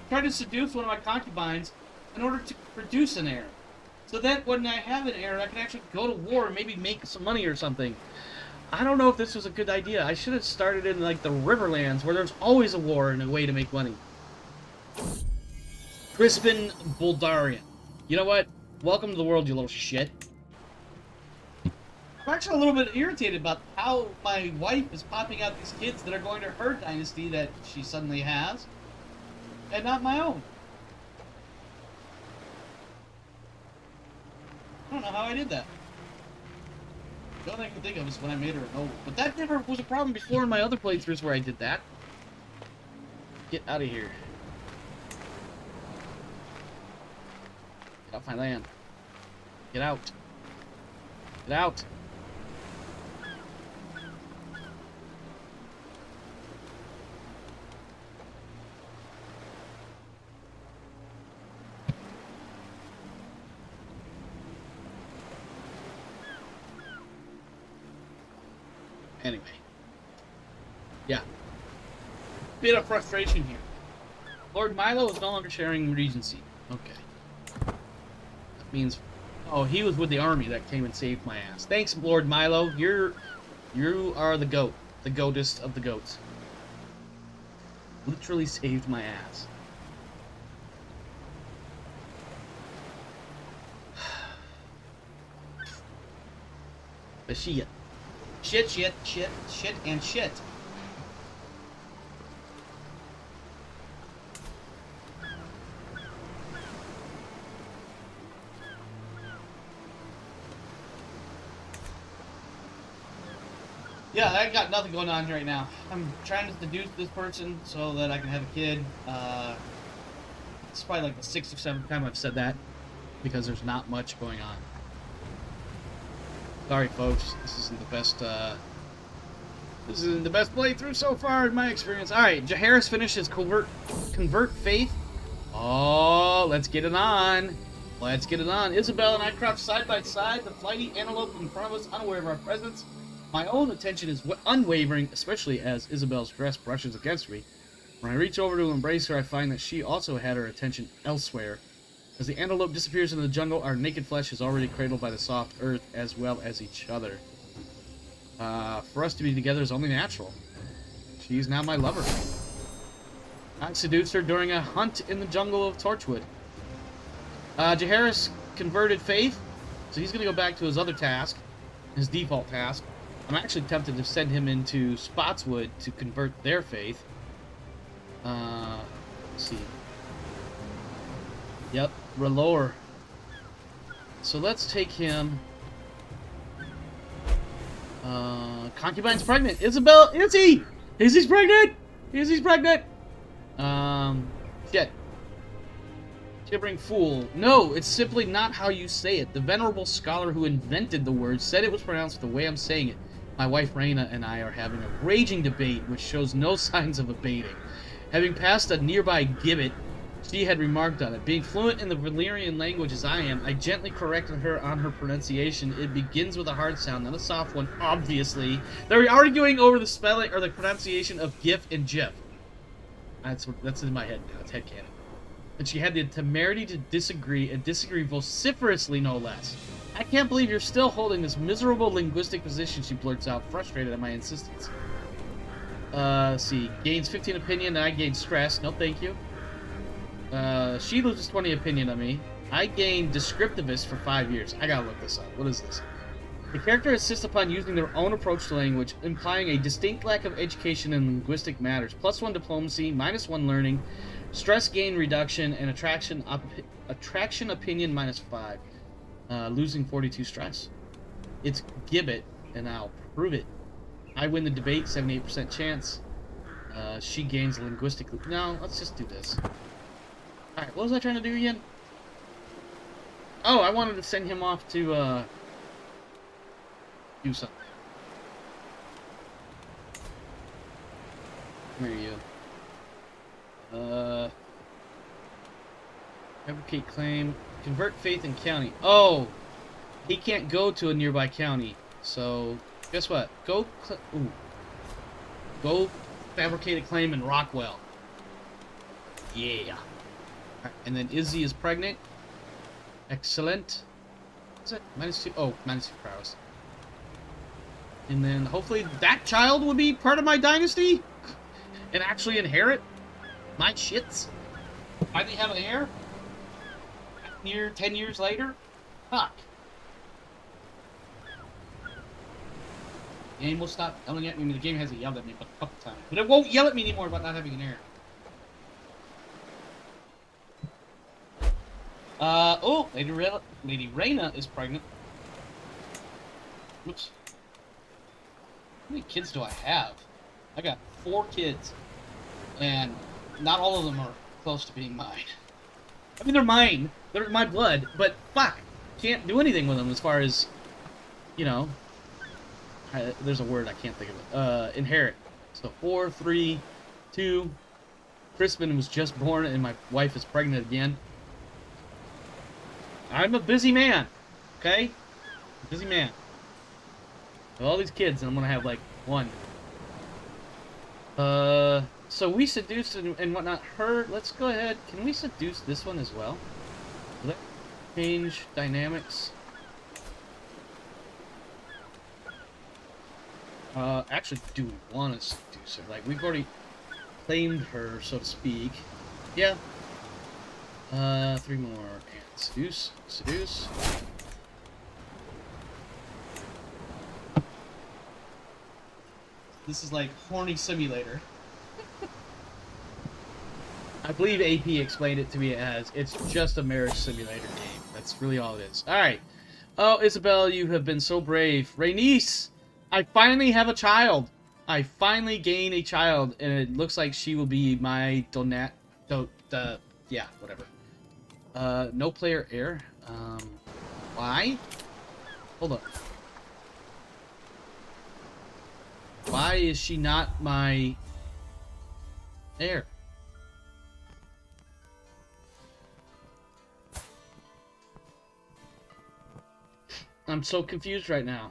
I tried to seduce one of my concubines in order to produce an heir. So that when I have an heir, I can actually go to war and maybe make some money or something. I don't know if this was a good idea. I should have started in, like, the Riverlands, where there's always a war and a way to make money. Crispin Boldarian. You know what? Welcome to the world, you little shit. I'm actually a little bit irritated about how my wife is popping out these kids that are going to her dynasty that she suddenly has, and not my own. I don't know how I did that. The only thing I can think of is when I made her a noble. But that never was a problem before in my other playthroughs where I did that. Get out of here. Get off my land. Get out. Get out. Anyway. Yeah. Bit of frustration here. Lord Milo is no longer sharing Regency. Okay. That means... Oh, he was with the army that came and saved my ass. Thanks, Lord Milo. You are the goat. The goatest of the goats. Literally saved my ass. But shit. Shit, and shit. Yeah, I got nothing going on here right now. I'm trying to seduce this person so that I can have a kid. It's probably like the 6th or 7th time I've said that because there's not much going on. Sorry, folks. This isn't the best. This isn't the best playthrough so far in my experience. All right, Jaehaerys finished his convert faith. Oh, let's get it on. Let's get it on. Isabel and I crouch side by side, the flighty antelope in front of us, unaware of our presence. My own attention is unwavering, especially as Isabel's dress brushes against me. When I reach over to embrace her, I find that she also had her attention elsewhere. As the antelope disappears into the jungle, our naked flesh is already cradled by the soft earth as well as each other. For us to be together is only natural. She's now my lover. I seduced her during a hunt in the jungle of Torchwood. Jaehaerys converted faith, so he's going to go back to his other task, his default task. I'm actually tempted to send him into Spotswood to convert their faith. Let's see. Yep, R'hllor. So let's take him. Concubine's pregnant. Isabel, Izzy! Izzy's pregnant! Izzy's pregnant! Shit. To bring fool. No, it's simply not how you say it. The venerable scholar who invented the word said it was pronounced the way I'm saying it. My wife Rhaena and I are having a raging debate which shows no signs of abating. Having passed a nearby gibbet, she had remarked on it. Being fluent in the Valyrian language as I am, I gently corrected her on her pronunciation. It begins with a hard sound, not a soft one, obviously. They're arguing over the spelling or the pronunciation of GIF and GIF. That's in my head now. It's headcanon. And she had the temerity to disagree, and disagree vociferously, no less. I can't believe you're still holding this miserable linguistic position, she blurts out, frustrated at my insistence. Let's see. Gains 15 opinion, and I gain stress. No, thank you. She loses 20 opinion on me. I gain descriptivist for 5 years. I gotta look this up. What is this? The character insists upon using their own approach to language, implying a distinct lack of education in linguistic matters. +1 diplomacy, -1 learning, stress gain reduction, and attraction opinion -5. Losing 42 stress. It's Gibbet, and I'll prove it. I win the debate, 78% chance. She gains linguistically. No, let's just do this. Alright, what was I trying to do again? Oh, I wanted to send him off to, do something. Where are you? Fabricate claim. Convert faith in county. Oh! He can't go to a nearby county. So, guess what? Go fabricate a claim in Rockwell. Yeah. Right, and then Izzy is pregnant. Excellent. What's it? -2. Oh, -2 prowess. And then hopefully that child will be part of my dynasty and actually inherit my shits. Finally have an heir? 10 years later? Fuck. The game will stop yelling at me. The game hasn't yelled at me but a couple times. But it won't yell at me anymore about not having an heir. Oh, Lady Rhaena is pregnant. Whoops. How many kids do I have? I got 4 kids. And not all of them are close to being mine. I mean, they're mine. They're my blood. But, fuck. Can't do anything with them as far as, you know. There's a word, I can't think of it. Inherit. So 4, 3, 2. Crispin was just born and my wife is pregnant again. I'm a busy man. Okay? Busy man. With all these kids, and I'm gonna have like 1. So we seduced and whatnot. Let's go ahead. Can we seduce this one as well? Let's change dynamics. Actually, do we want to seduce her? Like, we've already claimed her, so to speak. Yeah. 3 more. Seduce. Seduce. This is like horny simulator. I believe AP explained it to me as it's just a marriage simulator game. That's really all it is. Alright. Oh, Isabel, you have been so brave. Rhaenys! I finally have a child! I finally gain a child, and it looks like she will be my yeah, whatever. No player heir. Why? Hold up. Why is she not my heir? I'm so confused right now.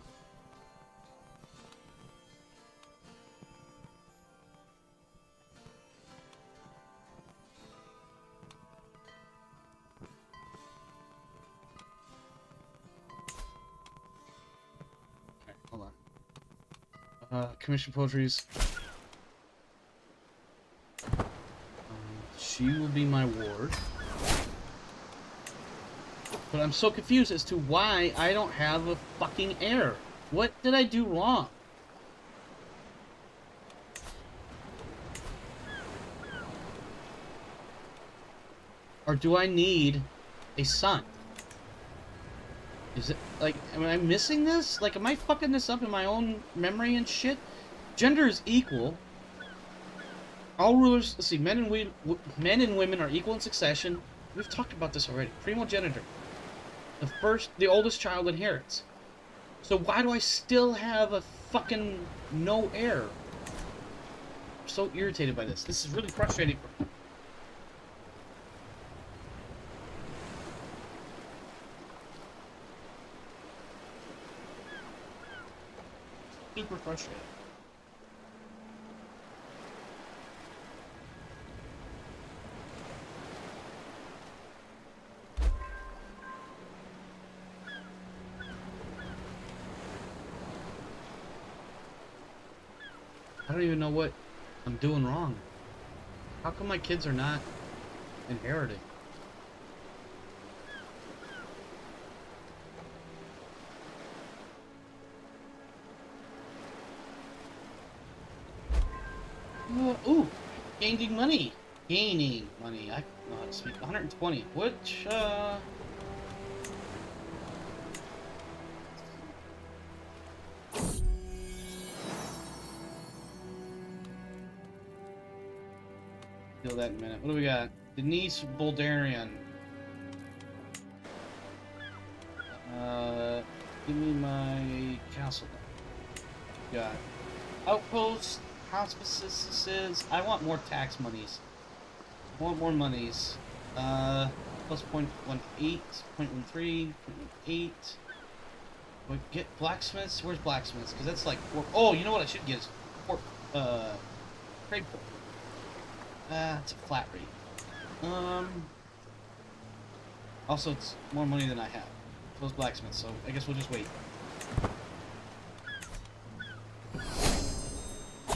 Okay, hold on. Commission Poetries. She will be my ward. But I'm so confused as to why I don't have a fucking heir. What did I do wrong? Or do I need a son? Is it, like, am I missing this? Like, am I fucking this up in my own memory and shit? Gender is equal. All rulers, let's see, men and women are equal in succession. We've talked about this already. Primogenitor. The oldest child inherits. So why do I still have a fucking no heir? I'm so irritated by this. This is really frustrating for me. Super frustrating. I don't even know what I'm doing wrong. How come my kids are not inheriting? Ooh, gaining money. Gaining money. I know how to speak. 120. Which, Feel that in a minute. What do we got? Denise Boldarian. Give me my castle. Got outposts, hospices. I want more tax monies. I want more monies. Plus 0.18, 0.13, 0.18. We get blacksmiths. Where's blacksmiths? Because that's like 4. Oh, you know what I should get is port. Trade port. It's a flat rate. Also, it's more money than I have. Those blacksmiths, so I guess we'll just wait.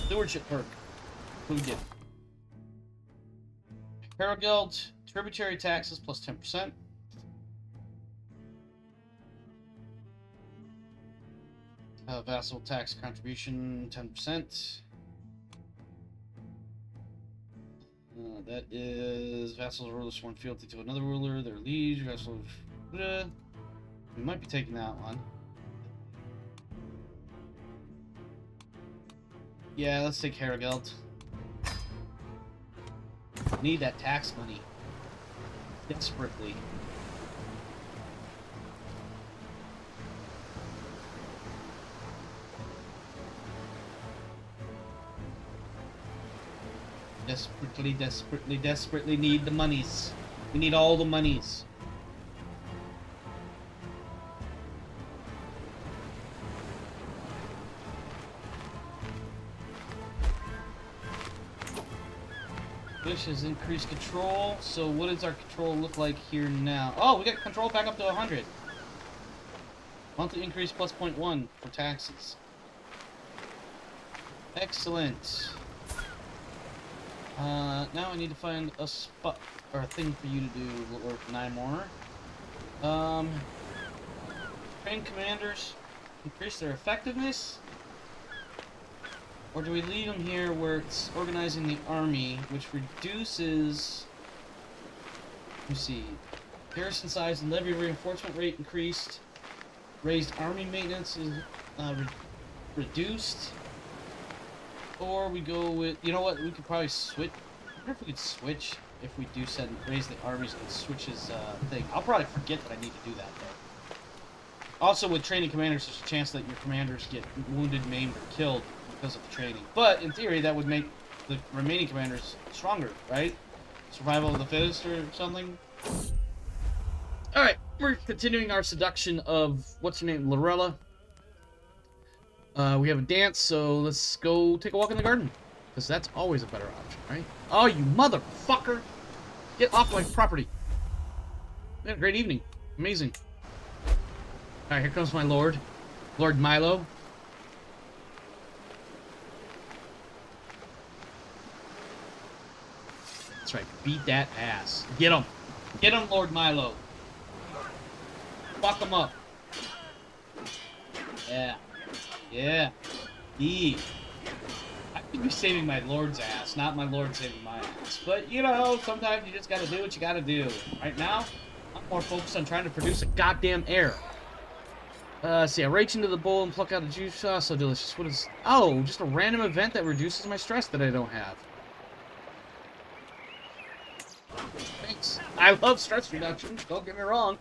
Stewardship perk. What do we get? Paraguild, tributary taxes plus 10%. Vassal tax contribution 10%. That is vassals ruler sworn fealty to another ruler, their liege, vassals. We might be taking that one. Yeah, let's take Harrogeld. Need that tax money. Desperately. Desperately need the monies. We need all the monies. This has increased control. So what does our control look like here now? Oh, we got control back up to 100. Monthly increase plus 0.1 for taxes. Excellent. Now I need to find a spot or a thing for you to do, Lord Nymore. Train commanders, increase their effectiveness, or do we leave them here where it's organizing the army, which reduces? Let me see. Garrison size and levy reinforcement rate increased. Raised army maintenance is reduced. Or we go with, you know what, we could probably switch. I wonder if we could switch if we do raise the armies and switch his thing. I'll probably forget that I need to do that though. Also with training commanders, there's a chance that your commanders get wounded, maimed, or killed because of the training. But in theory, that would make the remaining commanders stronger, right? Survival of the fittest or something. Alright, we're continuing our seduction of, what's her name, Lorella. We have a dance, so let's go take a walk in the garden. Because that's always a better option, right? Oh, you motherfucker! Get off my property! We had a great evening. Amazing. Alright, here comes my lord. Lord Milo. That's right, beat that ass. Get him! Get him, Lord Milo! Fuck him up! Yeah. Yeah. E. I could be saving my lord's ass, not my lord saving my ass. But, you know, sometimes you just gotta do what you gotta do. Right now, I'm more focused on trying to produce a goddamn heir. See, I reach into the bowl and pluck out a juice. Oh, so delicious. What is... Oh, just a random event that reduces my stress that I don't have. Thanks. I love stress reduction, don't get me wrong.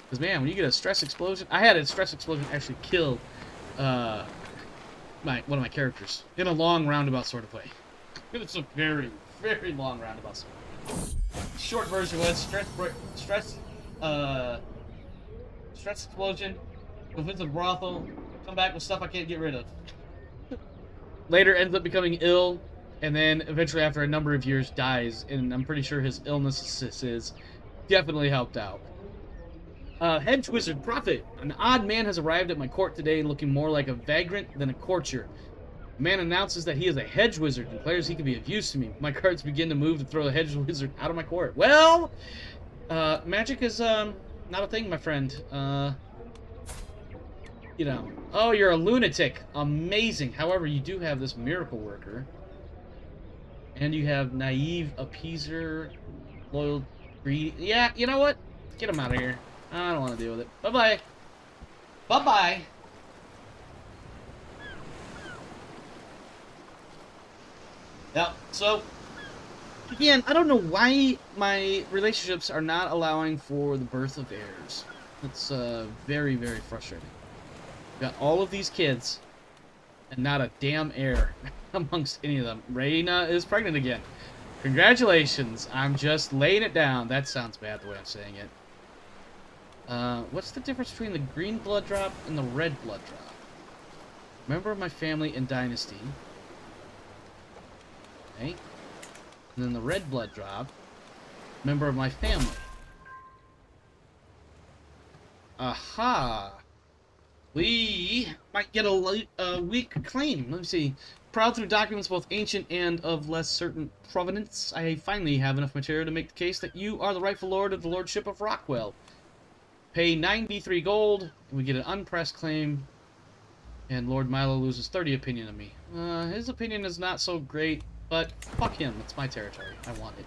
Because, man, when you get a stress explosion... I had a stress explosion actually kill... one of my characters in a long roundabout sort of way. It's a very, very long roundabout sort of way. Short version was stress explosion, go visit the brothel, come back with stuff I can't get rid of. Later ends up becoming ill, and then eventually after a number of years dies, and I'm pretty sure his illnesses definitely helped out. Hedge Wizard Prophet. An odd man has arrived at my court today looking more like a vagrant than a courtier. The man announces that he is a hedge wizard and declares he can be of use to me. My cards begin to move to throw the hedge wizard out of my court. Well, magic is not a thing, my friend. You know. Oh, you're a lunatic. Amazing. However, you do have this miracle worker. And you have naive, appeaser, loyal, greedy. Yeah, you know what? Get him out of here. I don't want to deal with it. Bye-bye. Bye-bye. Yep, so, again, I don't know why my relationships are not allowing for the birth of heirs. It's very, very frustrating. Got all of these kids, and not a damn heir amongst any of them. Rhaena is pregnant again. Congratulations. I'm just laying it down. That sounds bad the way I'm saying it. What's the difference between the green blood drop and the red blood drop? Member of my family and dynasty. Okay. And then the red blood drop. Member of my family. Aha! We might get a weak claim. Let me see. Proud through documents both ancient and of less certain provenance, I finally have enough material to make the case that you are the rightful lord of the lordship of Rockwell. Pay 9b3 gold, and we get an unpressed claim, and Lord Milo loses 30 opinion of me. His opinion is not so great, but fuck him. It's my territory. I want it.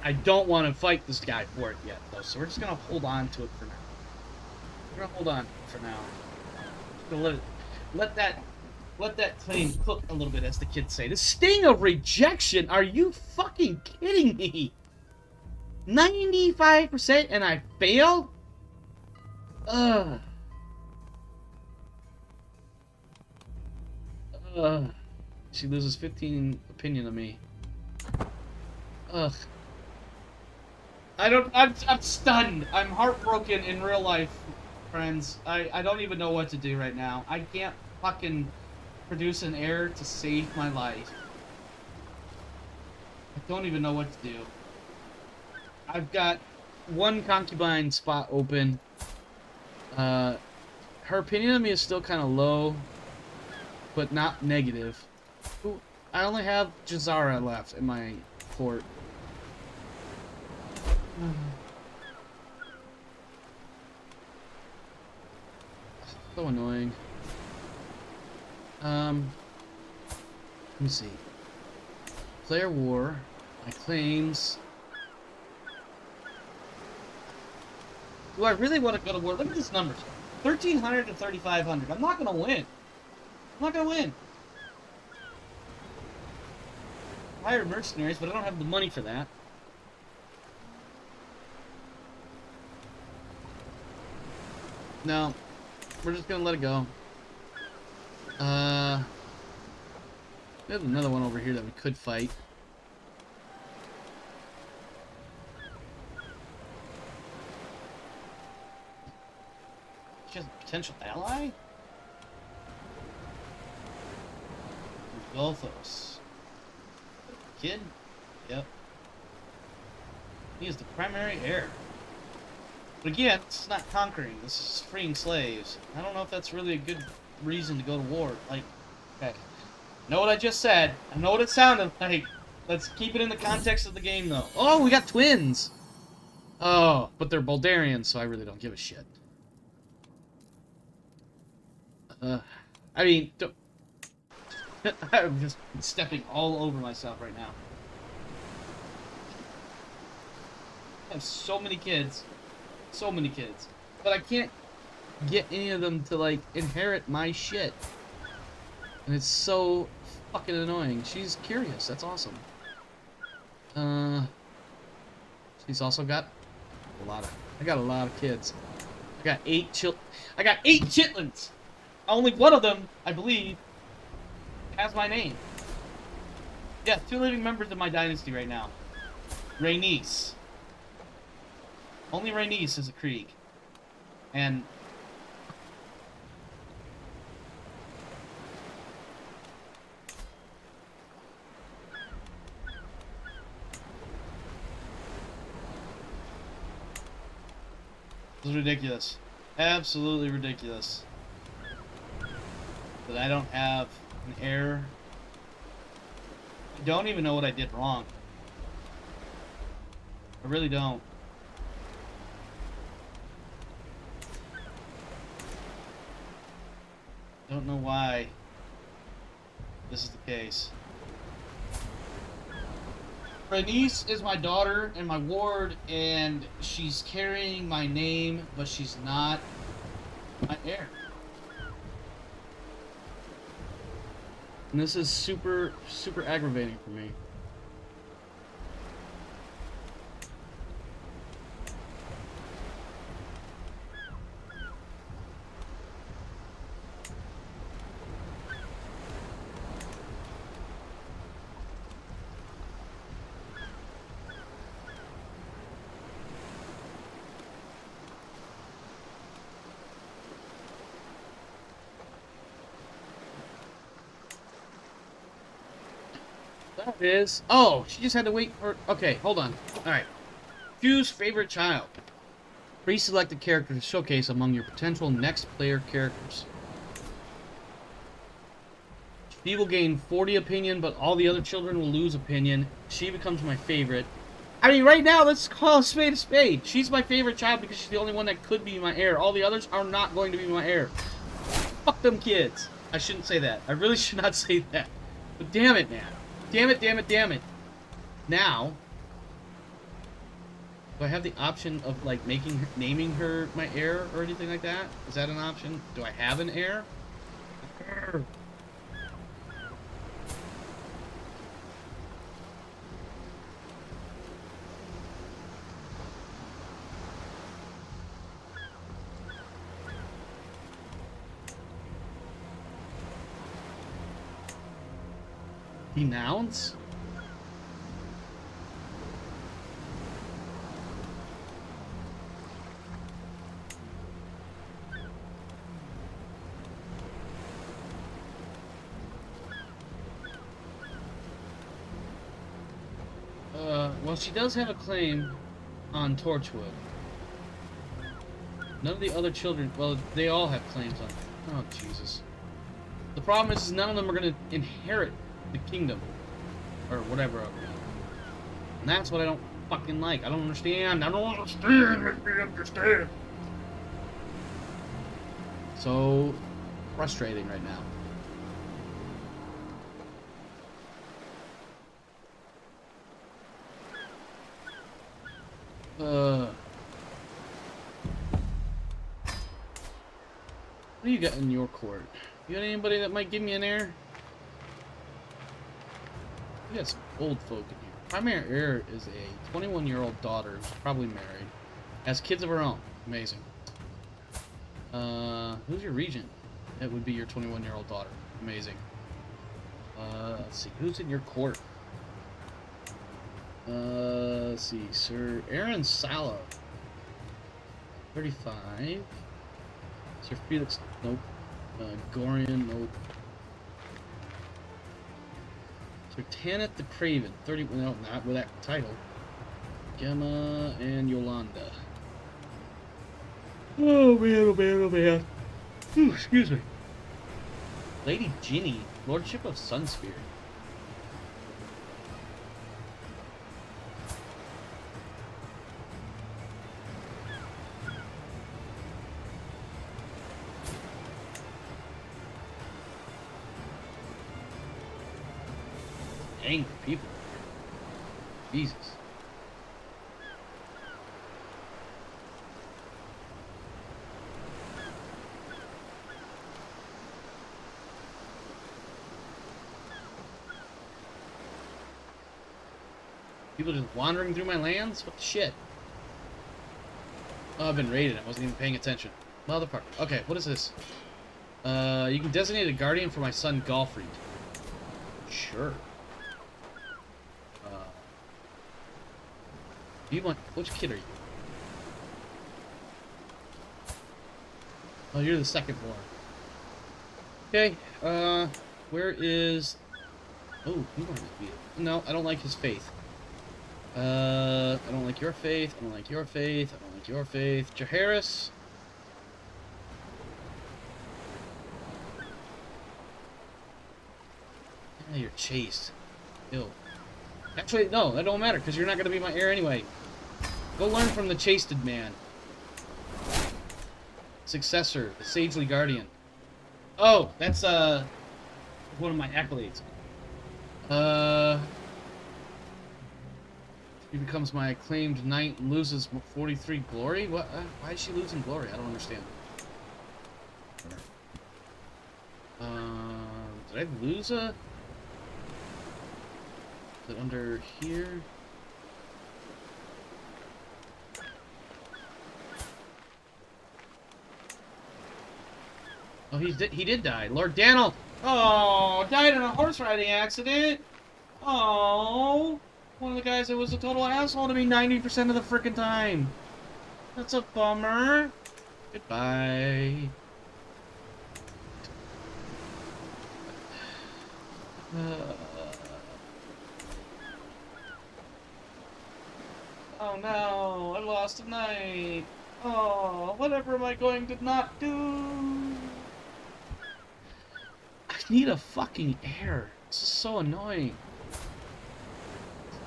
I don't want to fight this guy for it yet, though, so we're just going to hold on to it for now. We're gonna hold on for now. Just gonna let that claim cook a little bit, as the kids say. The sting of rejection? Are you fucking kidding me? 95% and I fail? Ugh. She loses 15 opinion of me. Ugh. I'm stunned. I'm heartbroken in real life. Friends, I don't even know what to do right now. I can't fucking produce an heir to save my life. I don't even know what to do. I've got one concubine spot open. Her opinion of me is still kind of low, but not negative. Ooh, I only have Jazara left in my court. So annoying. Let me see. Player war. My claims. Do I really want to go to war? Look at these numbers. 1,300 to 3,500. I'm not gonna win. I'm not gonna win. Hire mercenaries, but I don't have the money for that. No. We're just gonna let it go. There's another one over here that we could fight. She has a potential ally? Golthos. Kid? Yep. He is the primary heir. But again, this is not conquering. This is freeing slaves. I don't know if that's really a good reason to go to war. Like, okay. I know what I just said. I know what it sounded like. Let's keep it in the context of the game, though. Oh, we got twins! Oh, but they're Bulgarians, so I really don't give a shit. I mean, don't... I'm just stepping all over myself right now. I have so many kids. So many kids. But I can't get any of them to, like, inherit my shit. And it's so fucking annoying. She's curious. That's awesome. She's also got a lot of... I got a lot of kids. I got 8 chitlins! Only one of them, I believe, has my name. Yeah, 2 living members of my dynasty right now. Rhaenys. Only Rhaenys is a Krieg. And... this is ridiculous. Absolutely ridiculous. That I don't have an heir. I don't even know what I did wrong. I really don't. Don't know why this is the case. My niece is my daughter and my ward, and she's carrying my name, but she's not my heir. And this is super, super aggravating for me. That is. Oh, she just had to wait for. Okay, hold on. Alright. Choose favorite child. Pre-select a character to showcase among your potential next player characters. She will gain 40 opinion, but all the other children will lose opinion. She becomes my favorite. I mean, right now, let's call a spade a spade. She's my favorite child because she's the only one that could be my heir. All the others are not going to be my heir. Fuck them kids. I shouldn't say that. I really should not say that. But damn it, man. Damn it, damn it, damn it. Now, do I have the option of, like, naming her my heir or anything like that? Is that an option? Do I have an heir? Denounce? Well, she does have a claim on Torchwood. None of the other children, well, they all have claims on. Oh, Jesus. The problem is none of them are going to inherit the kingdom. Or whatever. And that's what I don't fucking like. I don't understand. I don't understand. Make me understand. So frustrating right now. What do you got in your court? You got anybody that might give me an heir? We got some old folk in here. Primary heir is a 21-year-old daughter who's probably married. Has kids of her own. Amazing. Who's your regent? That would be your 21-year-old daughter. Amazing. Let's see. Who's in your court? Let's see. Sir Aaron Salo. 35. Sir Felix. Nope. Gorian. Nope. Sir Tanith the Craven. 30. No, not with that title. Gemma and Yolanda. Oh man, oh man, oh man. Ooh, excuse me. Lady Ginny, Lordship of Sunspear. Angry people. Jesus. People just wandering through my lands? What the shit? Oh, I've been raided. I wasn't even paying attention. Motherfucker. Okay, what is this? You can designate a guardian for my son, Galfried. Sure. You want... Which kid are you? Oh, you're the second born. Okay, where is... Oh, you want to be it. No, I don't like his faith. I don't like your faith. I don't like your faith. I don't like your faith. Jaharis. Yeah, you're chaste. Ew. Actually, no, that don't matter, because you're not going to be my heir anyway. Go learn from the chasted man. Successor, the sagely guardian. Oh, that's, one of my accolades. He becomes my acclaimed knight and loses 43 glory? What? Why is she losing glory? I don't understand. Did I lose a... Is it under here? Oh, he did die. Lord Daniel! Oh, died in a horse riding accident! Oh, one of the guys that was a total asshole to me 90% of the frickin' time. That's a bummer. Goodbye. Oh no, I lost a knight. Oh, whatever am I going to not do? I need a fucking heir. This is so annoying.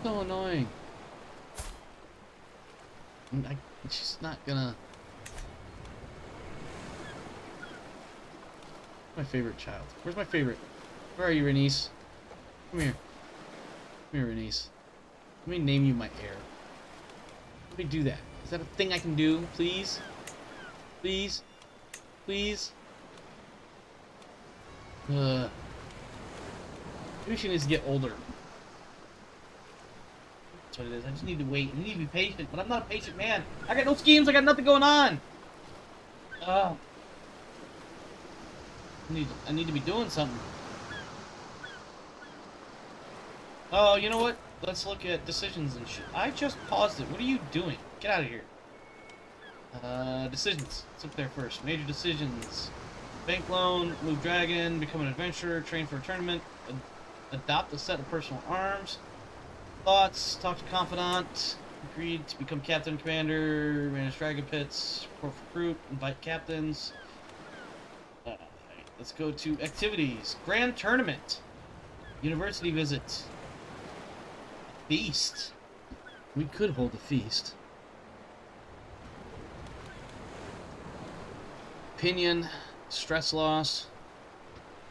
So annoying. She's not gonna... My favorite child. Where's my favorite? Where are you, Rhaenys? Come here. Come here, Rhaenys. Let me name you my heir. Let me do that. Is that a thing I can do? Please? Please? Please? Maybe she needs to get older. That's what it is. I just need to wait. I need to be patient, but I'm not a patient man. I got no schemes. I got nothing going on. I need to be doing something. Oh, you know what? Let's look at decisions and shit. I just paused it. What are you doing? Get out of here. Decisions. Let's look there first. Major decisions. Bank loan, move dragon, become an adventurer, train for a tournament, adopt a set of personal arms. Thoughts, talk to confidant, agreed to become captain commander, manage dragon pits, report for group, invite captains. Let's go to activities. Grand tournament. University visit. Feast. We could hold a feast. Opinion. Stress loss.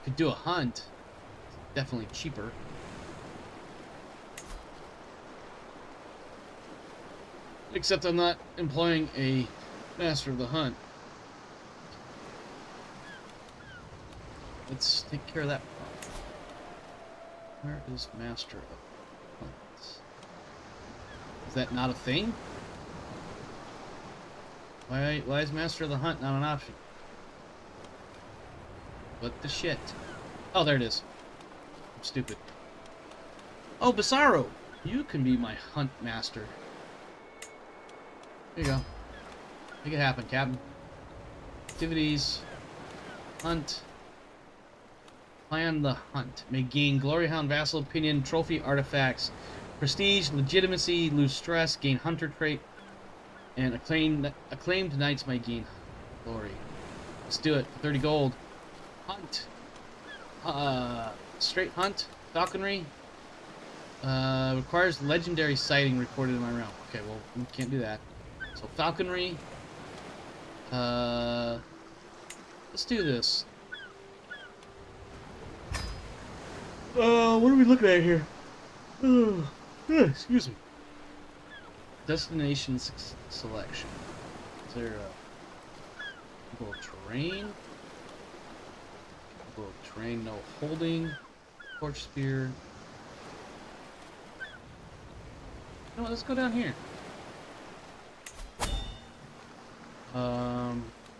Could do a hunt. Definitely cheaper. Except I'm not employing a master of the hunt. Let's take care of that problem. Where is master of hunt? Is that not a thing? Why is master of the hunt not an option? What the shit? Oh, there it is. I'm stupid. Oh, Bizarro! You can be my hunt master. There you go. Make it happen, Captain. Activities. Hunt. Plan the hunt. May gain Glory Hound, Vassal, Opinion, Trophy, Artifacts, Prestige, Legitimacy, lose Stress, gain Hunter trait, and acclaimed Knights may gain Glory. Let's do it. 30 gold. Hunt. Straight hunt. Falconry. Requires legendary sighting recorded in my realm. Okay, well, we can't do that. So falconry. Let's do this. What are we looking at here? Excuse me. Destination selection. Is there a little terrain? Little terrain, no holding. Torch spear. No, let's go down here.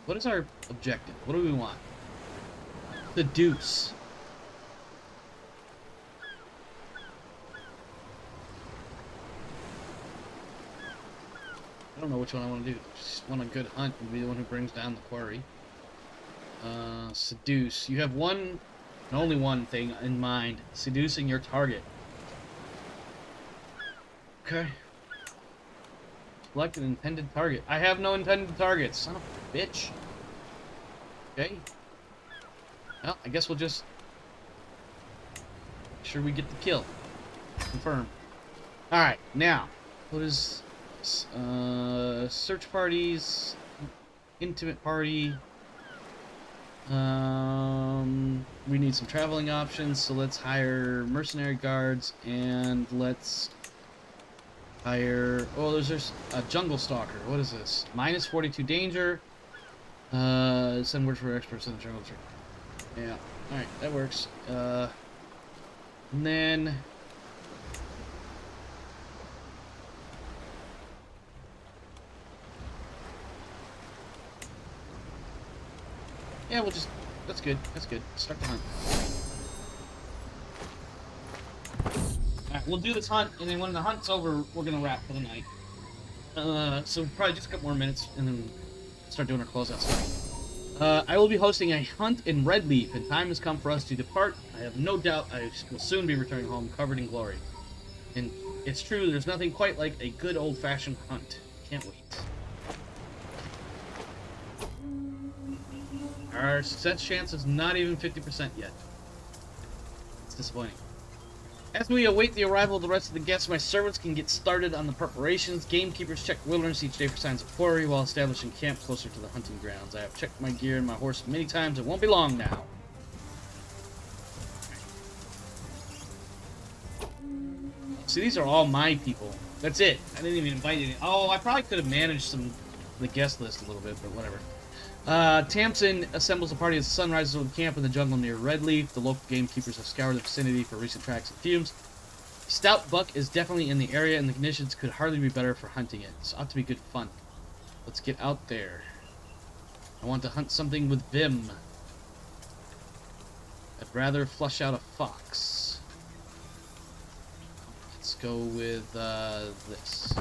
What is our objective? What do we want? The deuce. I don't know which one I want to do. Just want a good hunt and be the one who brings down the quarry. Seduce. You have one and only one thing in mind. Seducing your target. Okay. Select an intended target. I have no intended targets. Son of a bitch. Okay. Well, I guess we'll just make sure we get the kill. Confirm. Alright, now. What is... search parties, intimate party. We need some traveling options, so let's hire mercenary guards and let's Higher. Oh, there's a jungle stalker. What is this? Minus 42 danger. Send word for experts in the jungle tree. Yeah. Alright, that works. And then... yeah, we'll just... that's good. That's good. Start the hunt. Alright, we'll do this hunt, and then when the hunt's over, we're gonna wrap for the night. So probably just a couple more minutes, and then start doing our closeout stuff. I will be hosting a hunt in Redleaf, and time has come for us to depart. I have no doubt I will soon be returning home covered in glory. And it's true, there's nothing quite like a good old-fashioned hunt. Can't wait. Our success chance is not even 50% yet. It's disappointing. As we await the arrival of the rest of the guests, my servants can get started on the preparations. Gamekeepers check wilderness each day for signs of quarry while establishing camp closer to the hunting grounds. I have checked my gear and my horse many times. It won't be long now. See, these are all my people. That's it. I didn't even invite any. Oh, I probably could have managed the guest list a little bit, but whatever. Tamsin assembles a party as the sun rises over the camp in the jungle near Redleaf. The local gamekeepers have scoured the vicinity for recent tracks and fumes. Stout buck is definitely in the area, and the conditions could hardly be better for hunting it. This ought to be good fun. Let's get out there. I want to hunt something with vim. I'd rather flush out a fox. Let's go with this.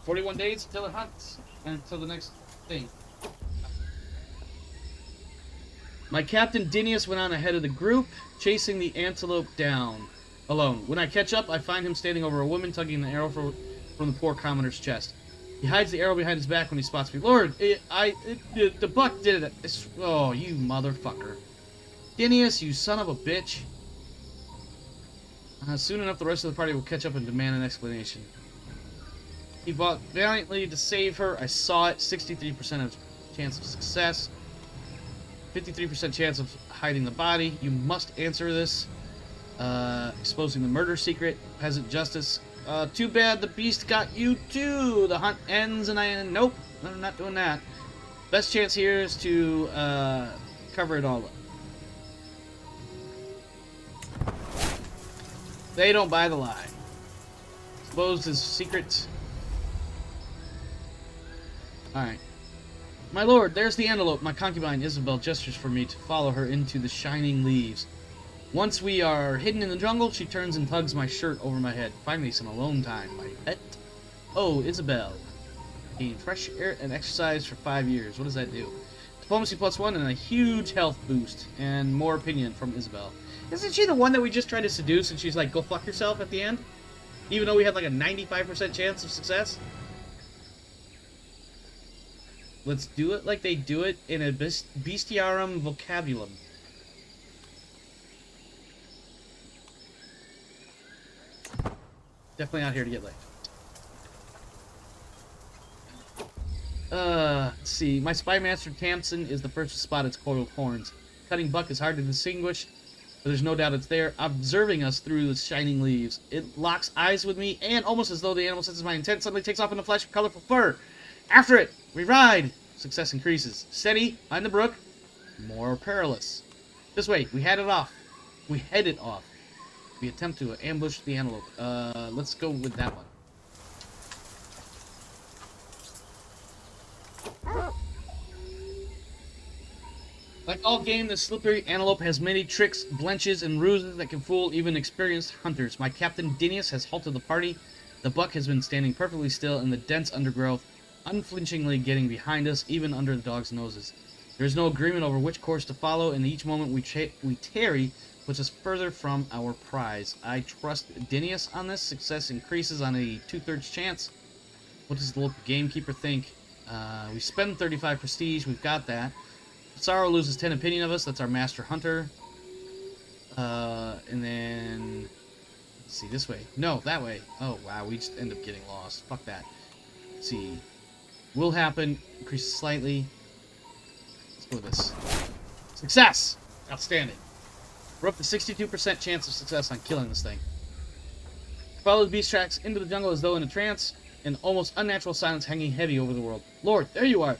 41 days until it hunts, and until the next thing. My captain Dinius went on ahead of the group, chasing the antelope down alone. When I catch up, I find him standing over a woman, tugging the arrow from the poor commoner's chest. He hides the arrow behind his back when he spots me. Lord, the buck did it. Oh, you motherfucker. Dinius, you son of a bitch. Soon enough, the rest of the party will catch up and demand an explanation. He fought valiantly to save her. I saw it. 63% of chance of success. 53% chance of hiding the body. You must answer this. Exposing the murder secret. Peasant justice. Too bad the beast got you too. The hunt ends and nope, I'm not doing that. Best chance here is to cover it all up. They don't buy the lie. Exposed his secret. Alright. My lord, there's the antelope. My concubine Isabel gestures for me to follow her into the shining leaves. Once we are hidden in the jungle, she turns and tugs my shirt over my head. Finally, some alone time, my pet. Oh, Isabel. Gain fresh air and exercise for 5 years. What does that do? Diplomacy +1 and a huge health boost. And more opinion from Isabel. Isn't she the one that we just tried to seduce and she's like, go fuck yourself at the end? Even though we had like a 95% chance of success? Let's do it like they do it in a bestiarum vocabulum. Definitely out here to get laid. Let's see. My spy master Tamsin is the first to spot its coiled horns. Cutting buck is hard to distinguish, but there's no doubt it's there, observing us through the shining leaves. It locks eyes with me, and almost as though the animal senses my intent, suddenly takes off in a flash of colorful fur. After it! We ride! Success increases. Steady, behind the brook. More perilous. This way, we head it off. We head it off. We attempt to ambush the antelope. Let's go with that one. Like all game, the slippery antelope has many tricks, blenches, and ruses that can fool even experienced hunters. My captain Dinius has halted the party. The buck has been standing perfectly still in the dense undergrowth, unflinchingly getting behind us, even under the dog's noses. There is no agreement over which course to follow, and each moment we tarry puts us further from our prize. I trust Dinius on this. Success increases on a 2/3 chance. What does the local gamekeeper think? We spend 35 prestige. We've got that. Sorrow loses 10 opinion of us. That's our master hunter. And then... let's see, this way. No, that way. Oh, wow, we just end up getting lost. Fuck that. Let's see. Will happen. Increases slightly. Let's go with this. Success! Outstanding. We're up to 62% chance of success on killing this thing. Follow the beast tracks into the jungle as though in a trance, an almost unnatural silence hanging heavy over the world. Lord, there you are!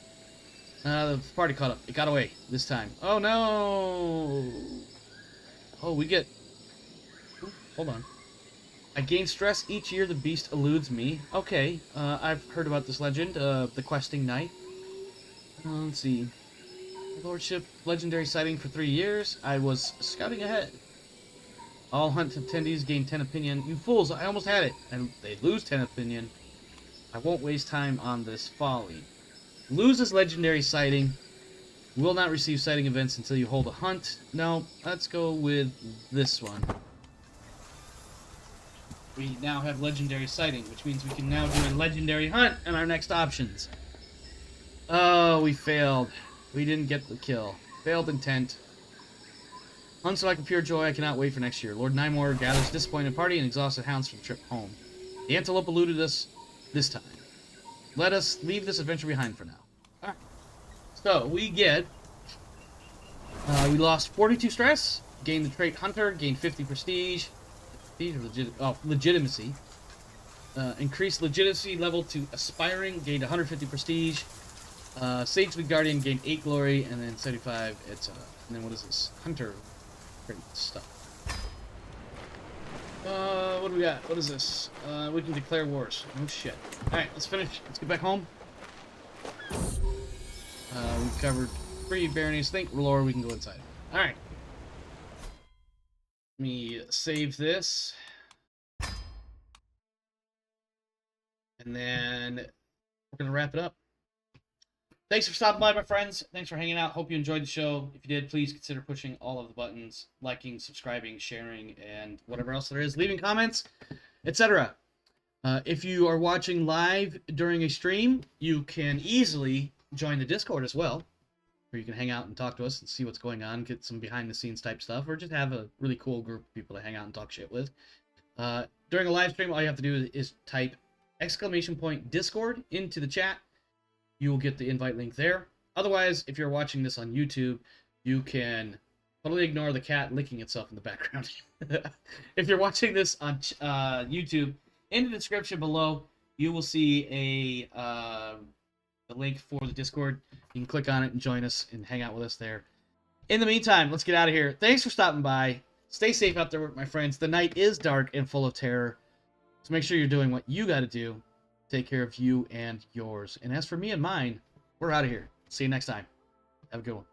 The party caught up. It got away this time. Oh no! Oh, we get... Ooh, hold on. I gain stress each year the beast eludes me. Okay, I've heard about this legend, the questing knight. Let's see. Lordship, legendary sighting for 3 years. I was scouting ahead. All hunt attendees gain 10 opinion. You fools, I almost had it. And they lose 10 opinion. I won't waste time on this folly. Loses legendary sighting. Will not receive sighting events until you hold a hunt. No, let's go with this one. We now have legendary sighting, which means we can now do a legendary hunt in our next options. Oh, we failed. We didn't get the kill. Failed intent. Hunts are like a pure joy. I cannot wait for next year. Lord Nymore gathers disappointed party and exhausted hounds for the trip home. The antelope eluded us this time. Let us leave this adventure behind for now. Alright. So, we get... we lost 42 stress. Gained the trait Hunter. Gained 50 prestige. Legitimacy. Increased legitimacy level to Aspiring. Gained 150 prestige. Sagely Guardian gained 8 glory, and then 75, it's, and then what is this? Hunter stuff. What do we got? What is this? We can declare wars. Oh shit. Alright, let's finish. Let's get back home. We've covered 3 baronies. Think R'hllor, we can go inside. Alright. Let me save this. And then we're gonna wrap it up. Thanks for stopping by, my friends. Thanks for hanging out. Hope you enjoyed the show. If you did, please consider pushing all of the buttons, liking, subscribing, sharing, and whatever else there is, leaving comments, etc. If you are watching live during a stream, you can easily join the Discord as well, where you can hang out and talk to us and see what's going on, get some behind-the-scenes type stuff, or just have a really cool group of people to hang out and talk shit with. During a live stream, all you have to do is type !Discord into the chat. You will get the invite link there. Otherwise, if you're watching this on YouTube, you can totally ignore the cat licking itself in the background. If you're watching this on YouTube, in the description below, you will see the link for the Discord. You can click on it and join us and hang out with us there. In the meantime, let's get out of here. Thanks for stopping by. Stay safe out there, my friends. The night is dark and full of terror. So make sure you're doing what you got to do. Take care of you and yours. And as for me and mine, we're out of here. See you next time. Have a good one.